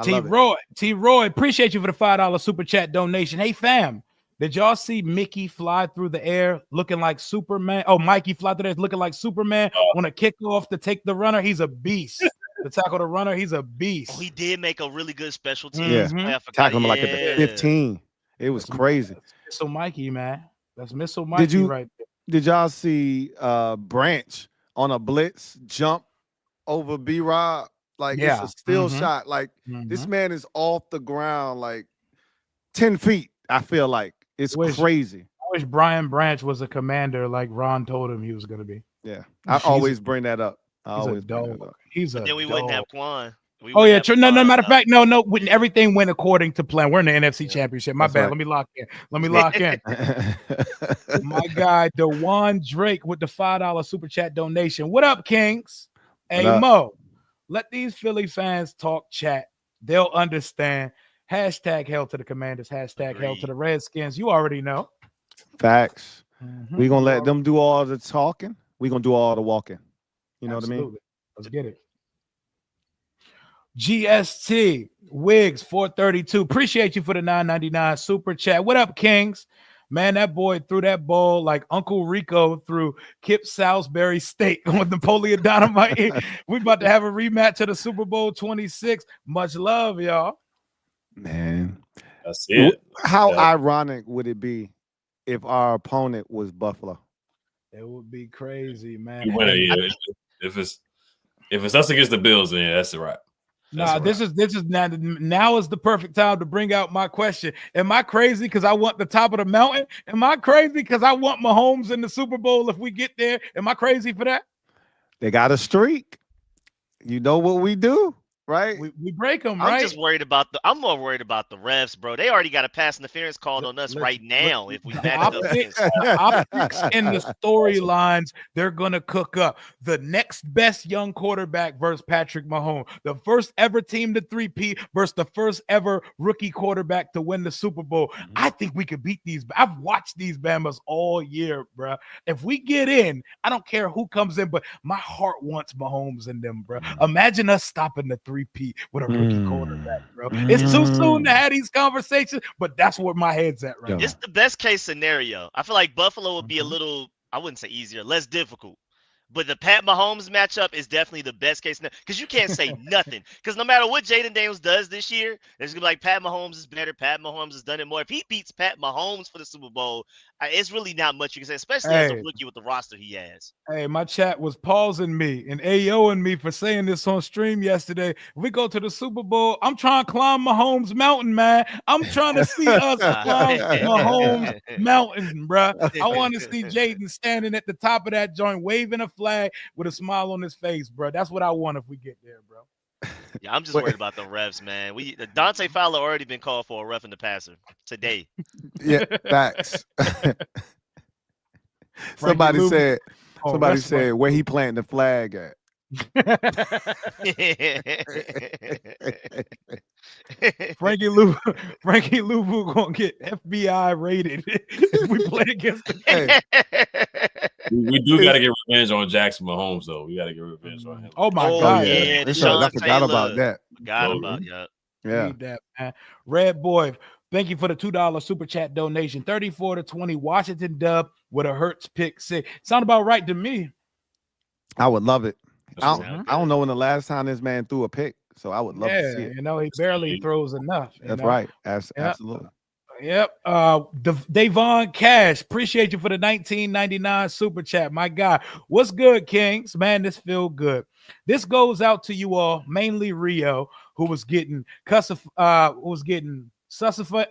A: T. Roy, appreciate you for the $5 super chat donation. Hey, fam, did y'all see Mickey fly through the air looking like Superman? Oh, Mikey fly through there looking like Superman on a kickoff to take the runner. He's a beast. To tackle the runner, he's a beast.
C: Oh, he did make a really good special team.
B: Tackle him like at the 15. It was crazy.
A: Missile Mikey, man. That's Missile Mikey right there.
B: Did y'all see Branch on a blitz jump over B-Rob? Like, it's a still shot. Like, this man is off the ground like 10 feet, I feel like. It's crazy.
A: I wish Brian Branch was a commander like Ron told him he was going to be.
B: Yeah. I always bring that up.
A: He's a
C: then we wouldn't have Quan.
A: Oh, yeah. True. No, matter of fact, no. When everything went according to plan. We're in the NFC Championship. My bad. Right. Let me lock in. My guy, DeJuan Drake with the $5 super chat donation. What up, Kings? Hey, Mo. Let these Philly fans talk chat. They'll understand. Hashtag hell to the Commanders. Hashtag hell to the Redskins. You already know.
B: Facts. We're going to let them do all the talking. We're going to do all the walking. You know what I mean?
A: Let's get it. GST Wiggs 432. Appreciate you for the $9.99 super chat. What up, Kings? Man, that boy threw that ball like Uncle Rico threw Kip Salisbury steak with Napoleon Dynamite. We about to have a rematch of the Super Bowl 26. Much love, y'all.
B: Man,
D: that's it.
B: How ironic would it be if our opponent was Buffalo?
A: It would be crazy, man.
D: If it's us against the Bills, then that's a wrap.
A: This is now is the perfect time to bring out my question. Am I crazy because I want the top of the mountain? Am I crazy because I want Mahomes in the Super Bowl if we get there? Am I crazy for that?
B: They got a streak. You know what we do, right?
A: We break them, right?
C: I'm more worried about the refs, bro. They already got a pass interference called on us right now. If we back it up against
A: optics and the storylines, they're gonna cook up. The next best young quarterback versus Patrick Mahomes. The first ever team to 3P versus the first ever rookie quarterback to win the Super Bowl. I think we could beat these. I've watched these Bamas all year, bro. If we get in, I don't care who comes in, but my heart wants Mahomes in them, bro. Imagine us stopping the 3P with a rookie quarterback, bro. It's too soon to have these conversations, but that's where my head's at right now.
C: It's the best case scenario. I feel like Buffalo would be a little, I wouldn't say easier, less difficult. But the Pat Mahomes matchup is definitely the best case scenario because you can't say nothing. Because no matter what Jayden Daniels does this year, there's going to be like Pat Mahomes is better. Pat Mahomes has done it more. If he beats Pat Mahomes for the Super Bowl, it's really not much you can say, especially as a rookie with the roster he has.
A: Hey, my chat was pausing me and AOing me for saying this on stream yesterday. If we go to the Super Bowl, I'm trying to climb Mahomes Mountain, man. I'm trying to see us climb Mahomes Mountain, bro. I want to see Jayden standing at the top of that joint, waving a flag with a smile on his face, bro. That's what I want if we get there, bro.
C: Yeah, I'm just worried about the refs, man. Dante Fowler already been called for a roughing the passer today.
B: Yeah, facts. Somebody said where he planting the flag at.
A: Frankie Louvu gonna get FBI rated if we play against the
B: Hey,
D: we do got to get revenge on Jackson Mahomes, though. We got to get revenge on him.
A: Oh my
C: Oh,
A: God!
C: yeah,
B: I
C: Deshaun
B: forgot about
C: Taylor.
B: that.
C: Forgot about yeah.
B: Yeah.
A: Need that, man. Red Boy, thank you for the $2 super chat donation. 34-20, Washington dub with a Hurts pick six. Sound about right to me.
B: I would love it. I
C: Sound
B: don't
C: good.
B: know when the last time this man threw a pick, so I would love to see it.
A: You know, he barely throws enough.
B: That's right. Absolutely.
A: Yep. Davon Cash, appreciate you for the $19.99 super chat. My God, what's good, Kings? Man, this feel good. This goes out to you all, mainly Rio, who was getting sussified.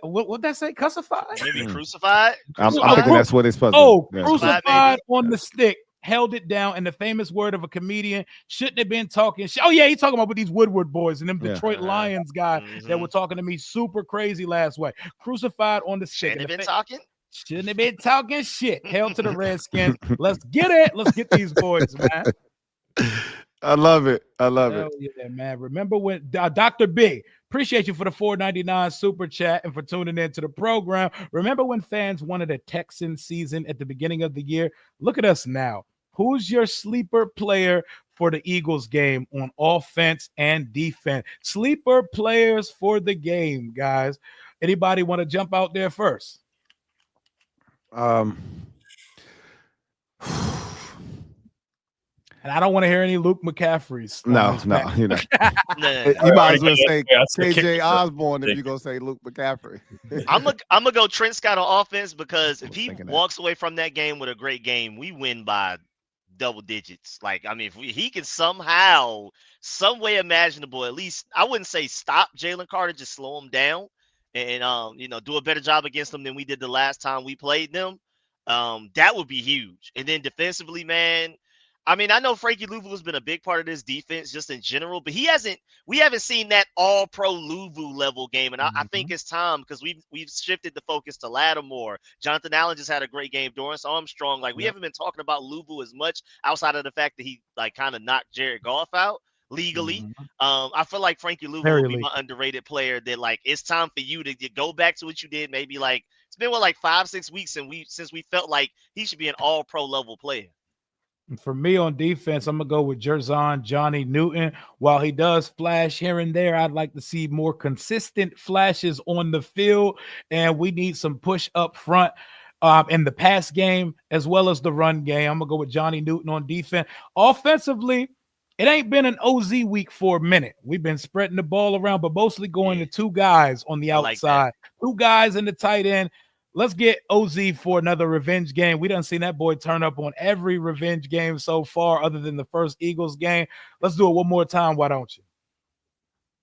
A: What that say? Cussified?
C: Maybe crucified.
B: I'm thinking that's what it's supposed to be.
A: Crucified on the stick. Held it down, in the famous word of a comedian, shouldn't have been talking shit. Oh, yeah, he's talking about with these Woodward boys and them Detroit Lions guy that were talking to me super crazy last week. Crucified on the stick.
C: Shouldn't have
A: been talking shit. Held to the Redskins. Let's get it. Let's get these boys, man.
B: I love it. I love it.
A: Yeah, man. Remember when Dr. B, appreciate you for the $4.99 super chat and for tuning in to the program. Remember when fans wanted a Texan season at the beginning of the year? Look at us now. Who's your sleeper player for the Eagles game on offense and defense? Sleeper players for the game, guys. Anybody want to jump out there first? And I don't want to hear any Luke McCaffrey's.
B: No, you know. You might as well say KJ Osborne if you're going to say Luke McCaffrey.
C: I'm gonna go Trent Scott on offense because if he walks away from that game with a great game, we win by double digits. Like, I mean, if he can somehow, some way imaginable, at least, I wouldn't say stop Jalen Carter, just slow him down and do a better job against them than we did the last time we played them. That would be huge. And then defensively, man, I mean, I know Frankie Louvu has been a big part of this defense just in general, but we haven't seen that all pro Louvu level game. And I think it's time because we've shifted the focus to Lattimore. Jonathan Allen just had a great game. Dorrance Armstrong. Like, we haven't been talking about Louvu as much outside of the fact that he like kind of knocked Jared Goff out legally. I feel like Frankie Louvu would be my underrated player that like, it's time for you to go back to what you did. Maybe like, it's been 5-6 weeks since we felt like he should be an all pro level player.
A: For me on defense, I'm going to go with Jerzon Johnny Newton. While he does flash here and there, I'd like to see more consistent flashes on the field, and we need some push up front in the pass game as well as the run game. I'm going to go with Johnny Newton on defense. Offensively, it ain't been an OZ week for a minute. We've been spreading the ball around, but mostly going to two guys on the outside, two guys in the tight end. Let's get OZ for another revenge game. We done seen that boy turn up on every revenge game so far other than the first Eagles game. Let's do it one more time. Why don't you?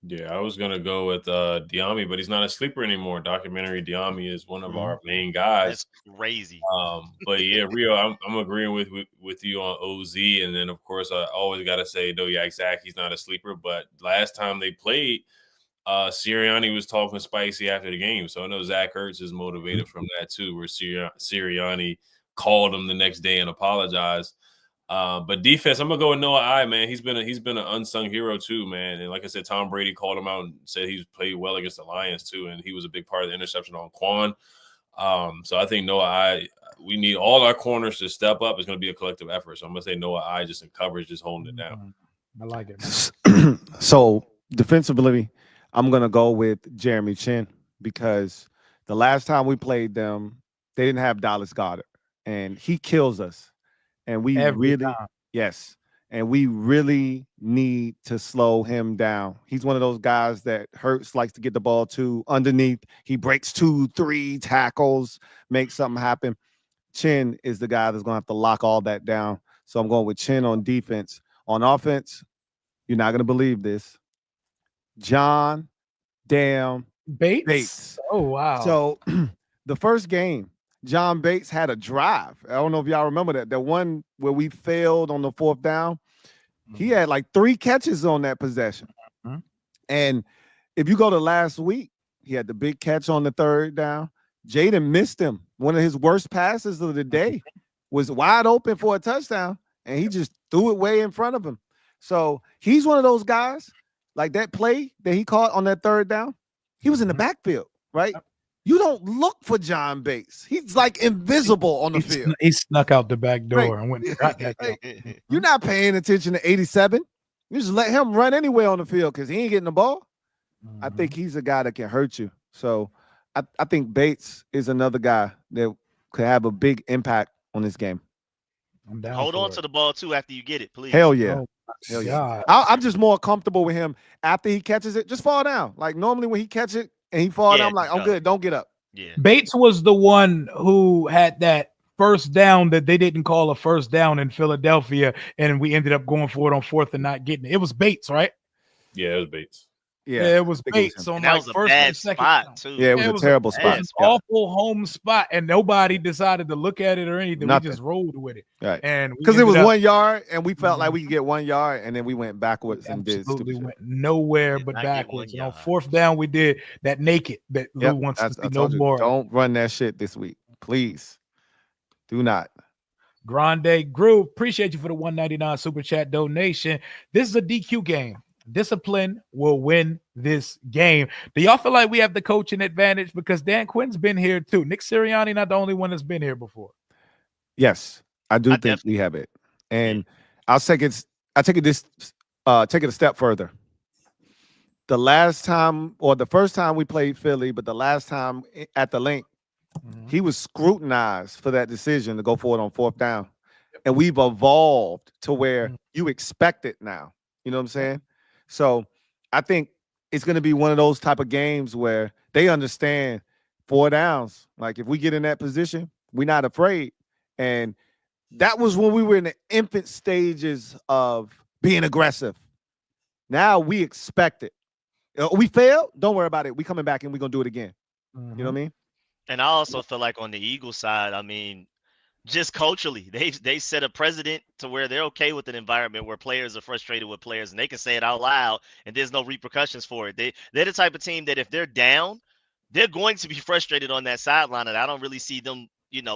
D: Yeah, I was going to go with Diami, but he's not a sleeper anymore. Documentary Diami is one of our main guys.
C: That's crazy.
D: But yeah, Rio, I'm agreeing with you on OZ. And then, of course, I always got to say, Zach, he's not a sleeper. But last time they played, Sirianni was talking spicy after the game. So I know Zach Ertz is motivated from that too, where Sirianni called him the next day and apologized. But defense, I'm gonna go with Noah I, man. He's been an unsung hero too, man. And like I said, Tom Brady called him out and said he's played well against the Lions too, and he was a big part of the interception on Quan. So I think Noah I, we need all our corners to step up. It's gonna be a collective effort. So I'm gonna say Noah I just in coverage, just holding it down.
A: I like it.
B: So defensively, I'm going to go with Jeremy Chin because the last time we played them, they didn't have Dallas Goedert, and he kills us. And we and we really need to slow him down. He's one of those guys that Hurts likes to get the ball to underneath. He breaks 2-3 tackles, makes something happen. Chin is the guy that's going to have to lock all that down. So I'm going with Chin on defense. On offense, you're not going to believe this. John Bates.
A: Oh, wow.
B: So the first game, John Bates had a drive. I don't know if y'all remember that. The one where we failed on the fourth down. He had like 3 catches on that possession. And if you go to last week, he had the big catch on the third down. Jayden missed him. One of his worst passes of the day was wide open for a touchdown, and he just threw it way in front of him. So he's one of those guys, like that play that he caught on that third down. He was in the backfield, right? You don't look for John Bates. He's like invisible on the field.
A: He snuck out the back door and went and got that.
B: You're not paying attention to 87. You just let him run anywhere on the field because he ain't getting the ball. I think he's a guy that can hurt you. So I think Bates is another guy that could have a big impact on this game.
A: I'm down.
C: Hold on to the ball too after you get it, please.
B: Hell yeah.
A: Oh,
B: Hell yeah. I'm just more comfortable with him after he catches it. Just fall down. Like normally when he catch it and he fall down, I'm like, I'm good. Don't get up.
C: Yeah.
A: Bates was the one who had that first down that they didn't call a first down in Philadelphia, and we ended up going for it on fourth and not getting it. It was Bates, right?
D: Yeah, it was Bates.
A: Yeah, it was Bates on
C: that
A: like
C: was a
A: first
C: bad
A: and second
C: spot
A: down.
C: too.
B: Yeah, it was a terrible spot.
A: An awful home spot, and nobody decided to look at it or anything.
B: Nothing.
A: We just rolled with it,
B: right?
A: And
B: because it was 1 yard, and we felt like we could get 1 yard, and then we went backwards and did
A: absolutely
B: stupid
A: went nowhere but backwards. And on fourth down, we did that naked that Lou wants to see no more.
B: Don't run that shit this week, please. Do not.
A: Grande Groove, appreciate you for the $1.99 super chat donation. This is a DQ game. Discipline will win this game. Do y'all feel like we have the coaching advantage? Because Dan Quinn's been here too. Nick Sirianni not the only one that's been here before.
B: Yes, I think we have it. And I'll take it a step further. The last time, or the first time we played Philly, but the last time at the link, he was scrutinized for that decision to go for it on fourth down. And we've evolved to where you expect it now. You know what I'm saying? So I think it's going to be one of those type of games where they understand 4 downs. Like if we get in that position, we're not afraid. And that was when we were in the infant stages of being aggressive. Now we expect it. We failed. Don't worry about it. We coming back and we're going to do it again. You know what I mean?
C: And I also feel like on the Eagles side, I mean, just culturally, they set a precedent to where they're okay with an environment where players are frustrated with players and they can say it out loud and there's no repercussions for it. They're the type of team that if they're down, they're going to be frustrated on that sideline, and I don't really see them,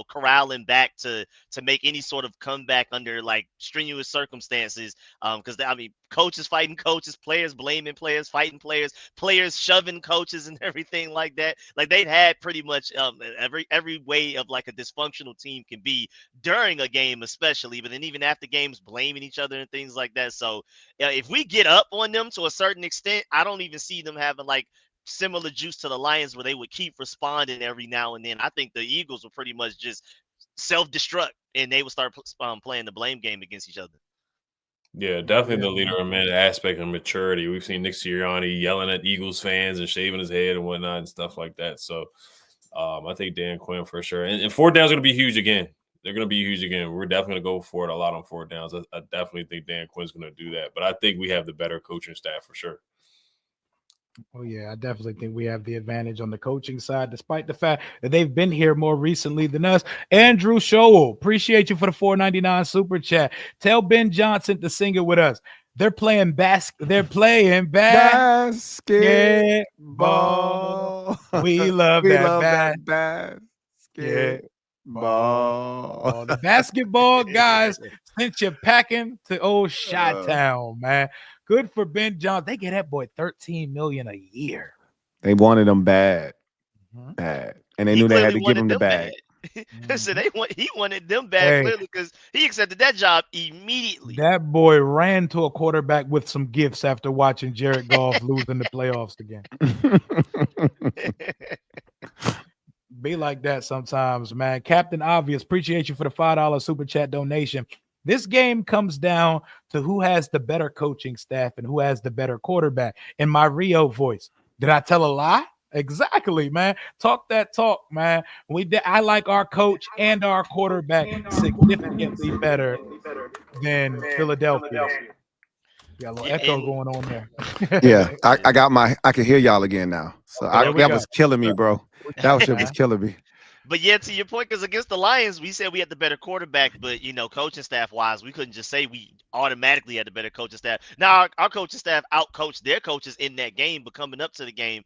C: corralling back to make any sort of comeback under like strenuous circumstances. Because coaches fighting coaches, players blaming players, fighting players shoving coaches and everything like that. Like they've had pretty much every way of like a dysfunctional team can be during a game, especially, but then even after games, blaming each other and things like that. So if we get up on them to a certain extent, I don't even see them having like similar juice to the Lions where they would keep responding every now and then. I think the Eagles will pretty much just self-destruct and they would start playing the blame game against each other.
D: Yeah, definitely the leader man aspect of maturity. We've seen Nick Sirianni yelling at Eagles fans and shaving his head and whatnot and stuff like that. So I think Dan Quinn for sure. And fourth down's going to be huge again. They're going to be huge again. We're definitely going to go for it a lot on fourth downs. I definitely think Dan Quinn's going to do that. But I think we have the better coaching staff for sure.
A: Oh, yeah, I definitely think we have the advantage on the coaching side, despite the fact that they've been here more recently than us. Andrew Showell, appreciate you for the $4.99 super chat. Tell Ben Johnson to sing it with us. They're playing basketball. We love that basketball. The basketball guys sent you packing to old Chi-Town, man. Good for Ben Johnson. They get that boy $13 million a year.
B: They wanted him bad, and they knew they had to give him the bag.
C: So he wanted them bad clearly because he accepted that job immediately.
A: That boy ran to a quarterback with some gifts after watching Jared Goff losing the playoffs again. Be like that sometimes, man. Captain Obvious, appreciate you for the $5 super chat donation. This game comes down to who has the better coaching staff and who has the better quarterback. In my Rio voice, did I tell a lie? Exactly, man. Talk that talk, man. I like our coach and our quarterback significantly better than Philadelphia. Got a little echo going on there.
B: Yeah, I can hear y'all again now. So that was killing me, bro. That shit was killing me.
C: But yeah, to your point, because against the Lions, we said we had the better quarterback, but coaching staff wise, we couldn't just say we automatically had the better coaching staff. Now our coaching staff outcoached their coaches in that game, but coming up to the game,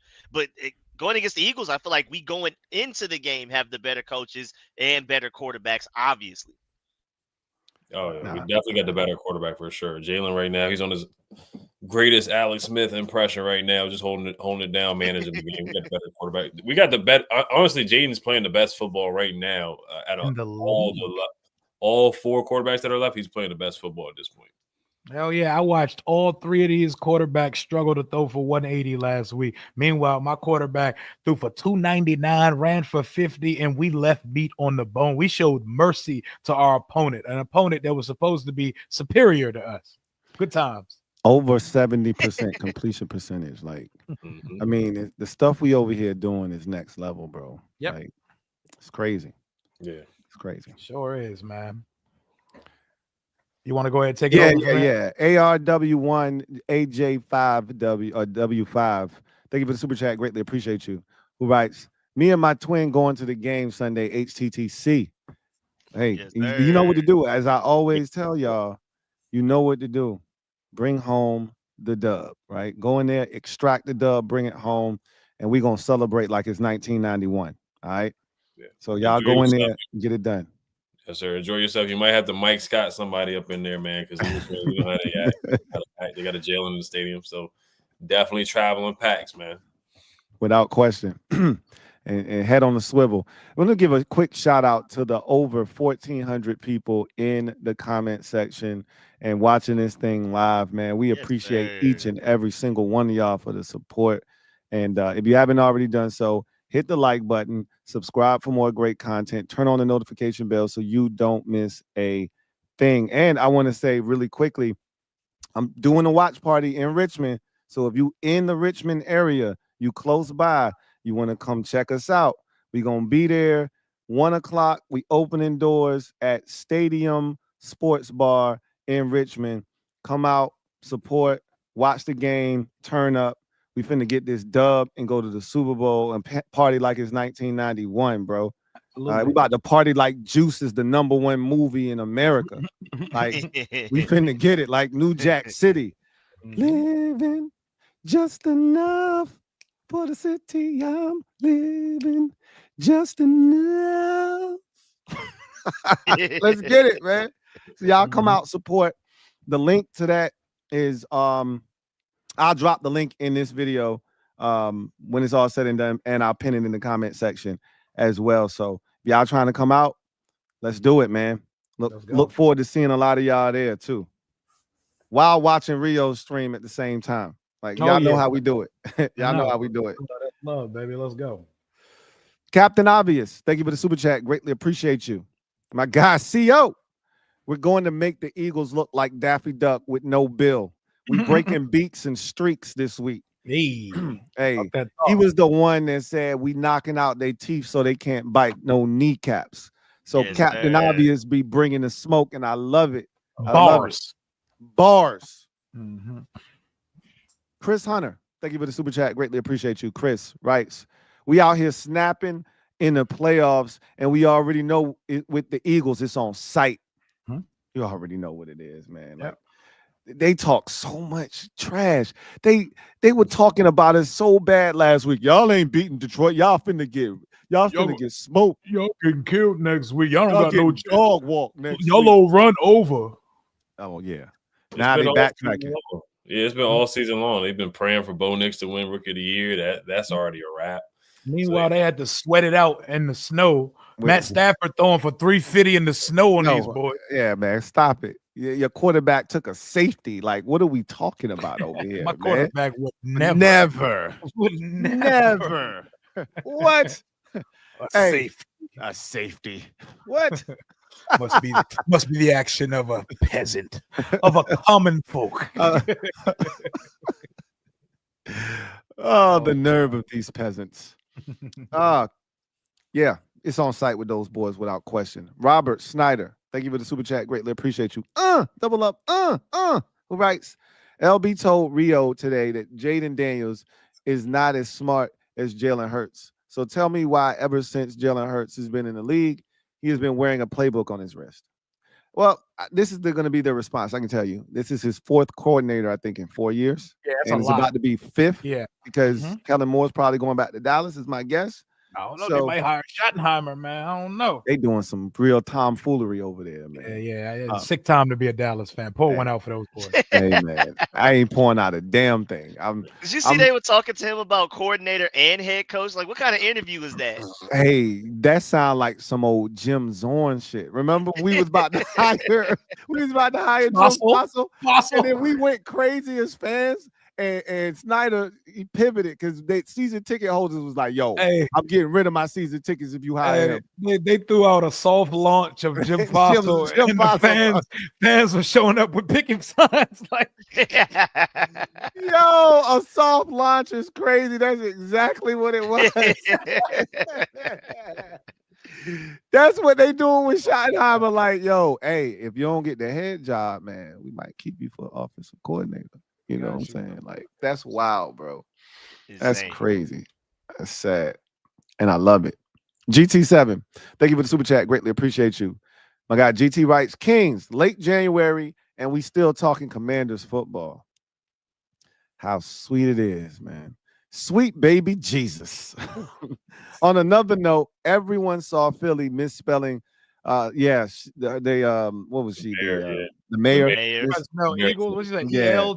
C: going against the Eagles, I feel like we going into the game have the better coaches and better quarterbacks, obviously.
D: Oh yeah, we definitely got the better quarterback for sure. Jalen right now, he's on his greatest Alex Smith impression right now, just holding it down, managing the game. We got the better quarterback. We got the bet. Honestly, Jaden's playing the best football right now out of all 4 quarterbacks that are left. He's playing the best football at this point.
A: Hell yeah, I watched all 3 of these quarterbacks struggle to throw for 180 last week. Meanwhile, my quarterback threw for 299, ran for 50, and we left meat on the bone. We showed mercy to our opponent, an opponent that was supposed to be superior to us. Good times.
B: Over 70% completion percentage. Like, I mean, the stuff we over here doing is next level, bro.
A: Yep.
B: Like, it's crazy.
D: Yeah.
B: It's crazy.
A: Sure is, man. You want to go ahead and take it over?
B: Yeah. ARW1, AJ5W or W5. Thank you for the super chat. Greatly appreciate you. Who writes, me and my twin going to the game Sunday, HTTC. Hey,
C: Yes,
B: you know what to do. As I always tell y'all, you know what to do. Bring home the dub, right? Go in there, extract the dub, bring it home, and we're going to celebrate like it's 1991, all right?
D: Yeah.
B: So y'all go in there and get it done.
D: Yes, sir. Enjoy yourself. You might have to Mike Scott somebody up in there, man, because you know how they act. They got a jail in the stadium, so definitely traveling packs, man.
B: Without question. and head on the swivel. I'm going to give a quick shout out to the over 1,400 people in the comment section and watching this thing live, man. We appreciate each and every single one of y'all for the support. And if you haven't already done so, hit the like button, subscribe for more great content, turn on the notification bell so you don't miss a thing. And I want to say really quickly, I'm doing a watch party in Richmond. So if you in the Richmond area, you close by, you want to come check us out, we're going to be there 1 o'clock. We opening doors at Stadium Sports Bar in Richmond. Come out, support, watch the game, turn up. We finna get this dub and go to the Super Bowl and party like it's 1991, bro. We about to party like Juice is the #1 movie in America. Like, we finna get it like New Jack City. Living just enough for the city I'm living. Just enough. Let's get it, man. So y'all come out, support. The link to that is I'll drop the link in this video when it's all said and done, and I'll pin it in the comment section as well. So if y'all trying to come out, let's do it, man. Look forward to seeing a lot of y'all there too, while watching Rio's stream at the same time. Like, y'all know how we do it. Y'all know how we do it.
A: That's love, baby. Let's go.
B: Captain Obvious, thank you for the super chat. Greatly appreciate you. My guy, CO, we're going to make the Eagles look like Daffy Duck with no bill. We breaking beats and streaks this week.
A: Hey,
B: he was the one that said we knocking out their teeth so they can't bite no kneecaps. So yes, Captain Obvious be bringing the smoke, and I love it. Bars. Chris Hunter, thank you for the super chat. Greatly appreciate you. Chris writes, we out here snapping in the playoffs, and we already know it, with the Eagles, it's on site. You already know what it is, man. Like, they talk so much trash. They were talking about us so bad last week. Y'all ain't beating Detroit. Y'all finna get smoked.
A: Y'all getting killed next week. Y'all don't got no
B: dog walk next
A: y'all
B: week.
A: Y'all run over.
B: Oh yeah. Now they backtracking.
D: Yeah, it's been all season long. They've been praying for Bo Nix to win Rookie of the Year. That's already a wrap.
A: Meanwhile, they had to sweat it out in the snow. Matt Stafford throwing for 350 in the snow on these boys.
B: Yeah, man, stop it. Your quarterback took a safety. Like, what are we talking about over here?
A: My quarterback would
B: never. What?
A: A safety.
B: What?
A: must be the action of a peasant, of a common folk.
B: The nerve of these peasants. Yeah, it's on site with those boys without question. Robert Snyder, thank you for the super chat. Greatly appreciate you. Double up. Who writes? LB told Rio today that Jayden Daniels is not as smart as Jalen Hurts. So tell me why ever since Jalen Hurts has been in the league, he has been wearing a playbook on his wrist. Well, this is going to be their response. I can tell you. This is his fourth coordinator, I think, in 4 years.
A: Yeah, that's
B: and
A: a
B: it's
A: lot.
B: about to be fifth.
A: Yeah.
B: Because Kellen Moore's probably going back to Dallas, is my guess.
A: I don't know. They might hire Schottenheimer, man. I don't know.
B: They doing some real tomfoolery over there, man.
A: Yeah. Sick time to be a Dallas fan. Pour one out for those boys.
B: Hey, man. I ain't pouring out a damn thing.
C: Did you see they were talking to him about coordinator and head coach? Like, what kind of interview is that?
B: Hey, that sound like some old Jim Zorn shit. Remember, we was about to hire Jim Fossil, and then we went crazy as fans. And Snyder, he pivoted because season ticket holders was like, yo, I'm getting rid of my season tickets if you hire him.
A: They threw out a soft launch of Jim Fossil, and the fans were showing up with picking signs. Like,
B: yo, a soft launch is crazy. That's exactly what it was. That's what they doing with Schottenheimer. Like, yo, hey, if you don't get the head job, man, we might keep you for offensive coordinator. You know what I'm saying? Like, that's wild, bro. That's crazy. That's sad. And I love it. GT7, thank you for the super chat. Greatly appreciate you. My guy, GT writes, Kings, late January, and we still talking Commanders football. How sweet it is, man. Sweet baby Jesus. On another note, everyone saw Philly misspelling. Yes, they what was she? The mayor.
A: Eagles. What she say?
D: ELG.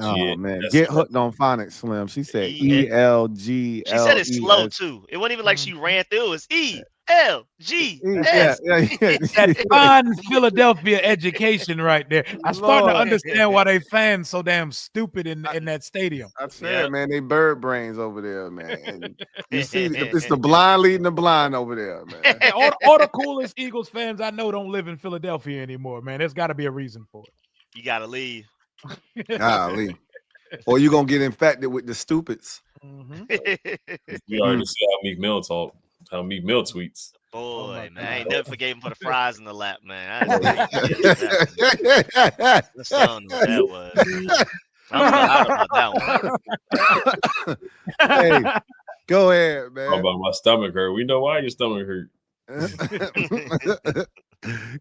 B: Oh man, get hooked on phonics, Slim. She said ELG.
C: She said it slow too. It wasn't even like she ran through. It was ELG.
A: That fine Philadelphia education right there. I'm starting to understand why they fans so damn stupid in that stadium.
B: I said, man, they bird brains over there, man. And you see, it's the blind leading the blind over there, man.
A: Hey, all the coolest Eagles fans I know don't live in Philadelphia anymore, man. There's got to be a reason for it.
C: You gotta leave.
B: Golly. Or you gonna get infected with the stupids.
D: We already see how Meek Mill talk. How Meek Mill tweets.
C: Boy, man, I ain't never forgave him for the fries in the lap, man. I don't know what that was. I'm out about
B: that one. Hey, go ahead, man.
D: How about my stomach hurt? We know why your stomach hurt.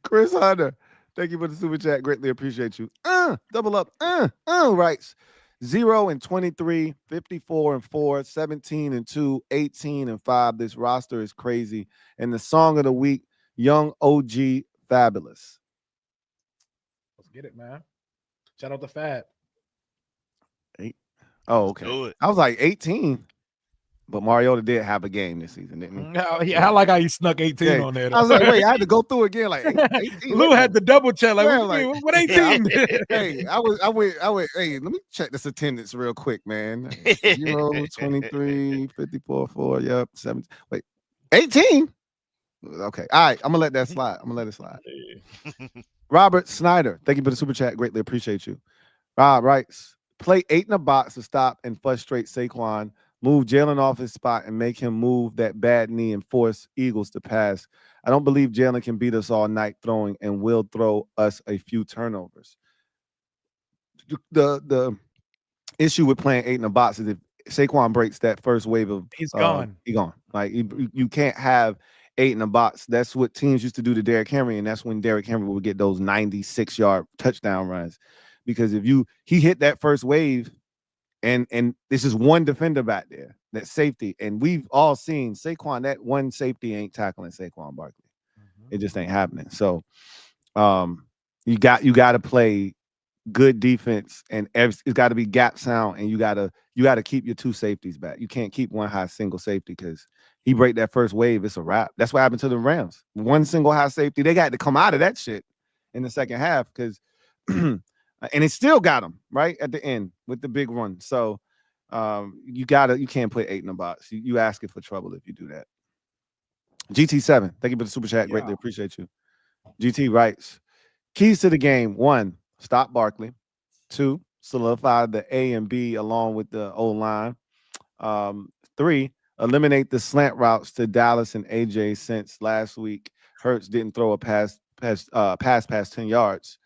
B: Chris Hunter, thank you for the super chat. Greatly appreciate you. Double up. Writes 0-23, 54-4, 17-2, 18-5. This roster is crazy. And the song of the week, Young OG Fabulous.
A: Let's get it, man. Shout out to Fab.
B: Oh, okay. I was like 18. But Mariota did have a game this season, didn't he?
A: Yeah, I like how you snuck 18 on there.
B: I was like, wait, I had to go through again. Like 18.
A: Lou had to double check. Like, what 18?
B: Hey, I went. Hey, let me check this attendance real quick, man. 0-23, 54-4. Yep, 7. Wait, 18. Okay, all right. I'm gonna let that slide. I'm gonna let it slide. Robert Snyder, thank you for the super chat. Greatly appreciate you. Rob writes, play 8 in a box to stop and frustrate Saquon. Move Jalen off his spot and make him move that bad knee and force Eagles to pass. I don't believe Jalen can beat us all night throwing and will throw us a few turnovers. The issue with playing 8 in a box is if Saquon breaks that first wave of
A: he's gone.
B: He's gone. Like you can't have 8 in a box. That's what teams used to do to Derrick Henry, and that's when Derrick Henry would get those 96-yard touchdown runs. Because if he hit that first wave. And this is one defender back there, that safety. And we've all seen Saquon, that one safety ain't tackling Saquon Barkley. It just ain't happening. So you got to play good defense, and it's got to be gap sound, and you got to keep your 2 safeties back. You can't keep one high single safety because he break that first wave, it's a wrap. That's what happened to the Rams. One single high safety, they got to come out of that shit in the second half because and it still got him right at the end with the big run. So you can't put 8 in a box. You asking for trouble if you do that. GT7, thank you for the super chat. Greatly appreciate you. GT writes, keys to the game: 1, stop Barkley. 2, solidify the A and B along with the O-line. 3, eliminate the slant routes to Dallas and AJ since last week Hurts didn't throw a pass past 10 yards.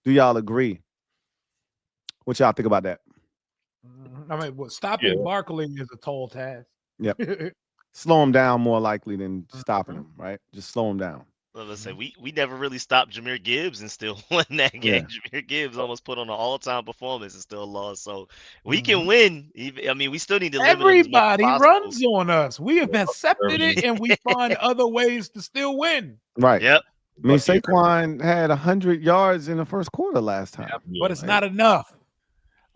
B: Do y'all agree? What y'all think about that?
A: I mean, stopping Barkley is a tall task.
B: Yep. slow him down more likely than stopping him, right? Just slow him down.
C: Well, let's say we never really stopped Jameer Gibbs and still won that game. Jameer Gibbs almost put on an all-time performance and still lost. So we can win. I mean, we still need to limit them as much as
A: Everybody
C: possible.
A: runs on us. We have accepted it, and we find other ways to still win.
B: Right.
C: Yep.
B: I mean, Saquon had 100 yards in the first quarter last time.
A: But it's not enough.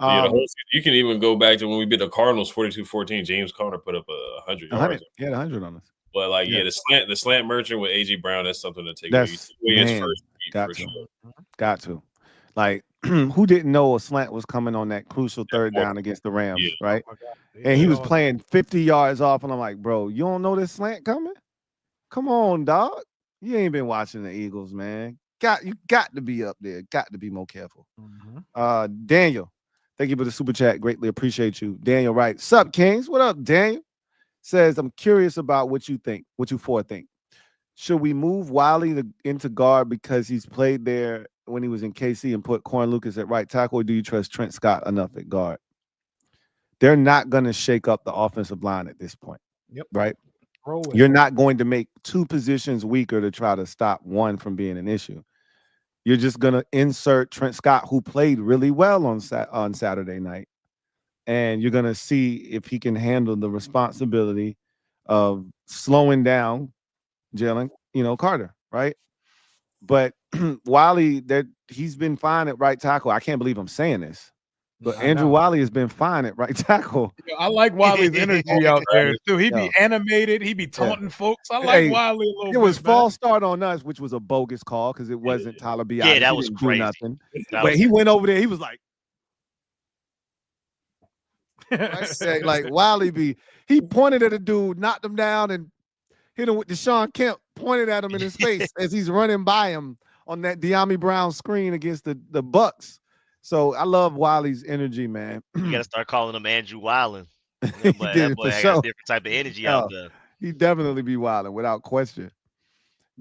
D: You can even go back to when we beat the Cardinals 42-14. James Conner put up 100 yards.
B: He had 100 on us.
D: But like, the slant merchant with A.J. Brown, that's something to take
B: That's
D: away. His first beat,
B: got
D: for
B: to.
D: sure.
B: Got to. Like, who didn't know a slant was coming on that crucial third down against the Rams, right?
A: Oh
B: And he was playing 50 yards off, and I'm like, bro, you don't know this slant coming? Come on, dog. You ain't been watching the Eagles, man. You got to be up there. Got to be more careful. Daniel, thank you for the super chat. Greatly appreciate you. Daniel writes, "Sup, Kings? What up, Daniel?" Says, "I'm curious about what you think. What you four think. Should we move Wiley into guard because he's played there when he was in KC and put Corn Lucas at right tackle, or do you trust Trent Scott enough at guard?" They're not going to shake up the offensive line at this point.
A: Yep.
B: Right? You're not going to make two positions weaker to try to stop one from being an issue. You're just going to insert Trent Scott, who played really well on Saturday night, and you're going to see if he can handle the responsibility of slowing down Jalen, Carter, right? But Wiley, he's been fine at right tackle. I can't believe I'm saying this, but Andrew Wiley has been fine at right tackle.
A: I like Wiley's energy out there too. He be animated. He be taunting folks. I like Wiley a little bit.
B: It was false start on us, which was a bogus call because it wasn't Tyler B.
C: Yeah, that was crazy.
B: Nothing. But he went over there. He was like, I said, like Wiley he pointed at a dude, knocked him down, and hit him with Deshaun Kemp, pointed at him in his face as he's running by him on that De'Ami Brown screen against the Bucks. So I love Wiley's energy, man.
C: You got to start calling him Andrew Wildin'. That boy got a different type of energy out there.
B: He definitely be wilding without question.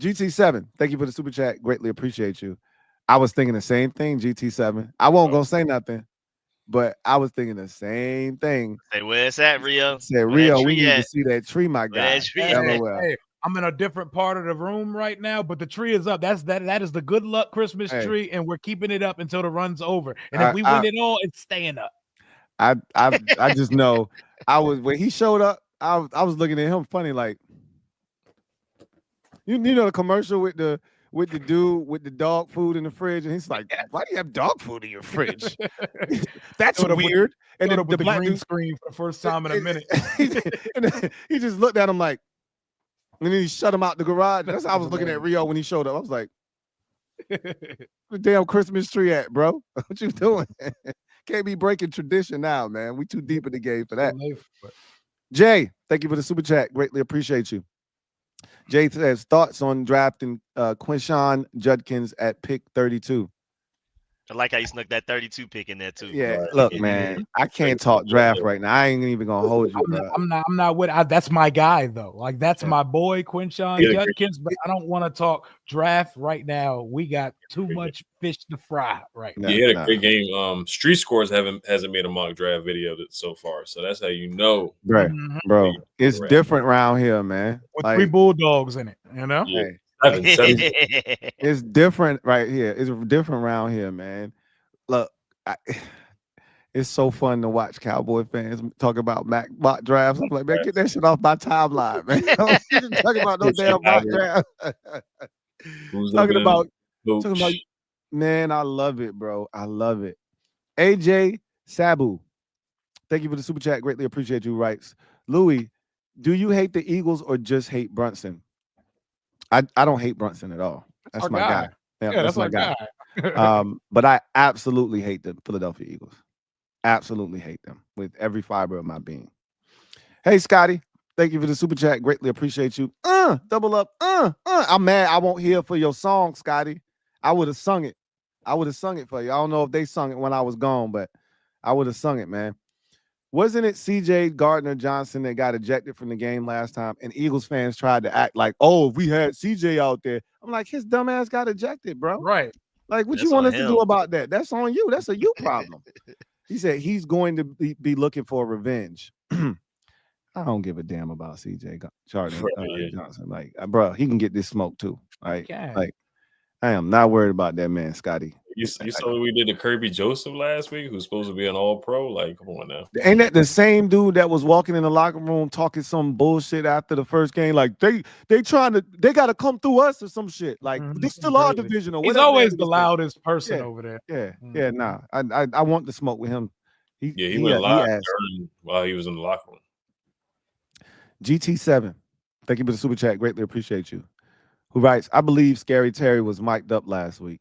B: GT7, thank you for the super chat. Greatly appreciate you. I was thinking the same thing, GT7. I won't go say nothing, but I was thinking the same thing.
C: Hey, where it's at, Rio?
B: Said, Rio, we need to see that tree, my guy.
A: Hey, I'm in a different part of the room right now, but the tree is up. That is the good luck Christmas tree, and we're keeping it up until the run's over. And if we win it all, it's staying up.
B: I just know when he showed up, I was looking at him funny, like you know the commercial with the dude with the dog food in the fridge, and he's like, "Why do you have dog food in your fridge?" That's weird. And then the black
A: green screen for the first time in a minute.
B: And he just looked at him like, and then he shut him out the garage. That's how I was looking at Rio when he showed up. I was like, "The damn Christmas tree at, bro? What you doing?" Can't be breaking tradition now, man. We too deep in the game for that. Jay, thank you for the super chat. Greatly appreciate you. Jay says, thoughts on drafting Quinshawn Judkins at pick 32.
C: I like how you snuck that 32 pick in there too.
B: Yeah, look, man, I can't talk draft right now. I ain't even gonna hold you.
A: I'm not with. That's my guy though. Like that's my boy Quinshawn Judkins. But I don't want to talk draft right now. We got too much fish to fry right now.
D: He had a great game. Street Scores hasn't made a mock draft video so far, so that's how you know,
B: right, bro. It's different around here, man.
A: With 3 bulldogs in it, you know.
D: Yeah.
B: It's different right here. It's different around here, man. Look, it's so fun to watch Cowboy fans talk about mock drafts. I'm like, man, get that shit off my timeline, man. Don't talk about no damn mock draft. Talking about, man, I love it, bro. I love it. AJ Sabu, thank you for the super chat. Greatly appreciate you. Writes, Louie, do you hate the Eagles or just hate Brunson? I don't hate Brunson at all. That's my guy. Yeah, that's my guy. But I absolutely hate the Philadelphia Eagles. Absolutely hate them with every fiber of my being. Hey, Scotty, thank you for the super chat. Greatly appreciate you. Double up. I'm mad I won't hear for your song, Scotty. I would have sung it. I would have sung it for you. I don't know if they sung it when I was gone, but I would have sung it, man. Wasn't it CJ Gardner-Johnson that got ejected from the game last time? And Eagles fans tried to act like, oh, if we had CJ out there. I'm like, his dumb ass got ejected, bro.
A: Right.
B: Like, what you want us to do about that? That's on you. That's a you problem. He said he's going to be looking for revenge. I don't give a damn about CJ Charlie
D: Yeah.
B: Johnson. Like, bro, he can get this smoke too. Right?
A: can.
B: Like, I am not worried about that man, Scotty.
D: You saw what we did to Kirby Joseph last week, who's supposed to be an All-Pro. Like, come on now.
B: Ain't that the same dude that was walking in the locker room talking some bullshit after the first game? Like they got to come through us or some shit. Like this still our division or
A: He's
B: whatever.
A: always the loudest person over there.
B: Yeah. Nah, I want to smoke with him.
D: He went live while he was in the locker room.
B: GT7, thank you for the super chat. Greatly appreciate you. Who writes? I believe Scary Terry was mic'd up last week.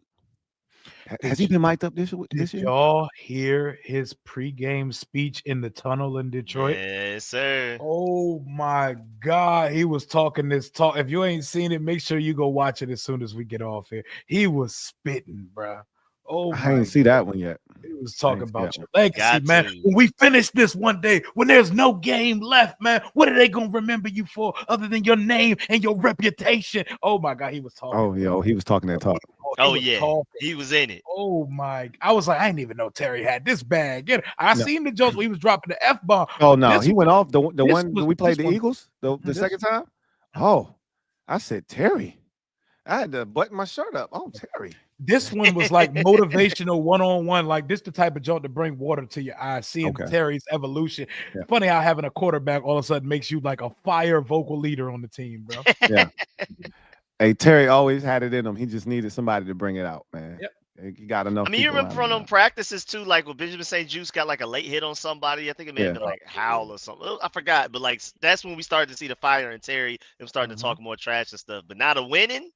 B: Has he been mic'd up this year?
A: Did y'all hear his pregame speech in the tunnel in Detroit?
C: Yes, sir.
A: Oh my God, he was talking this talk. If you ain't seen it, make sure you go watch it as soon as we get off here. He was spitting, bro. Oh,
B: I ain't see that one yet.
A: He was talking about your legacy, man. When we finish this one day, when there's no game left, man, what are they gonna remember you for other than your name and your reputation? Oh my God, he was talking.
B: Oh yeah, he was talking that talk.
C: He was in it.
A: Oh my! I was like, I didn't even know Terry had this bag. I seen the jokes when he was dropping the F-bomb.
B: Oh no, he went off the one we played the Eagles the second time. Oh, I said Terry. I had to button my shirt up. Oh, Terry.
A: This one was like motivational one-on-one. Like this the type of joke to bring water to your eyes. Seeing Terry's evolution. Yeah. Funny how having a quarterback all of a sudden makes you like a fire vocal leader on the team, bro.
B: Yeah. Hey, Terry always had it in him. He just needed somebody to bring it out, man.
A: Yep.
B: You got enough.
C: I mean, you remember from them practices too, like when Benjamin St. Juice got like a late hit on somebody. I think it may have been like Howell or something. I forgot, but like that's when we started to see the fire in Terry. Them starting to talk more trash and stuff. But now the winning,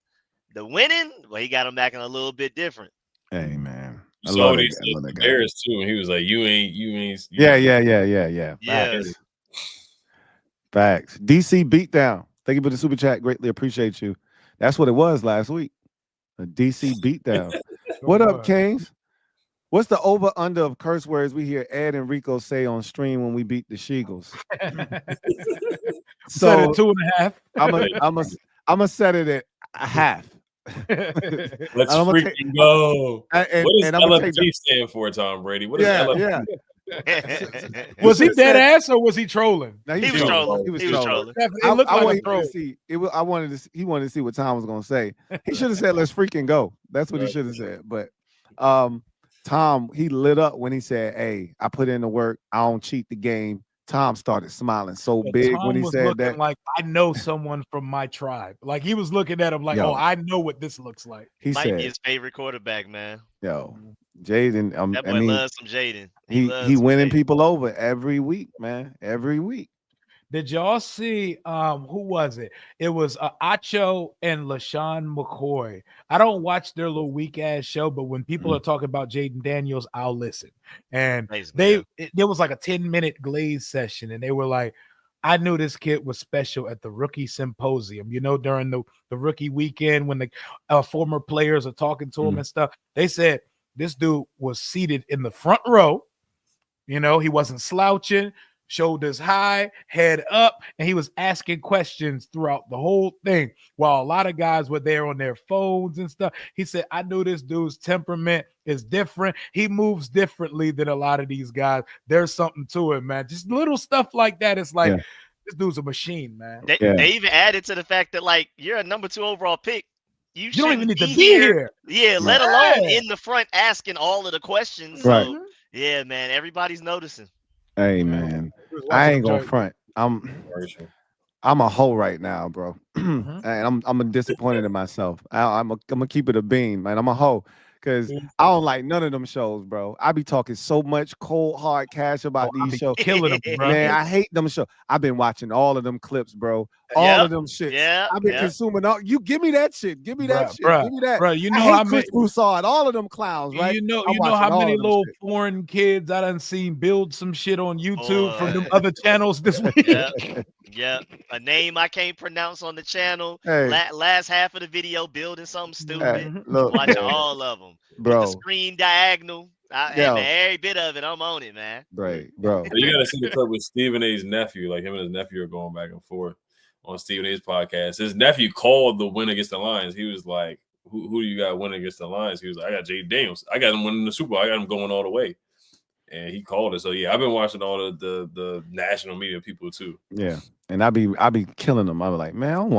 C: well, he got him acting a little bit different.
B: Hey, man.
D: I saw what he said to Bears too, and he was like, "You ain't."
B: Yeah. Facts. DC beatdown. Thank you for the super chat. Greatly appreciate you. That's what it was last week. A DC beatdown. What up, Kings? What's the over-under of curse words we hear Ed and Rico say on stream when we beat the Sheagles?
A: So 2.5.
B: I'm gonna set it at a half.
D: Let's freaking go. What does LFG stand for, Tom Brady? What is LFG?
A: Was he dead ass or was he trolling?
B: No,
C: he was trolling. He was trolling.
A: It looked like a troll.
B: He wanted to see what Tom was gonna say. He should have said, "Let's freaking go." That's what he should have said. But Tom, he lit up when he said, "Hey, I put in the work. I don't cheat the game." Tom started smiling so big when he said that.
A: Like, I know someone from my tribe. Like he was looking at him like, "Oh, I know what this looks like."
B: He
C: might be his favorite quarterback, man.
B: Yo, Jayden.
C: That boy loves some Jayden.
B: He winning people over every week, man. Every week.
A: Did y'all see who was it? It was Acho and LaShawn McCoy. I don't watch their little weak ass show, but when people are talking about Jayden Daniels, I'll listen. And there was like a 10-minute Glaze session, and they were like, I knew this kid was special at the rookie symposium, during the rookie weekend when the former players are talking to him and stuff. They said this dude was seated in the front row. He wasn't slouching. Shoulders high, head up, and he was asking questions throughout the whole thing while a lot of guys were there on their phones and stuff. He said, I knew this dude's temperament is different. He moves differently than a lot of these guys. There's something to it, man. Just little stuff like that. It's like, this dude's a machine, man.
C: They even added to the fact that, like, you're a number 2 overall pick. You
A: don't even need to be here.
C: Yeah, let alone in the front asking all of the questions.
B: Right.
C: So, yeah, man, everybody's noticing.
B: Hey, man, I ain't gonna front. I'm a hoe right now, bro. And I'm disappointed in myself. I'm gonna keep it a bean, man. I'm a hoe because I don't like none of them shows, bro. I be talking so much cold hard cash about these shows,
A: killing them, bro.
B: Man, I hate them shows. I've been watching all of them clips, bro. All of them shit.
C: Yeah,
B: I've been consuming all. You give me that shit. Give me that shit.
A: Bruh,
B: give me that.
A: Bro,
B: I hate Chris Broussard. All of them clowns, right?
A: You know how many little foreign kids I done seen build some shit on YouTube from them other channels this week.
C: Yeah, a name I can't pronounce on the channel.
B: Hey.
C: Last half of the video building something stupid.
B: Hey, look,
C: watching all of them,
B: bro.
C: With the screen diagonal. Every bit of it, I'm on it, man.
B: Right, bro.
D: You gotta see the clip with Stephen A's nephew. Like him and his nephew are going back and forth on Stephen A's podcast. His nephew called the win against the Lions. He was like, "Who do you got winning against the Lions?" He was like, "I got Jayden Daniels. I got him winning the Super Bowl. I got him going all the way." and he called it. So yeah, I've been watching all the national media people too.
B: Yeah, and I be killing them. I be like, man, I don't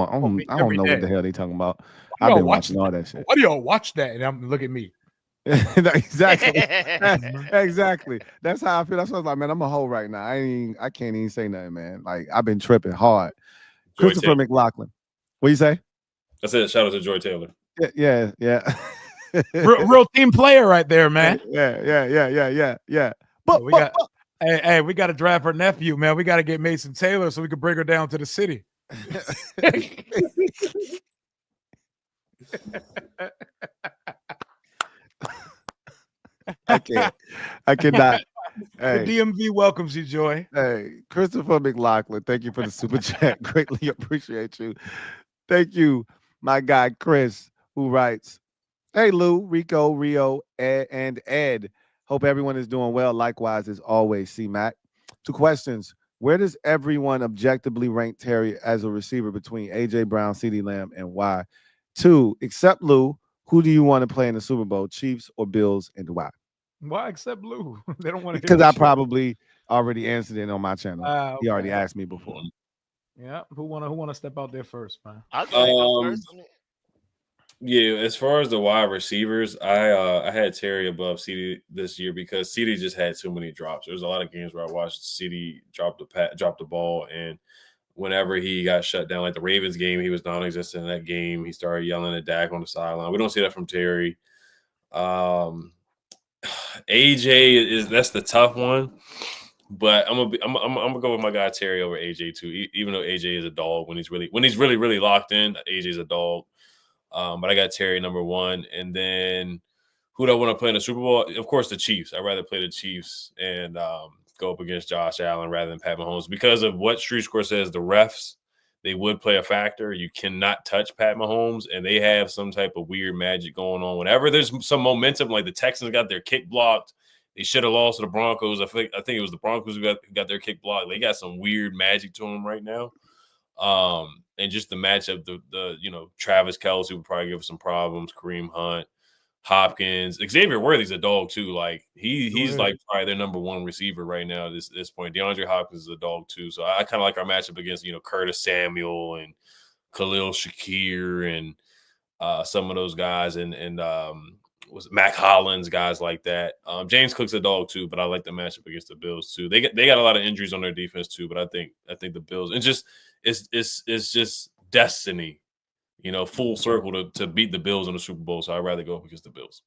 B: know what the hell they talking about. I've been watching all that shit.
A: Why do y'all watch that? And I'm look at me.
B: Exactly. Exactly. That's how I feel. That's why I was like, man, I'm a hoe right now. I can't even say nothing, man. Like I've been tripping hard.
D: Joy
B: Christopher
D: Taylor.
B: McLaughlin. What you say?
D: I said shout out to Joy Taylor.
B: Yeah.
A: real team player right there, man.
B: Yeah. But
A: we got to draft her nephew, man. We got to get Mason Taylor so we can bring her down to the city.
B: I cannot. Hey,
A: the DMV welcomes you, Joy.
B: Hey, Christopher McLaughlin, thank you for the super chat. Greatly appreciate you. Thank you, my guy Chris, who writes, "Hey Lou, Rico, Rio, and Ed. Hope everyone is doing well. Likewise, as always, C-Mac. 2 questions. Where does everyone objectively rank Terry as a receiver between A.J. Brown, CeeDee Lamb, and why? 2, except Lou, who do you want to play in the Super Bowl, Chiefs or Bills, and why?"
A: Why except Lou? They don't want to.
B: Because I probably already answered it on my channel.
A: Okay.
B: He already asked me before.
A: Yeah, who wanna step out there first, man?
C: I'll go first.
D: Yeah, as far as the wide receivers, I had Terry above CeeDee this year because CeeDee just had too many drops. There's a lot of games where I watched CeeDee drop the ball, and whenever he got shut down, like the Ravens game, he was non-existent in that game. He started yelling at Dak on the sideline. We don't see that from Terry. AJ that's the tough one, but I'm gonna go with my guy Terry over AJ too. Even though AJ is a dog when he's really locked in, AJ's a dog. But I got Terry number 1, and then who do I want to play in the Super Bowl? Of course, the Chiefs. I'd rather play the Chiefs and go up against Josh Allen rather than Pat Mahomes because of what Street Score says. The refs, they would play a factor. You cannot touch Pat Mahomes, and they have some type of weird magic going on. Whenever there's some momentum, like the Texans got their kick blocked, they should have lost to the Broncos. I think it was the Broncos who got their kick blocked. They got some weird magic to them right now. And just the matchup, the Travis Kelce would probably give us some problems. Kareem Hunt, Hopkins, Xavier Worthy's a dog too. Like he's like probably their number 1 receiver right now at this point. DeAndre Hopkins is a dog too. So I kind of like our matchup against Curtis Samuel and Khalil Shakir and some of those guys and was Mac Hollins, guys like that. James Cook's a dog too, but I like the matchup against the Bills too. They got a lot of injuries on their defense too, but I think the Bills and just it's just destiny, full circle to beat the Bills in the Super Bowl. So I'd rather go up against the Bills.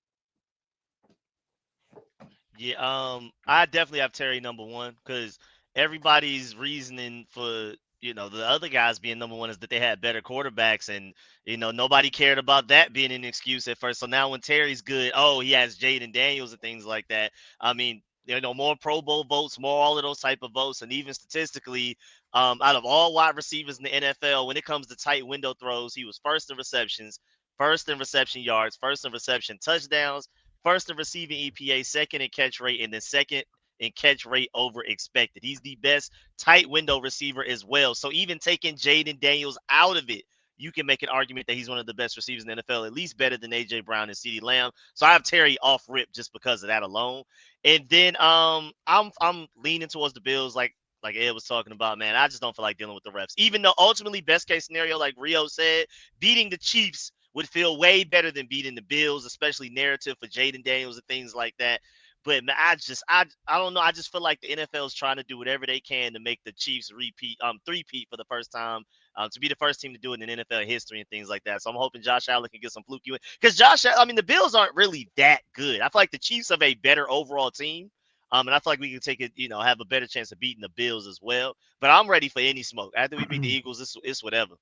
C: Yeah, I definitely have Terry number 1 because everybody's reasoning for the other guys being number 1 is that they had better quarterbacks, and nobody cared about that being an excuse at first. So now when Terry's good, he has Jayden Daniels and things like that. I mean, more Pro Bowl votes, more all of those type of votes, and even statistically, out of all wide receivers in the NFL, when it comes to tight window throws, he was first in receptions, first in reception yards, first in reception touchdowns, first in receiving EPA, second in catch rate, and then second in catch rate over expected. He's the best tight window receiver as well. So even taking Jayden Daniels out of it, you can make an argument that he's one of the best receivers in the NFL, at least better than A.J. Brown and CeeDee Lamb. So I have Terry off rip just because of that alone. And then I'm leaning towards the Bills, like Ed was talking about, man. I just don't feel like dealing with the refs. Even though ultimately, best case scenario, like Rio said, beating the Chiefs would feel way better than beating the Bills, especially narrative for Jayden Daniels and things like that. But man, I don't know. I just feel like the NFL is trying to do whatever they can to make the Chiefs three-peat for the first time, to be the first team to do it in NFL history and things like that. So I'm hoping Josh Allen can get some fluky win because the Bills aren't really that good. I feel like the Chiefs have a better overall team. And I feel like we can take it, have a better chance of beating the Bills as well. But I'm ready for any smoke. After we beat the Eagles, it's whatever.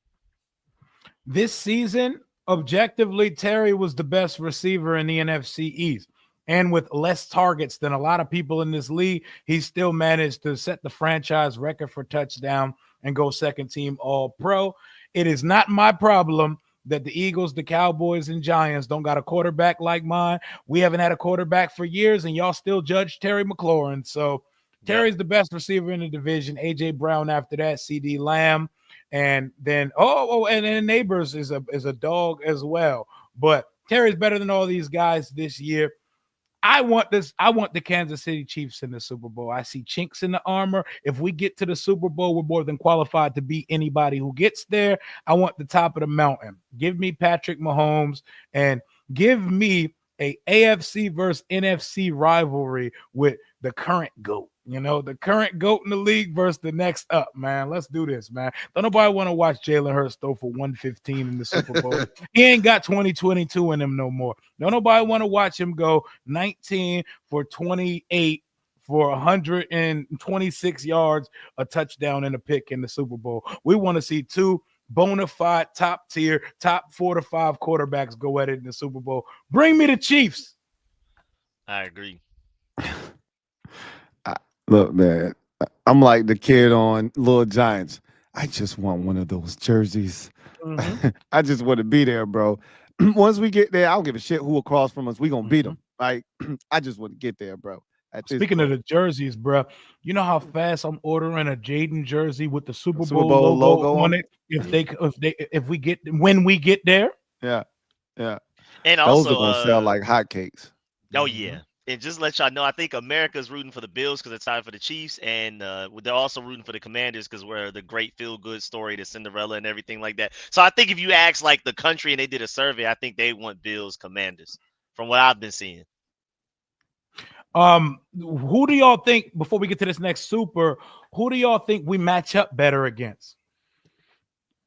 A: This season, objectively, Terry was the best receiver in the NFC East. And with less targets than a lot of people in this league, he still managed to set the franchise record for touchdown and go second team All-Pro. It is not my problem that the Eagles, the Cowboys, and Giants don't got a quarterback like mine. We haven't had a quarterback for years, and y'all still judge Terry McLaurin. So Terry's the best receiver in the division. A.J. Brown after that, CeeDee Lamb. And then, and then Neighbors is a dog as well. But Terry's better than all these guys this year. I want this. I want the Kansas City Chiefs in the Super Bowl. I see chinks in the armor. If we get to the Super Bowl, we're more than qualified to beat anybody who gets there. I want the top of the mountain. Give me Patrick Mahomes and give me a AFC versus NFC rivalry with the current GOAT. You know, the current GOAT in the league versus the next up, man. Let's do this, man. Don't nobody want to watch Jalen Hurts throw for 115 in the Super Bowl. He ain't got 2022 in him no more. Don't nobody want to watch him go 19 for 28 for 126 yards, a touchdown and a pick in the Super Bowl. We want to see two bona fide top tier, top 4 to 5 quarterbacks go at it in the Super Bowl. Bring me the Chiefs.
C: I agree.
B: Look, man, I'm like the kid on Little Giants. I just want one of those jerseys. I just want to be there, bro. Once we get there, I don't give a shit who across from us. We gonna beat them. Like, I just want to get there, bro.
A: Speaking of the jerseys, bro, you know how fast I'm ordering a Jayden jersey with the Super Bowl logo on it. When we get there.
B: Yeah.
C: And
B: those
C: also
B: are gonna sell like hotcakes.
C: Oh yeah. And just to let y'all know, I think America's rooting for the Bills because it's time for the Chiefs, and they're also rooting for the Commanders because we're the great feel-good story, the Cinderella and everything like that. So I think if you ask like the country and they did a survey, I think they want Bills, Commanders, from what I've been seeing.
A: Who do y'all think, before we get to this next Super, who do y'all think we match up better against?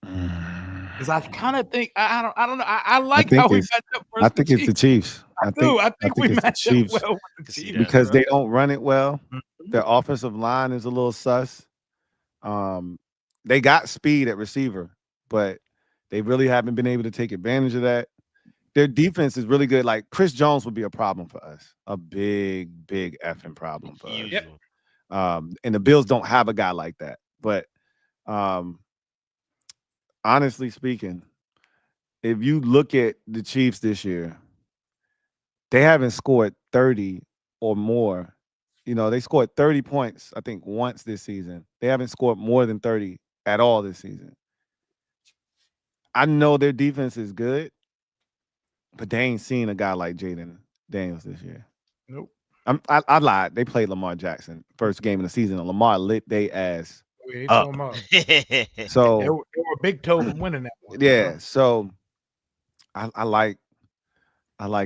A: Because I kind of think I don't know. I like how we match up.
B: I think it's the Chiefs.
A: I think we match up well with the Chiefs
B: because they don't run it well. Their offensive line is a little sus. They got speed at receiver, but they really haven't been able to take advantage of that. Their defense is really good. Like Chris Jones would be a problem for us, a big effing problem for us.
C: Yep.
B: And the Bills don't have a guy like that. But honestly speaking, if you look at the Chiefs this year, they haven't scored 30 or more. You know, they scored 30 points, I think, once this season. They haven't scored more than 30 at all this season. I know their defense is good, but they ain't seen a guy like Jayden Daniels this year.
A: Nope.
B: I lied. They played Lamar Jackson first game of the season, and Lamar lit they ass
A: up.
B: So
A: they were a big toe from winning that one.
B: Yeah, so I like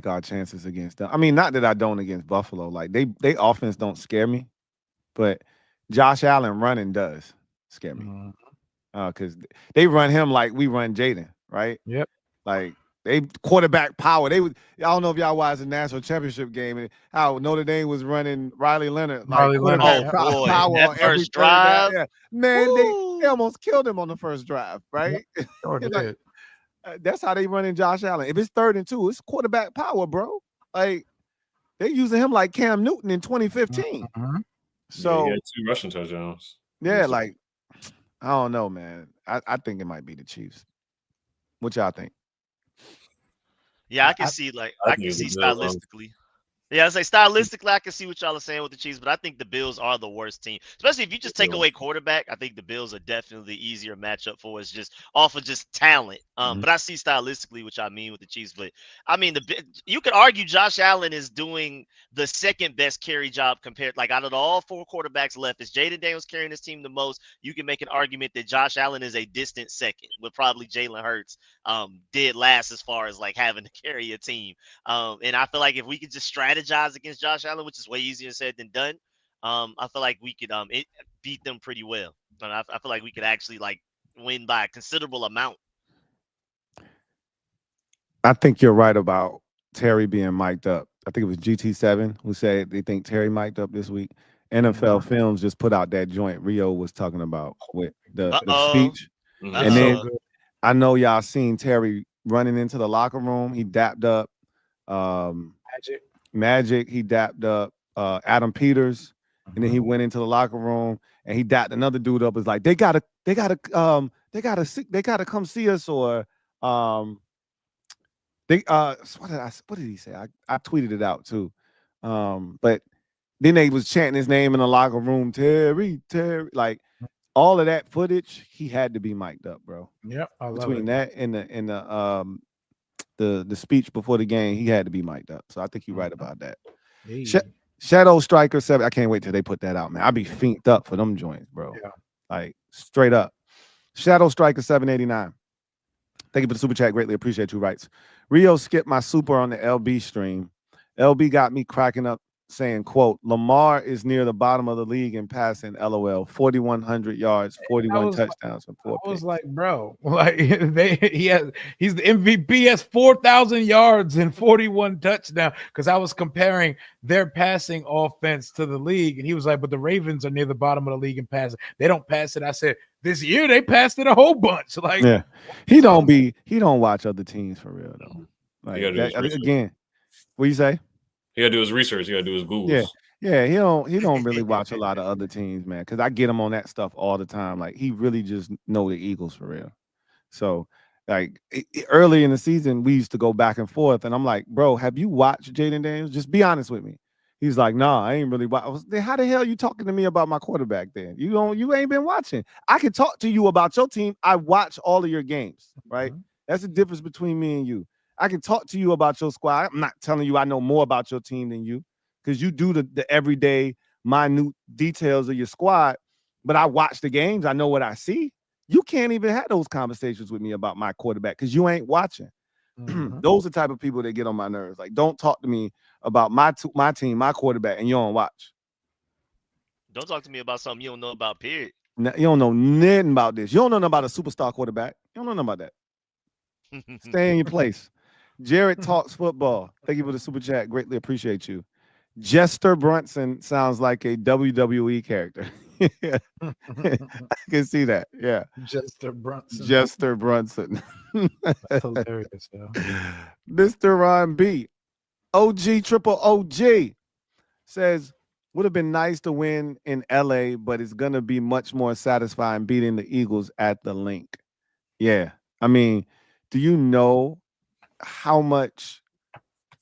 B: our chances against them. I mean, not that I don't against Buffalo. Like they offense don't scare me, but Josh Allen running does scare me. Because they run him like we run Jayden, right?
A: Yep.
B: Like they quarterback power. I don't know if y'all watched the national championship game and how Notre Dame was running Riley Leonard. Like quarterback power
C: that first drive.
B: Yeah. Man, they almost killed him on the first drive, right?
A: Yep.
B: That's how they running Josh Allen. If it's 3rd and 2, it's quarterback power, bro. Like they're using him like Cam Newton in 2015. So
D: he had 2 rushing touchdowns.
B: Yeah, like I don't know, man. I think it might be the Chiefs. What y'all think?
C: Yeah, I can see stylistically. Yeah, I say stylistically, I can see what y'all are saying with the Chiefs, but I think the Bills are the worst team. Especially if you just take away quarterback, I think the Bills are definitely the easier matchup for us, just off of just talent. But I see stylistically what I mean with the Chiefs. But I mean, you could argue Josh Allen is doing the 2nd best carry job compared, like out of all 4 quarterbacks left, is Jayden Daniels carrying this team the most. You can make an argument that Josh Allen is a distant second, with probably Jalen Hurts dead last as far as like having to carry a team. And I feel like if we could just strategize against Josh Allen, which is way easier said than done, I feel like we could beat them pretty well. And I feel like we could actually like win by a considerable amount.
B: I think you're right about Terry being mic'd up. I think it was GT7 who said they think Terry mic'd up this week. NFL Films just put out that joint Rio was talking about with the speech. And then I know y'all seen Terry running into the locker room. He dapped up Magic. He dapped up Adam Peters, and then he went into the locker room and he dapped another dude up. Was like, they gotta come see us, or what did he say? I tweeted it out too. But then they was chanting his name in the locker room, Terry. Like all of that footage, he had to be mic'd up, bro.
A: Yep, I love
B: Between that and the speech before the game, he had to be mic'd up. So I think you're right about that.
A: Hey.
B: Shadow Striker 7. I can't wait till they put that out, man. I'll be fiended up for them joints, bro.
A: Yeah.
B: Like straight up. Shadow Striker 789. Thank you for the super chat. Greatly appreciate you. Writes Rio skipped my super on the LB stream. LB got me cracking up saying, quote, Lamar is near the bottom of the league in passing, LOL. 4,100 yards, 41 touchdowns, and 4
A: I was
B: picks.
A: like, bro, like he's the MVP. He has 4,000 yards and 41 touchdowns. Because I was comparing their passing offense to the league, and he was like, but the Ravens are near the bottom of the league in passing. They don't pass it. I said, this year they passed it a whole bunch. Like,
B: yeah, he don't watch other teams for real though. Like that, again, what you say?
D: He got to do his research. He got to do his Googles.
B: Yeah, he don't really watch a lot of other teams, man. Because I get him on that stuff all the time. Like he really just know the Eagles for real. So, like early in the season, we used to go back and forth, and I'm like, bro, have you watched Jayden Daniels? Just be honest with me. He's like, nah, I ain't really watch. How the hell you talking to me about my quarterback then? You ain't been watching. I can talk to you about your team. I watch all of your games, right? Mm-hmm. That's the difference between me and you. I can talk to you about your squad. I'm not telling you I know more about your team than you because you do the everyday minute details of your squad, but I watch the games. I know what I see. You can't even have those conversations with me about my quarterback because you ain't watching. Mm-hmm. Those are the type of people that get on my nerves. Like, don't talk to me about my team, my quarterback, and you don't watch.
C: Don't talk to me about something you don't know about, period.
B: You don't know nothing about this. You don't know nothing about a superstar quarterback. You don't know nothing about that. Stay in your place. Jared talks football. Thank you for the super chat. Greatly appreciate you. Jester Brunson sounds like a WWE character. I can see that. Yeah.
A: Jester Brunson.
B: Jester Brunson.
A: That's hilarious, yo.
B: Mr. Ron B. OG Triple OG says, would have been nice to win in LA, but it's going to be much more satisfying beating the Eagles at the Link. Yeah. I mean, do you know how much,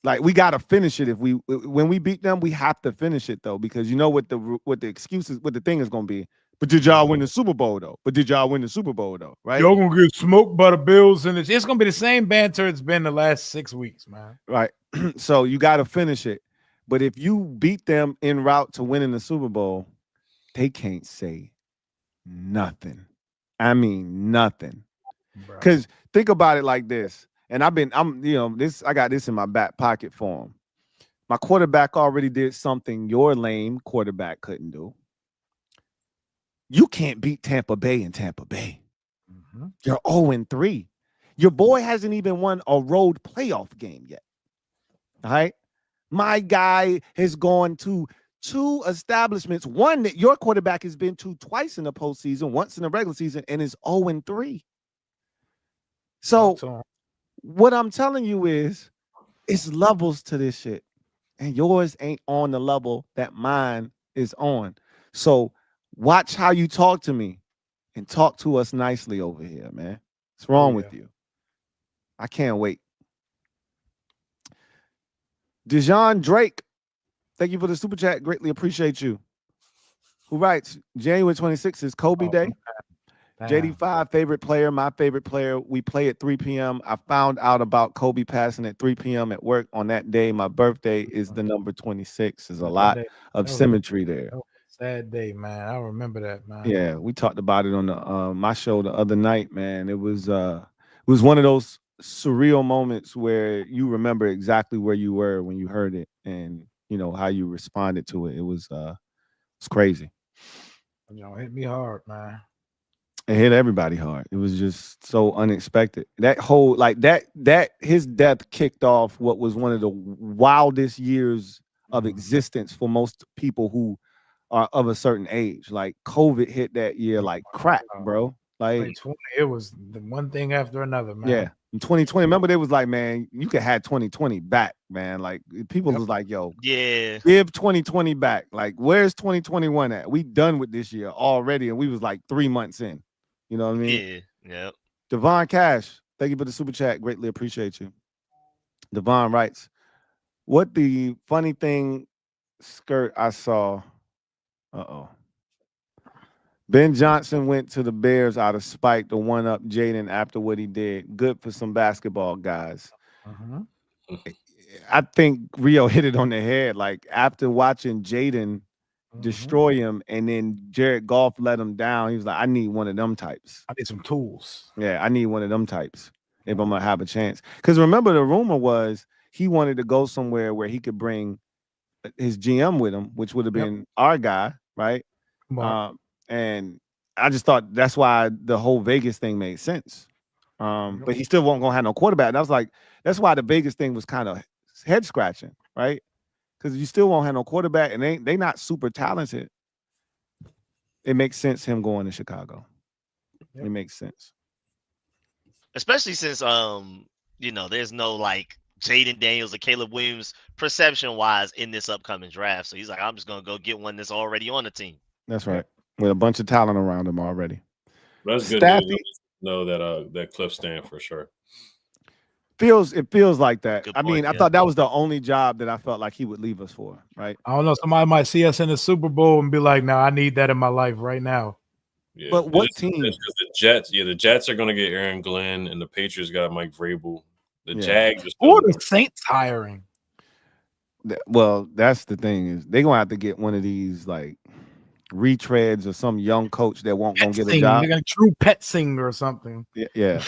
B: like, we got to finish it. When we beat them, we have to finish it though, because you know what the excuses, what the thing is going to be. But did y'all win the Super Bowl though? Right?
A: Y'all gonna get smoked by the Bills, and it's gonna be the same banter it's been the last 6 weeks, man.
B: Right. So you got to finish it. But if you beat them en route to winning the Super Bowl, they can't say nothing. I mean, nothing. Because think about it like this. And I got this in my back pocket for him. My quarterback already did something your lame quarterback couldn't do. You can't beat Tampa Bay in Tampa Bay. Mm-hmm. You're 0-3. Your boy hasn't even won a road playoff game yet. All right. My guy has gone to 2 establishments, one that your quarterback has been to twice in the postseason, once in the regular season, and is 0-3. So what I'm telling you is it's levels to this shit. And yours ain't on the level that mine is on. So watch how you talk to me and talk to us nicely over here, man. What's wrong with you? I can't wait. Dejon Drake, thank you for the super chat. Greatly appreciate you. Who writes, January 26th is Kobe Day. JD5, favorite player, my favorite player. We play at 3 p.m. I found out about Kobe passing at 3 p.m. at work on that day. My birthday is the number 26. There's a lot of symmetry there.
A: Sad day, man. I remember that, man.
B: Yeah, we talked about it on the my show the other night, man. It was one of those surreal moments where you remember exactly where you were when you heard it, and you know how you responded to it. It was it's crazy.
A: It hit me hard, man.
B: It hit everybody hard. It was just so unexpected. That whole that his death kicked off what was one of the wildest years of existence for most people who are of a certain age. Like COVID hit that year like crack, bro. Like
A: it was the one thing after another, man.
B: Yeah. In 2020, remember they was like, man, you could have 2020 back, man. Like people was like, yo,
C: yeah,
B: give 2020 back. Like, where's 2021 at? We done with this year already, and we was like 3 months in. You know what I mean?
C: Yeah.
B: Devon Cash, thank you for the super chat. Greatly appreciate you. Devon writes, what the funny thing skirt I saw. Ben Johnson went to the Bears out of spite to one-up Jayden after what he did. Good for some basketball guys. I think Rio hit it on the head. Like after watching Jayden destroy him, and then Jared Goff let him down, he was like, I need one of them types.
A: I need some tools.
B: Yeah, I need one of them types if I'm gonna have a chance. Because remember, the rumor was he wanted to go somewhere where he could bring his GM with him, which would have been our guy, right? And I just thought that's why the whole Vegas thing made sense. But he still won't gonna have no quarterback. And I was like, that's why the Vegas thing was kind of head scratching, right? Because you still won't have no quarterback, and they not super talented. It makes sense him going to Chicago. It makes sense.
C: Especially since there's no like Jayden Daniels or Caleb Williams perception wise in this upcoming draft. So he's like, I'm just gonna go get one that's already on the team.
B: That's right. With a bunch of talent around him already.
D: That's good news. Know that Cliff stand for sure.
B: It feels like that.
C: Good
B: I
C: point,
B: mean, I thought that was the only job that I felt like he would leave us for, right?
A: I don't know. Somebody might see us in the Super Bowl and be like, "No, I need that in my life right now."
D: Yeah,
B: but what team?
D: The Jets are going to get Aaron Glenn, and the Patriots got Mike Vrabel. The Jags are
A: or the Saints hiring.
B: Well, that's the thing is they're gonna have to get one of these like retreads or some young coach that won't gonna get a job.
A: They're gonna true pet singer or something.
B: Yeah.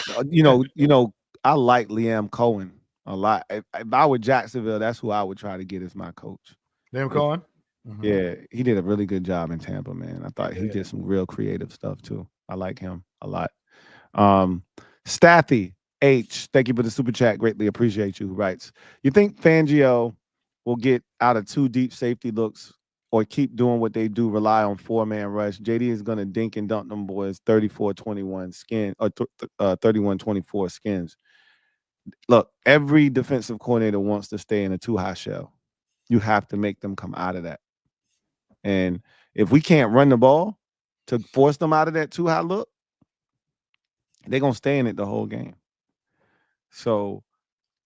B: I like Liam Cohen a lot. If I were Jacksonville, that's who I would try to get as my coach.
A: Liam Cohen?
B: Yeah, he did a really good job in Tampa, man. I thought he did some real creative stuff too. I like him a lot. Stathy H, thank you for the super chat. Greatly appreciate you. Who writes, you think Fangio will get out of 2 deep safety looks or keep doing what they do, rely on 4-man rush? JD is going to dink and dunk them boys 34-21 skin or 31-24 skins. Look, every defensive coordinator wants to stay in a 2-high shell. You have to make them come out of that. And if we can't run the ball to force them out of that 2-high look, they're going to stay in it the whole game. So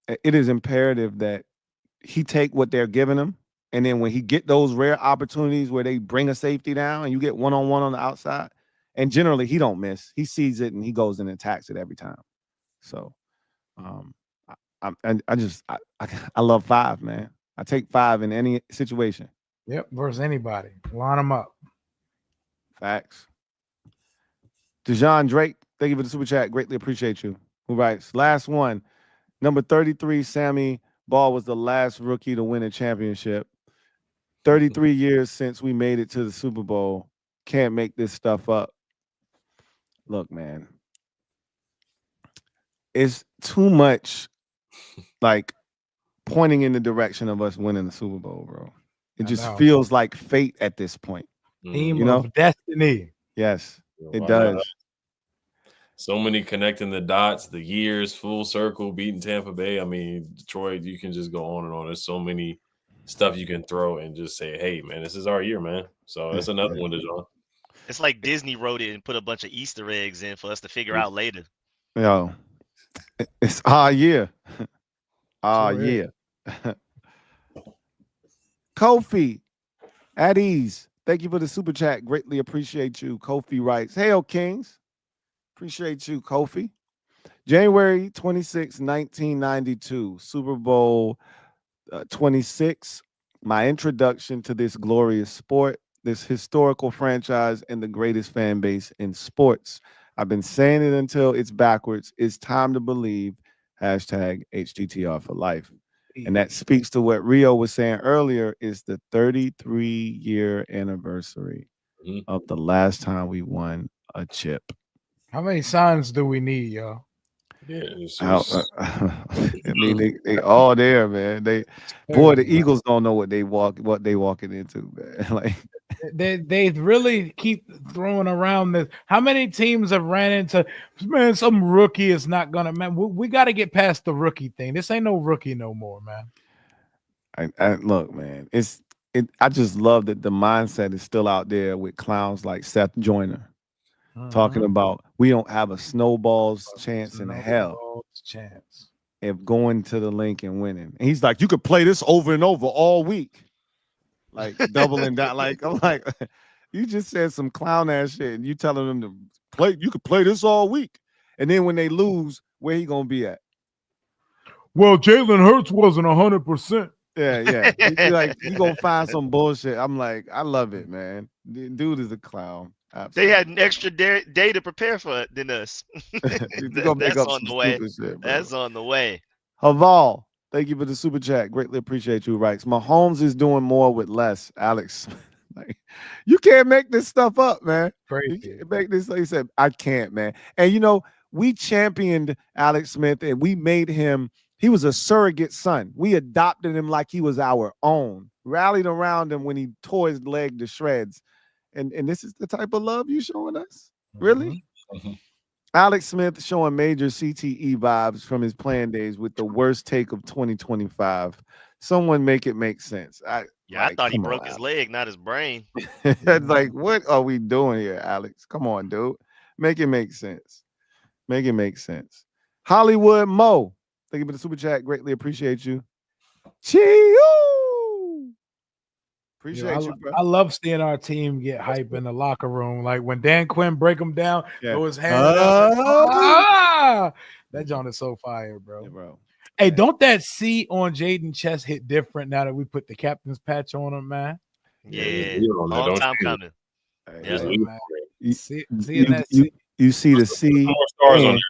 B: it is imperative that he take what they're giving him. And then when he get those rare opportunities where they bring a safety down and you get one-on-one on the outside, and generally he don't miss. He sees it and he goes and attacks it every time. So I love 5, man. I take 5 in any situation.
A: Yep, versus anybody. Line them up.
B: Facts. Dejon Drake, thank you for the super chat. Greatly appreciate you. Who writes, last one, number 33, Sammy Ball was the last rookie to win a championship. 33 years since we made it to the Super Bowl. Can't make this stuff up. Look, man, it's too much like pointing in the direction of us winning the Super Bowl, bro. It just feels like fate at this point.
A: Team of destiny.
B: Yes, it does.
D: So many connecting the dots, the years, full circle, beating Tampa Bay. I mean, Detroit, you can just go on and on. There's so many stuff you can throw and just say, hey, man, this is our year, man. So that's another one, Dejon.
C: It's like Disney wrote it and put a bunch of Easter eggs in for us to figure out later.
B: Yo, it's our year. Our year. Kofi, at ease. Thank you for the super chat. Greatly appreciate you. Kofi writes, Hail Kings. Appreciate you, Kofi. January 26, 1992, Super Bowl 26. My introduction to this glorious sport, this historical franchise, and the greatest fan base in sports. I've been saying it until it's backwards. It's time to believe. Hashtag HTTR for life. And that speaks to what Rio was saying earlier, is the 33-year anniversary of the last time we won a chip.
A: How many signs do we need, y'all?
D: Yeah,
B: I mean, they all there, man. The Eagles don't know what they walking into, man. Like
A: they really keep throwing around this. How many teams have ran into, man, some rookie is not gonna, man. We got to get past the rookie thing. This ain't no rookie no more, man.
B: I look, man. I just love that the mindset is still out there with clowns like Seth Joyner. Talking about we don't have a snowball's chance in hell of going to the link and winning. And he's like, you could play this over and over all week. Like doubling down. Like, I'm like, you just said some clown ass shit and you telling them to play, you could play this all week. And then when they lose, where he gonna be at?
A: Well, Jalen Hurts wasn't 100%.
B: Yeah. You gonna find some bullshit. I'm like, I love it, man. Dude is a clown.
C: They
B: Absolutely.
C: had an extra day to prepare for it than us.
B: You're gonna make
C: That's
B: up
C: on
B: some
C: the way.
B: stupid shit, bro.
C: That's on the way.
B: Haval, thank you for the super chat. Greatly appreciate you, Rights. Mahomes is doing more with less. Alex, like, you can't make this stuff up, man. You
A: Crazy.
B: can't make this. He said, I can't, man. And you know, we championed Alex Smith and we made him. He was a surrogate son. We adopted him like he was our own. Rallied around him when he tore his leg to shreds. And this is the type of love you showing us? Really?
D: Mhm.
B: Alex Smith showing major CTE vibes from his playing days with the worst take of 2025. Someone make it make sense.
C: I thought he broke his
B: Alex.
C: leg, not his brain.
B: It's like, what are we doing here, Alex? Come on, dude. Make it make sense. Make it make sense. Hollywood Mo, thank you for the super chat. Greatly appreciate you. Chee-oo! Appreciate you, bro.
A: I love seeing our team get hype in the locker room. Like when Dan Quinn break him down, throw his hand up. That joint is so fire, bro.
B: Yeah, bro.
A: Hey, don't that C on Jayden chest hit different now that we put the captain's patch on him, man?
C: Yeah, long time coming.
D: Just
A: Yeah,
D: leave
A: man.
D: it.
A: Seeing that C.
B: You see the C.
D: More stars on
B: and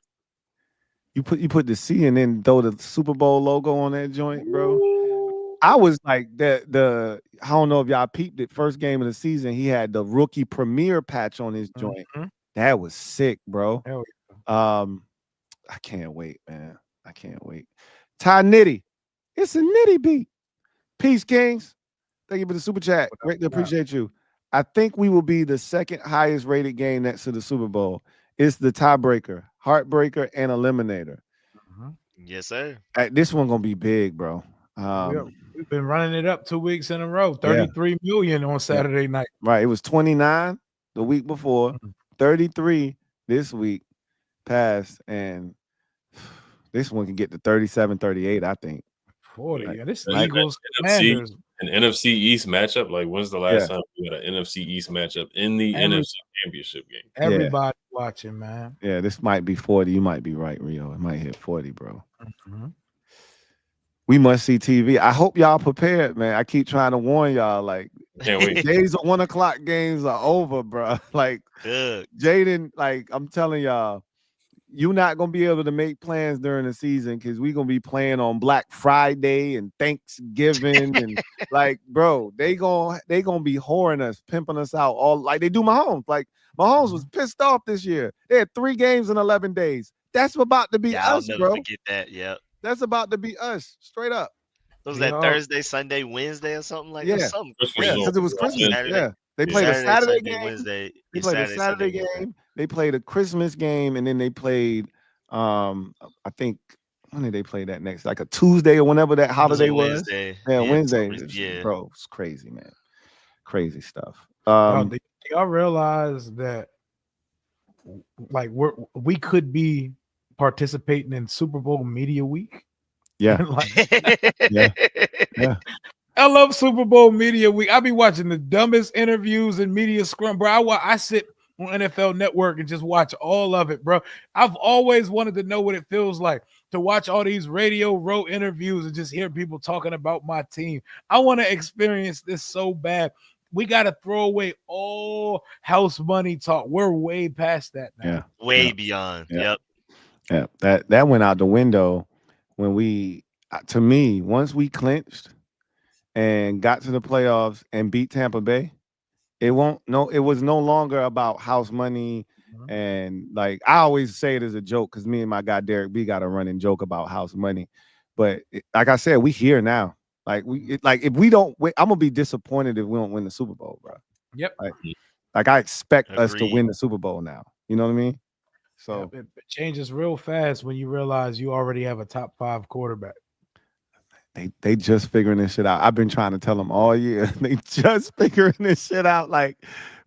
B: you put the C and then throw the Super Bowl logo on that joint, bro. I was like the I don't know if y'all peeped it. First game of the season, he had the rookie premiere patch on his joint. That was sick, bro.
A: Hell
B: I can't wait, man. I can't wait. Ty Nitty, it's a nitty beat. Peace, Kings. Thank you for the super chat. Greatly appreciate you. I think we will be the second highest rated game next to the Super Bowl. It's the tiebreaker, heartbreaker, and eliminator.
C: Yes, sir.
B: This one gonna be big, bro.
A: We've been running it up 2 weeks in a row. 33 million on Saturday night.
B: Right. It was 29 the week before, 33 this week passed, and this one can get to 37, 38, I think.
A: 40.
B: Like,
A: yeah, this
D: like
A: Eagles
D: NFC,
A: Commanders.
D: an NFC East matchup. Like, when's the last time we had an NFC East matchup in the NFC Championship game?
A: Everybody watching, man.
B: Yeah, this might be 40. You might be right, Rio. It might hit 40, bro. We must see TV. I hope y'all prepared, man. I keep trying to warn y'all, like, days of 1 o'clock games are over, bro. Like, Jayden, like, I'm telling y'all, you're not gonna be able to make plans during the season because we're gonna be playing on Black Friday and Thanksgiving and like, bro, they gonna be whoring us, pimping us out all like they do Mahomes. Like Mahomes was pissed off this year. They had 3 games in 11 days. That's about to be us,
C: I'll never
B: bro.
C: forget that. Yep.
B: That's about to be us, straight up.
C: Was that Thursday, Sunday, Wednesday, or something like that?
B: Yeah,
C: Something
B: because it was Christmas.
C: Saturday.
B: Yeah, they played a Saturday
C: Sunday,
B: game.
C: Wednesday.
B: They played a Saturday game. They played a Christmas game, and then they played. I think when did they play that next? Like a Tuesday or whenever that holiday was.
C: Wednesday.
B: Yeah, Wednesday.
C: Yeah,
B: bro, it's crazy, man. Crazy stuff.
A: Do y'all realize that like we could be participating in Super Bowl Media Week?
B: Yeah.
A: Yeah. I love Super Bowl Media Week. I be watching the dumbest interviews and media scrum, bro. I sit on NFL Network and just watch all of it, bro. I've always wanted to know what it feels like to watch all these Radio Row interviews and just hear people talking about my team. I want to experience this so bad. We got to throw away all house money talk. We're way past that now.
B: Yeah.
C: Way beyond.
B: Yeah. Yeah. That went out the window when we, to me, once we clinched and got to the playoffs and beat Tampa Bay, it was no longer about house money. And like I always say it as a joke because me and my guy Derek B got a running joke about house money. But like I said, we here now. Like if we don't win, I'm gonna be disappointed if we don't win the Super Bowl, bro.
A: Yep.
B: Like I expect us to win the Super Bowl now. You know what I mean? So
A: it changes real fast when you realize you already have a top 5 quarterback.
B: They just figuring this shit out. I've been trying to tell them all year. They just figuring this shit out. Like,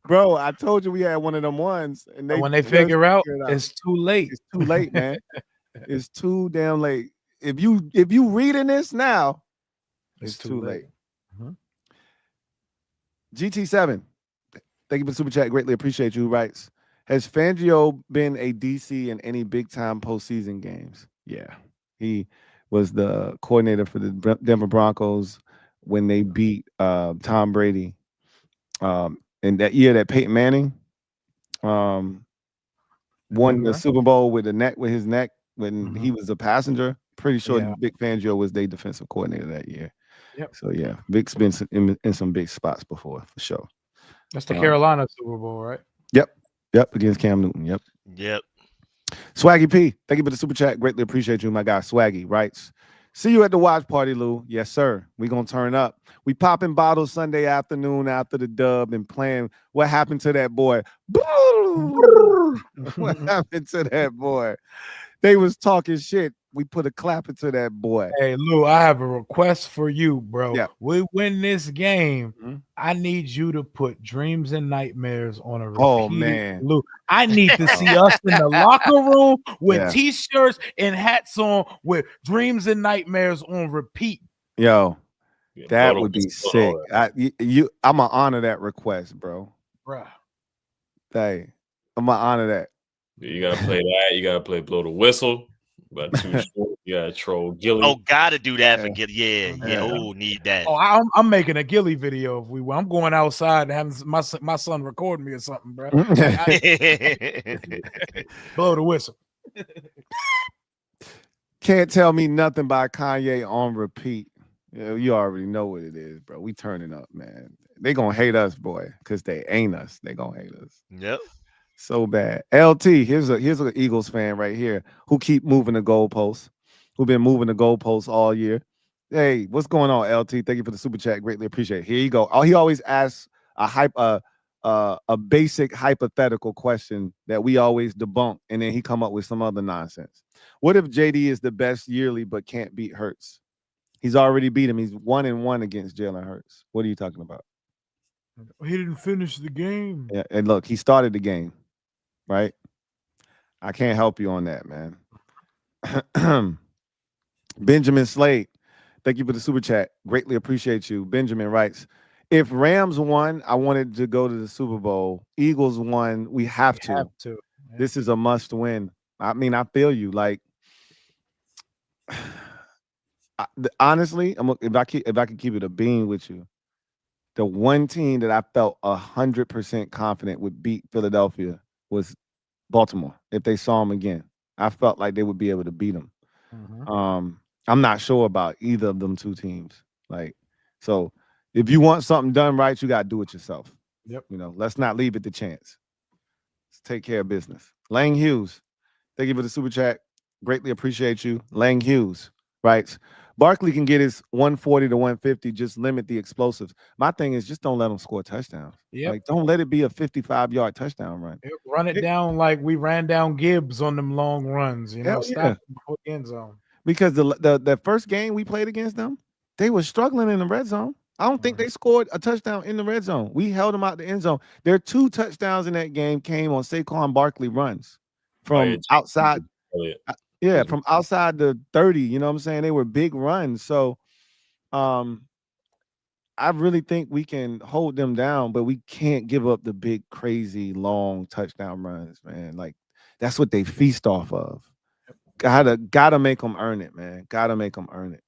B: bro, I told you we had one of them ones, and
A: when they figure it out, it's too late.
B: It's too late, man. It's too damn late. If you reading this now, it's too late. GT7, thank you for the super chat. Greatly appreciate you. Who writes, has Fangio been a DC in any big time postseason games? Yeah, was the coordinator for the Denver Broncos when they beat Tom Brady. And that year that Peyton Manning won the
A: Denver.
B: Super Bowl with his neck when
A: Mhm.
B: he was a passenger. Pretty sure
A: Yeah.
B: Vic Fangio was their defensive coordinator that year.
A: Yep.
B: So yeah, Vic's been in some big spots before for sure.
A: That's the Carolina Super Bowl, right?
B: Yep. Yep. Against Cam Newton. Yep.
C: Yep.
B: Swaggy P, thank you for the super chat. Greatly appreciate you, my guy. Swaggy writes, see you at the watch party, Lou. Yes, sir. We gonna turn up. We popping bottles Sunday afternoon after the dub and playing What Happened to That Boy. What happened to that boy? They was talking shit. We put a clap into that boy.
A: Hey, Lou, I have a request for you, bro.
B: Yeah.
A: We win this game.
B: Mhm.
A: I need you to put Dreams and Nightmares on a
B: Oh,
A: repeated
B: man.
A: loop. I need to see us in the locker room with
B: Yeah.
A: t-shirts and hats on with Dreams and Nightmares on repeat.
B: Yo,
D: Yeah,
B: that
D: blow
B: would
D: the
B: be
D: whistle and all
B: sick.
D: that.
B: I'm gonna honor that request, bro.
A: Bruh.
B: Hey, I'm gonna honor that.
D: Yeah, you gotta play that. You gotta play blow the whistle. But too short. You gotta troll Gilly.
C: Oh, gotta do that for
B: Yeah.
C: Gilly. Yeah.
B: Yeah.
C: Oh, need that.
A: Oh, I'm making a Gilly video if we will. I'm going outside and having my son record me or something, bro. Blow the whistle.
B: Can't Tell Me Nothing by Kanye on repeat. Yeah, you already know what it is, bro. We turning up, man. They gonna hate us, boy, because they ain't us. They gonna hate us
C: Yep.
B: so bad. LT, here's an Eagles fan right here who keep moving the goalposts, who been moving the goalposts all year. Hey, what's going on, LT? Thank you for the super chat. Greatly appreciate it. Here you go. Oh, he always asks a basic hypothetical question that we always debunk, and then he come up with some other nonsense. What if JD is the best yearly but can't beat Hurts? He's already beat him. He's 1-1 against Jalen Hurts. What are you talking about?
A: He didn't finish the game.
B: Yeah, and look, he started the game, right? I can't help you on that, man. Benjamin Slade, thank you for the super chat. Greatly appreciate you. Benjamin writes, if Rams won, I wanted to go to the Super Bowl. Eagles won, we have to.
A: Yeah.
B: This is a must win. I mean, I feel you. Like, honestly, if I could keep it a bean with you, the one team that I felt 100% confident would beat Philadelphia was Baltimore. If they saw them again, I felt like they would be able to beat them. I'm not sure about either of them two teams. Like, so if you want something done right, you got to do it yourself.
A: Yep.
B: You know, let's not leave it to chance. Let's take care of business. Lang Hughes, thank you for the super chat. Greatly appreciate you. Lang Hughes writes, Barkley can get his 140 to 150. Just limit the explosives. My thing is just don't let him score touchdowns.
A: Yep.
B: Like, don't let it be a 55-yard touchdown run.
A: Run it down like we ran down Gibbs on them long runs. You know,
B: Hell
A: stop
B: yeah.
A: before the end zone.
B: Because the first game we played against them, they were struggling in the red zone. I don't think they scored a touchdown in the red zone. We held them out the end zone. Their 2 touchdowns in that game came on Saquon Barkley runs from outside. Yeah, from outside the 30. You know what I'm saying? They were big runs. So I really think we can hold them down, but we can't give up the big, crazy, long touchdown runs, man. Like, that's what they feast off of. Gotta make them earn it, man. Gotta make them earn it.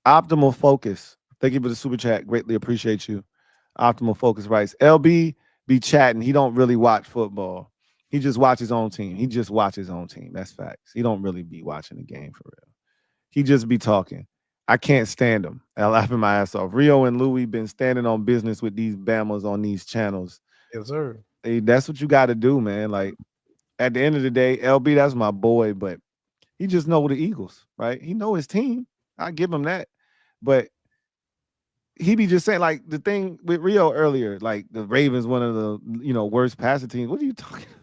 B: Optimal Focus. Thank you for the super chat. Greatly appreciate you. Optimal Focus writes, LB be chatting. He don't really watch football. He just watch his own team. He just watch his own team. That's facts. He don't really be watching the game for real. He just be talking. I can't stand him. I'm laughing my ass off. Rio and Louie been standing on business with these Bamas on these channels.
A: Yes, sir.
B: Hey, that's what you got to do, man. Like, at the end of the day, LB, that's my boy, but he just know the Eagles, right? He know his team. I give him that. But he be just saying, like, the thing with Rio earlier, like the Ravens, one of the worst passing teams. What are you talking about?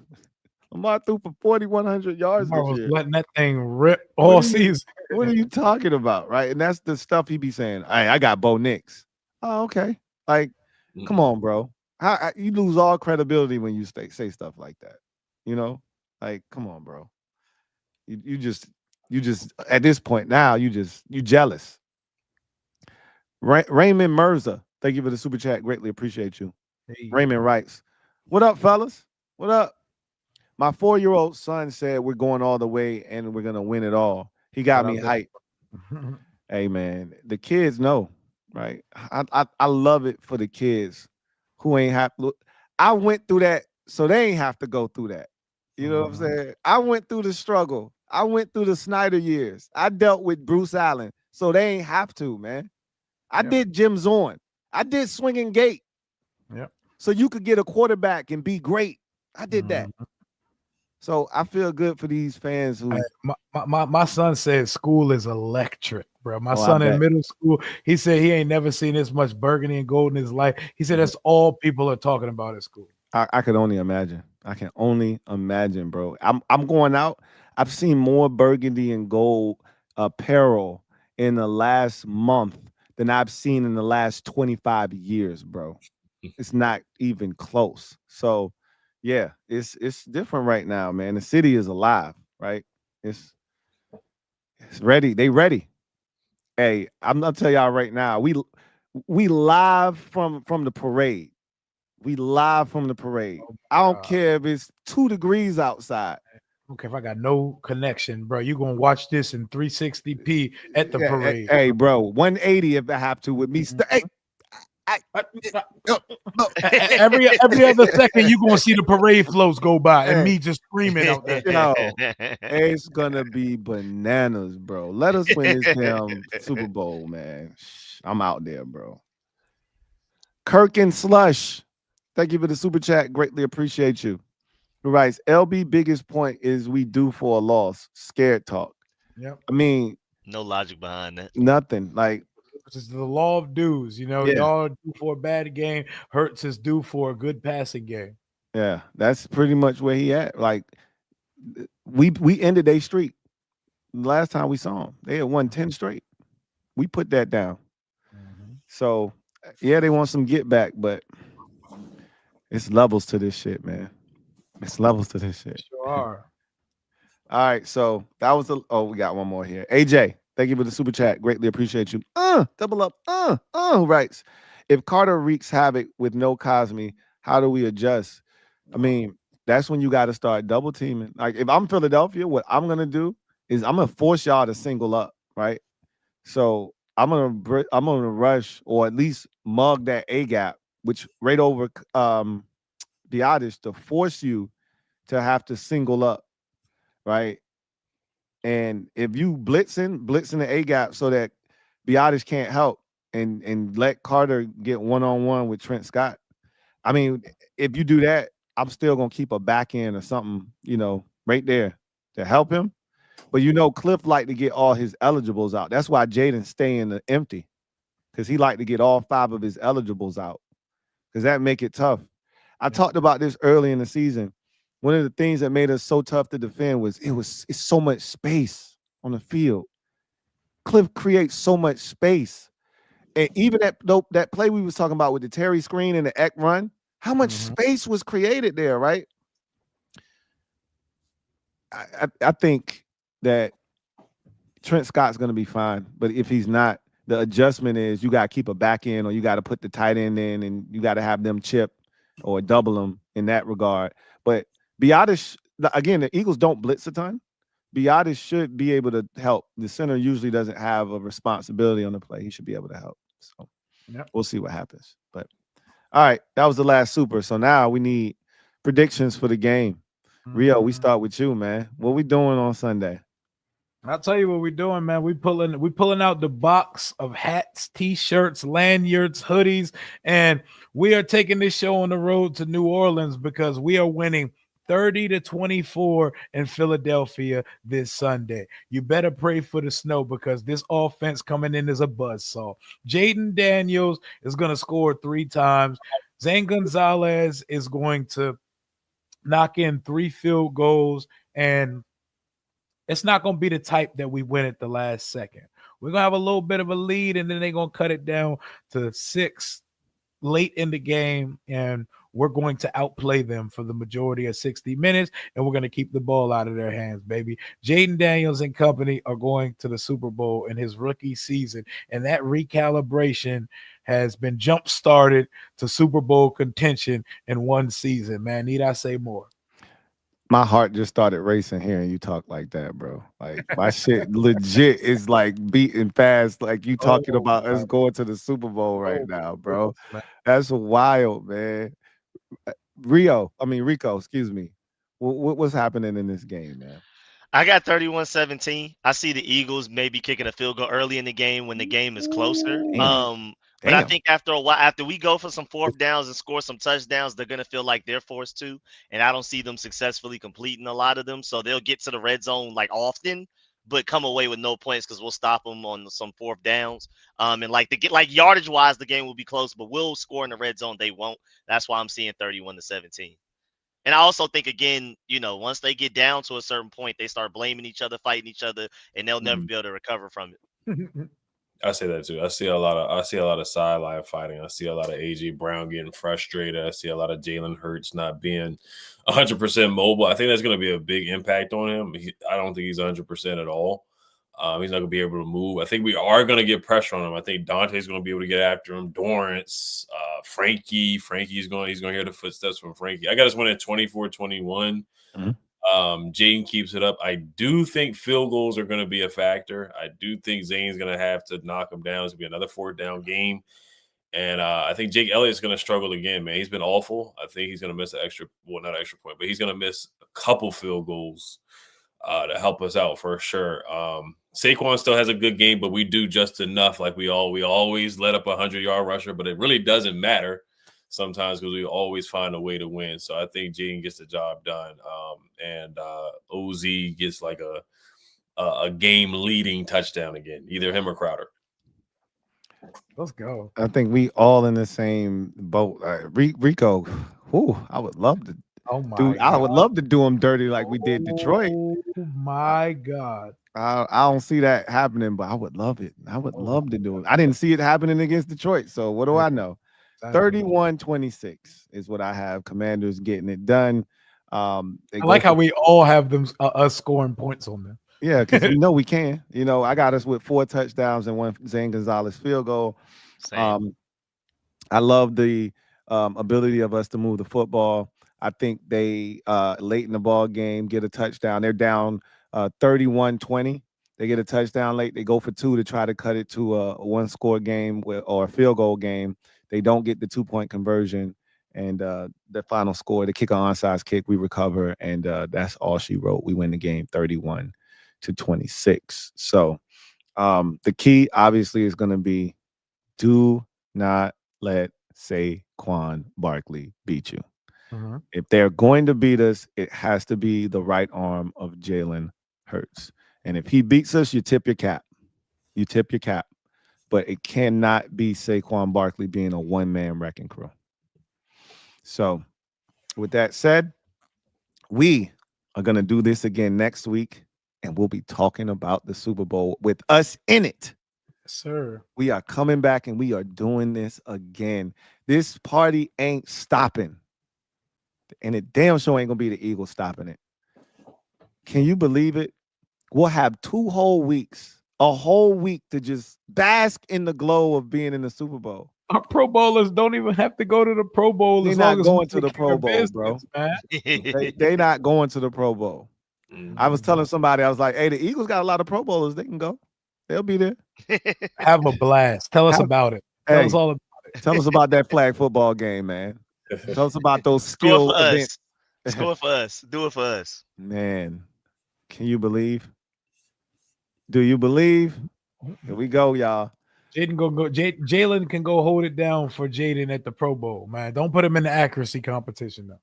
B: Lamar threw for 4,100 yards
A: Lamar
B: this
A: was
B: year.
A: letting that thing rip all season.
B: What are you talking about, right? And that's the stuff he be saying. Hey, I got Bo Nix. Oh, okay. Like, come on, bro. You lose all credibility when you say stuff like that. You know, like, come on, bro. You just at this point now you jealous. Raymond Mirza, thank you for the super chat. Greatly appreciate you.
A: Hey.
B: Raymond writes, "What up, fellas? What up? My 4-year-old son said we're going all the way and we're gonna win it all. He got me hyped. Hey man, the kids know, right? I love it for the kids who ain't have to. I went through that, so they ain't have to go through that. You know what I'm saying? I went through the struggle. I went through the Snyder years. I dealt with Bruce Allen, so they ain't have to, man. I did Jim Zorn. I did swinging gate.
A: Yep.
B: So you could get a quarterback and be great. I did that. So I feel good for these fans who.
A: My son said school is electric, bro. My
B: Oh, I
A: son in
B: bet.
A: middle school, he said he ain't never seen this much burgundy and gold in his life. He said that's all people are talking about at school.
B: I could only imagine. I can only imagine, bro. I'm going out. I've seen more burgundy and gold apparel in the last month than I've seen in the last 25 years, bro. It's not even close. So, yeah, it's different right now, man. The city is alive, right? It's ready. They ready. Hey, I'm gonna tell y'all right now. We live from the parade. We live from the parade. I don't care if it's 2 degrees outside.
A: Okay, if I got no connection, bro, you gonna watch this in 360p at the parade.
B: Hey, bro, 180 if I have to with me. Hey,
A: every other second, you gonna see the parade floats go by and me just screaming out there.
B: It's gonna be bananas, bro. Let us win this damn Super Bowl, man. I'm out there, bro. Kirk and Slush, thank you for the super chat. Greatly appreciate you. Who writes, LB biggest point is we due for a loss. Scared talk.
A: Yep.
B: I mean,
C: no logic behind that.
B: Nothing. Like,
A: this is the law of dues. You know, y'all are due for a bad game. Hurts is due for a good passing game.
B: Yeah, that's pretty much where he at. Like, we ended their streak. Last time we saw them, they had won 10 straight. We put that down. So, yeah, they want some get back, but it's levels to this shit, man. It's levels to this shit.
A: Sure are.
B: All right, so that was we got one more here. AJ, thank you for the super chat. Greatly appreciate you. Double up. Who writes, if Carter wreaks havoc with no Cosme, how do we adjust? I mean, that's when you got to start double teaming. Like, if I'm Philadelphia, what I'm gonna do is I'm gonna force y'all to single up, right? So I'm gonna rush or at least mug that A gap, which right over Biotis to force you to have to single up, right? And if you blitzing the A gap so that Biotis can't help and let Carter get one-on-one with Trent Scott. I mean, if you do that, I'm still gonna keep a back end or something, right there to help him. But Cliff like to get all his eligibles out. That's why Jayden stay in the empty, because he like to get all 5 of his eligibles out, because that make it tough. I talked about this early in the season. One of the things that made us so tough to defend was it's so much space on the field. Cliff creates so much space. And even that play we was talking about with the Terry screen and the Eck run, how much space was created there, right? I think that Trent Scott's going to be fine. But if he's not, the adjustment is you got to keep a back end, or you got to put the tight end in, and you got to have them chip or double them in that regard. But Biotis, again, the Eagles don't blitz a ton. Biotis should be able to help. The center usually doesn't have a responsibility on the play. He should be able to help. So we'll see what happens. But all right, that was the last super. So now we need predictions for the game. Rio, we start with you, man. What we doing on Sunday?
A: I'll tell you what we're doing, man. We pulling out the box of hats, t-shirts, lanyards, hoodies, and we are taking this show on the road to New Orleans because we are winning 30-24 in Philadelphia this Sunday. You better pray for the snow because this offense coming in is a buzzsaw. Jayden Daniels is going to score 3 times. Zane Gonzalez is going to knock in 3 field goals, and it's not going to be the type that we win at the last second. We're going to have a little bit of a lead, and then they're going to cut it down to 6 late in the game, and we're going to outplay them for the majority of 60 minutes, and we're going to keep the ball out of their hands, baby. Jayden Daniels and company are going to the Super Bowl in his rookie season, and that recalibration has been jump-started to Super Bowl contention in one season, man. Need I say more?
B: My heart just started racing hearing you talk like that, bro. Like my shit legit is like beating fast. Like you talking
A: Oh
B: about us
A: my,
B: going to the Super Bowl right
A: oh my
B: now, bro.
A: goodness, man.
B: That's wild, man. Rico, excuse me. What's happening in this game, man?
C: I got 31-17. I see the Eagles maybe kicking a field goal early in the game when the game is closer.
B: Damn,
C: But I
B: damn.
C: think after a while, after we go for some fourth downs and score some touchdowns, they're gonna feel like they're forced to. And I don't see them successfully completing a lot of them. So they'll get to the red zone like often, but come away with no points because we'll stop them on some fourth downs. And like to get like yardage wise, the game will be close, but we'll score in the red zone. They won't. That's why I'm seeing 31-17. And I also think again, once they get down to a certain point, they start blaming each other, fighting each other, and they'll never be able to recover from it.
D: I say that too. I see a lot of sideline fighting. I see a lot of AJ Brown getting frustrated. I see a lot of Jalen Hurts not being 100% mobile. I think that's going to be a big impact on him. I don't think he's 100% at all. He's not going to be able to move. I think we are going to get pressure on him. I think Dante's going to be able to get after him. Dorrance, Frankie's going to hear the footsteps from Frankie. I got us winning 24-21. Jayden keeps it up. I do think field goals are going to be a factor. I do think Zane's going to have to knock him down. It's going to be another fourth down game. And I think Jake Elliott's going to struggle again, man. He's been awful. I think he's going to miss not an extra point, but he's going to miss a couple field goals to help us out for sure. Saquon still has a good game, but we do just enough. Like we always let up a 100-yard rusher, but it really doesn't matter sometimes because we always find a way to win. So I think Jayden gets the job done. And OZ gets like a game-leading touchdown again, either him or Crowder.
A: Let's go.
B: I think we all in the same boat. Rico, I would love to.
A: Oh my
B: Dude, I would
A: God.
B: love to do him dirty like we did Detroit.
A: Oh my God.
B: I don't see that happening, but I would love it. I would love to do it. I didn't see it happening against Detroit, so what do I know? 31-26 is what I have. Commanders getting it done.
A: I like how we all have them us scoring points on them.
B: Yeah, because we can. I got us with 4 touchdowns and 1 Zane Gonzalez field goal.
C: Same.
B: I love the ability of us to move the football. I think they late in the ball game get a touchdown. They're down 31-20. They get a touchdown late. They go for 2 to try to cut it to a 1-score game or a field goal game. They don't get the 2-point conversion. And the final score, the kick on onside kick, we recover. And that's all she wrote. We win the game 31-26. So the key, obviously, is going to be do not let Saquon Barkley beat you. If they're going to beat us, it has to be the right arm of Jalen Hurts. And if he beats us, you tip your cap. You tip your cap. But it cannot be Saquon Barkley being a one-man wrecking crew. So with that said, we are going to do this again next week, and we'll be talking about the Super Bowl with us in it.
A: Sir.
B: We are coming back, and we are doing this again. This party ain't stopping. And it damn sure ain't going to be the Eagles stopping it. Can you believe it? We'll have 2 whole weeks, a whole week to just bask in the glow of being in the Super Bowl.
A: Our Pro Bowlers don't even have to go to the Pro Bowl.
B: They're not going to the Pro Bowl, bro. They not going to the Pro Bowl. I was telling somebody, I was like, hey, the Eagles got a lot of Pro Bowlers. They can go. They'll be there.
A: Have a blast. Tell us about it. Tell us all about it.
B: Tell us about that flag football game, man. Tell us about those skill events.
C: Score for us. Do it for us.
B: Man, can you believe? Do you believe? Here we go, y'all.
A: Jalen can go hold it down for Jayden at the Pro Bowl, man. Don't put him in the accuracy competition, though.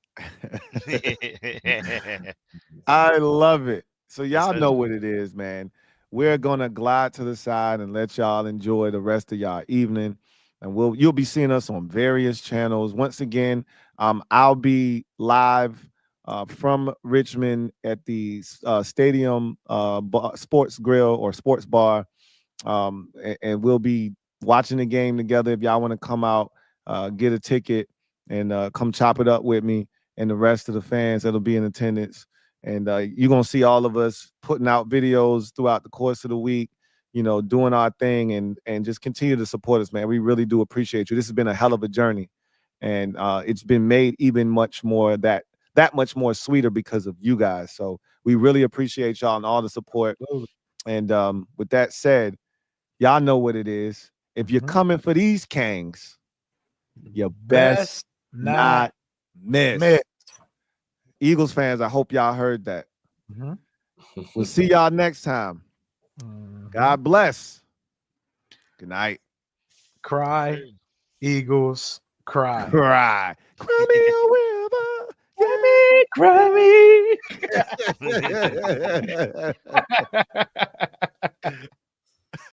B: I love it. So y'all know what it is, man. We're gonna glide to the side and let y'all enjoy the rest of y'all evening. And you'll be seeing us on various channels. Once again, I'll be live from Richmond at the Stadium Sports Grill or Sports Bar. And we'll be watching the game together. If y'all want to come out, get a ticket and come chop it up with me and the rest of the fans that'll be in attendance. And you're going to see all of us putting out videos throughout the course of the week, doing our thing and just continue to support us, man. We really do appreciate you. This has been a hell of a journey. And it's been made even much more that that much more sweeter because of you guys. So we really appreciate y'all and all the support. And with that said, y'all know what it is. If you're coming for these Kangs, you best not miss. Eagles fans, I hope y'all heard that. We'll see y'all next time. God bless. Good night.
A: Cry, Eagles, cry.
B: Cry. Cry me a river.
A: Cry me.
B: Yeah.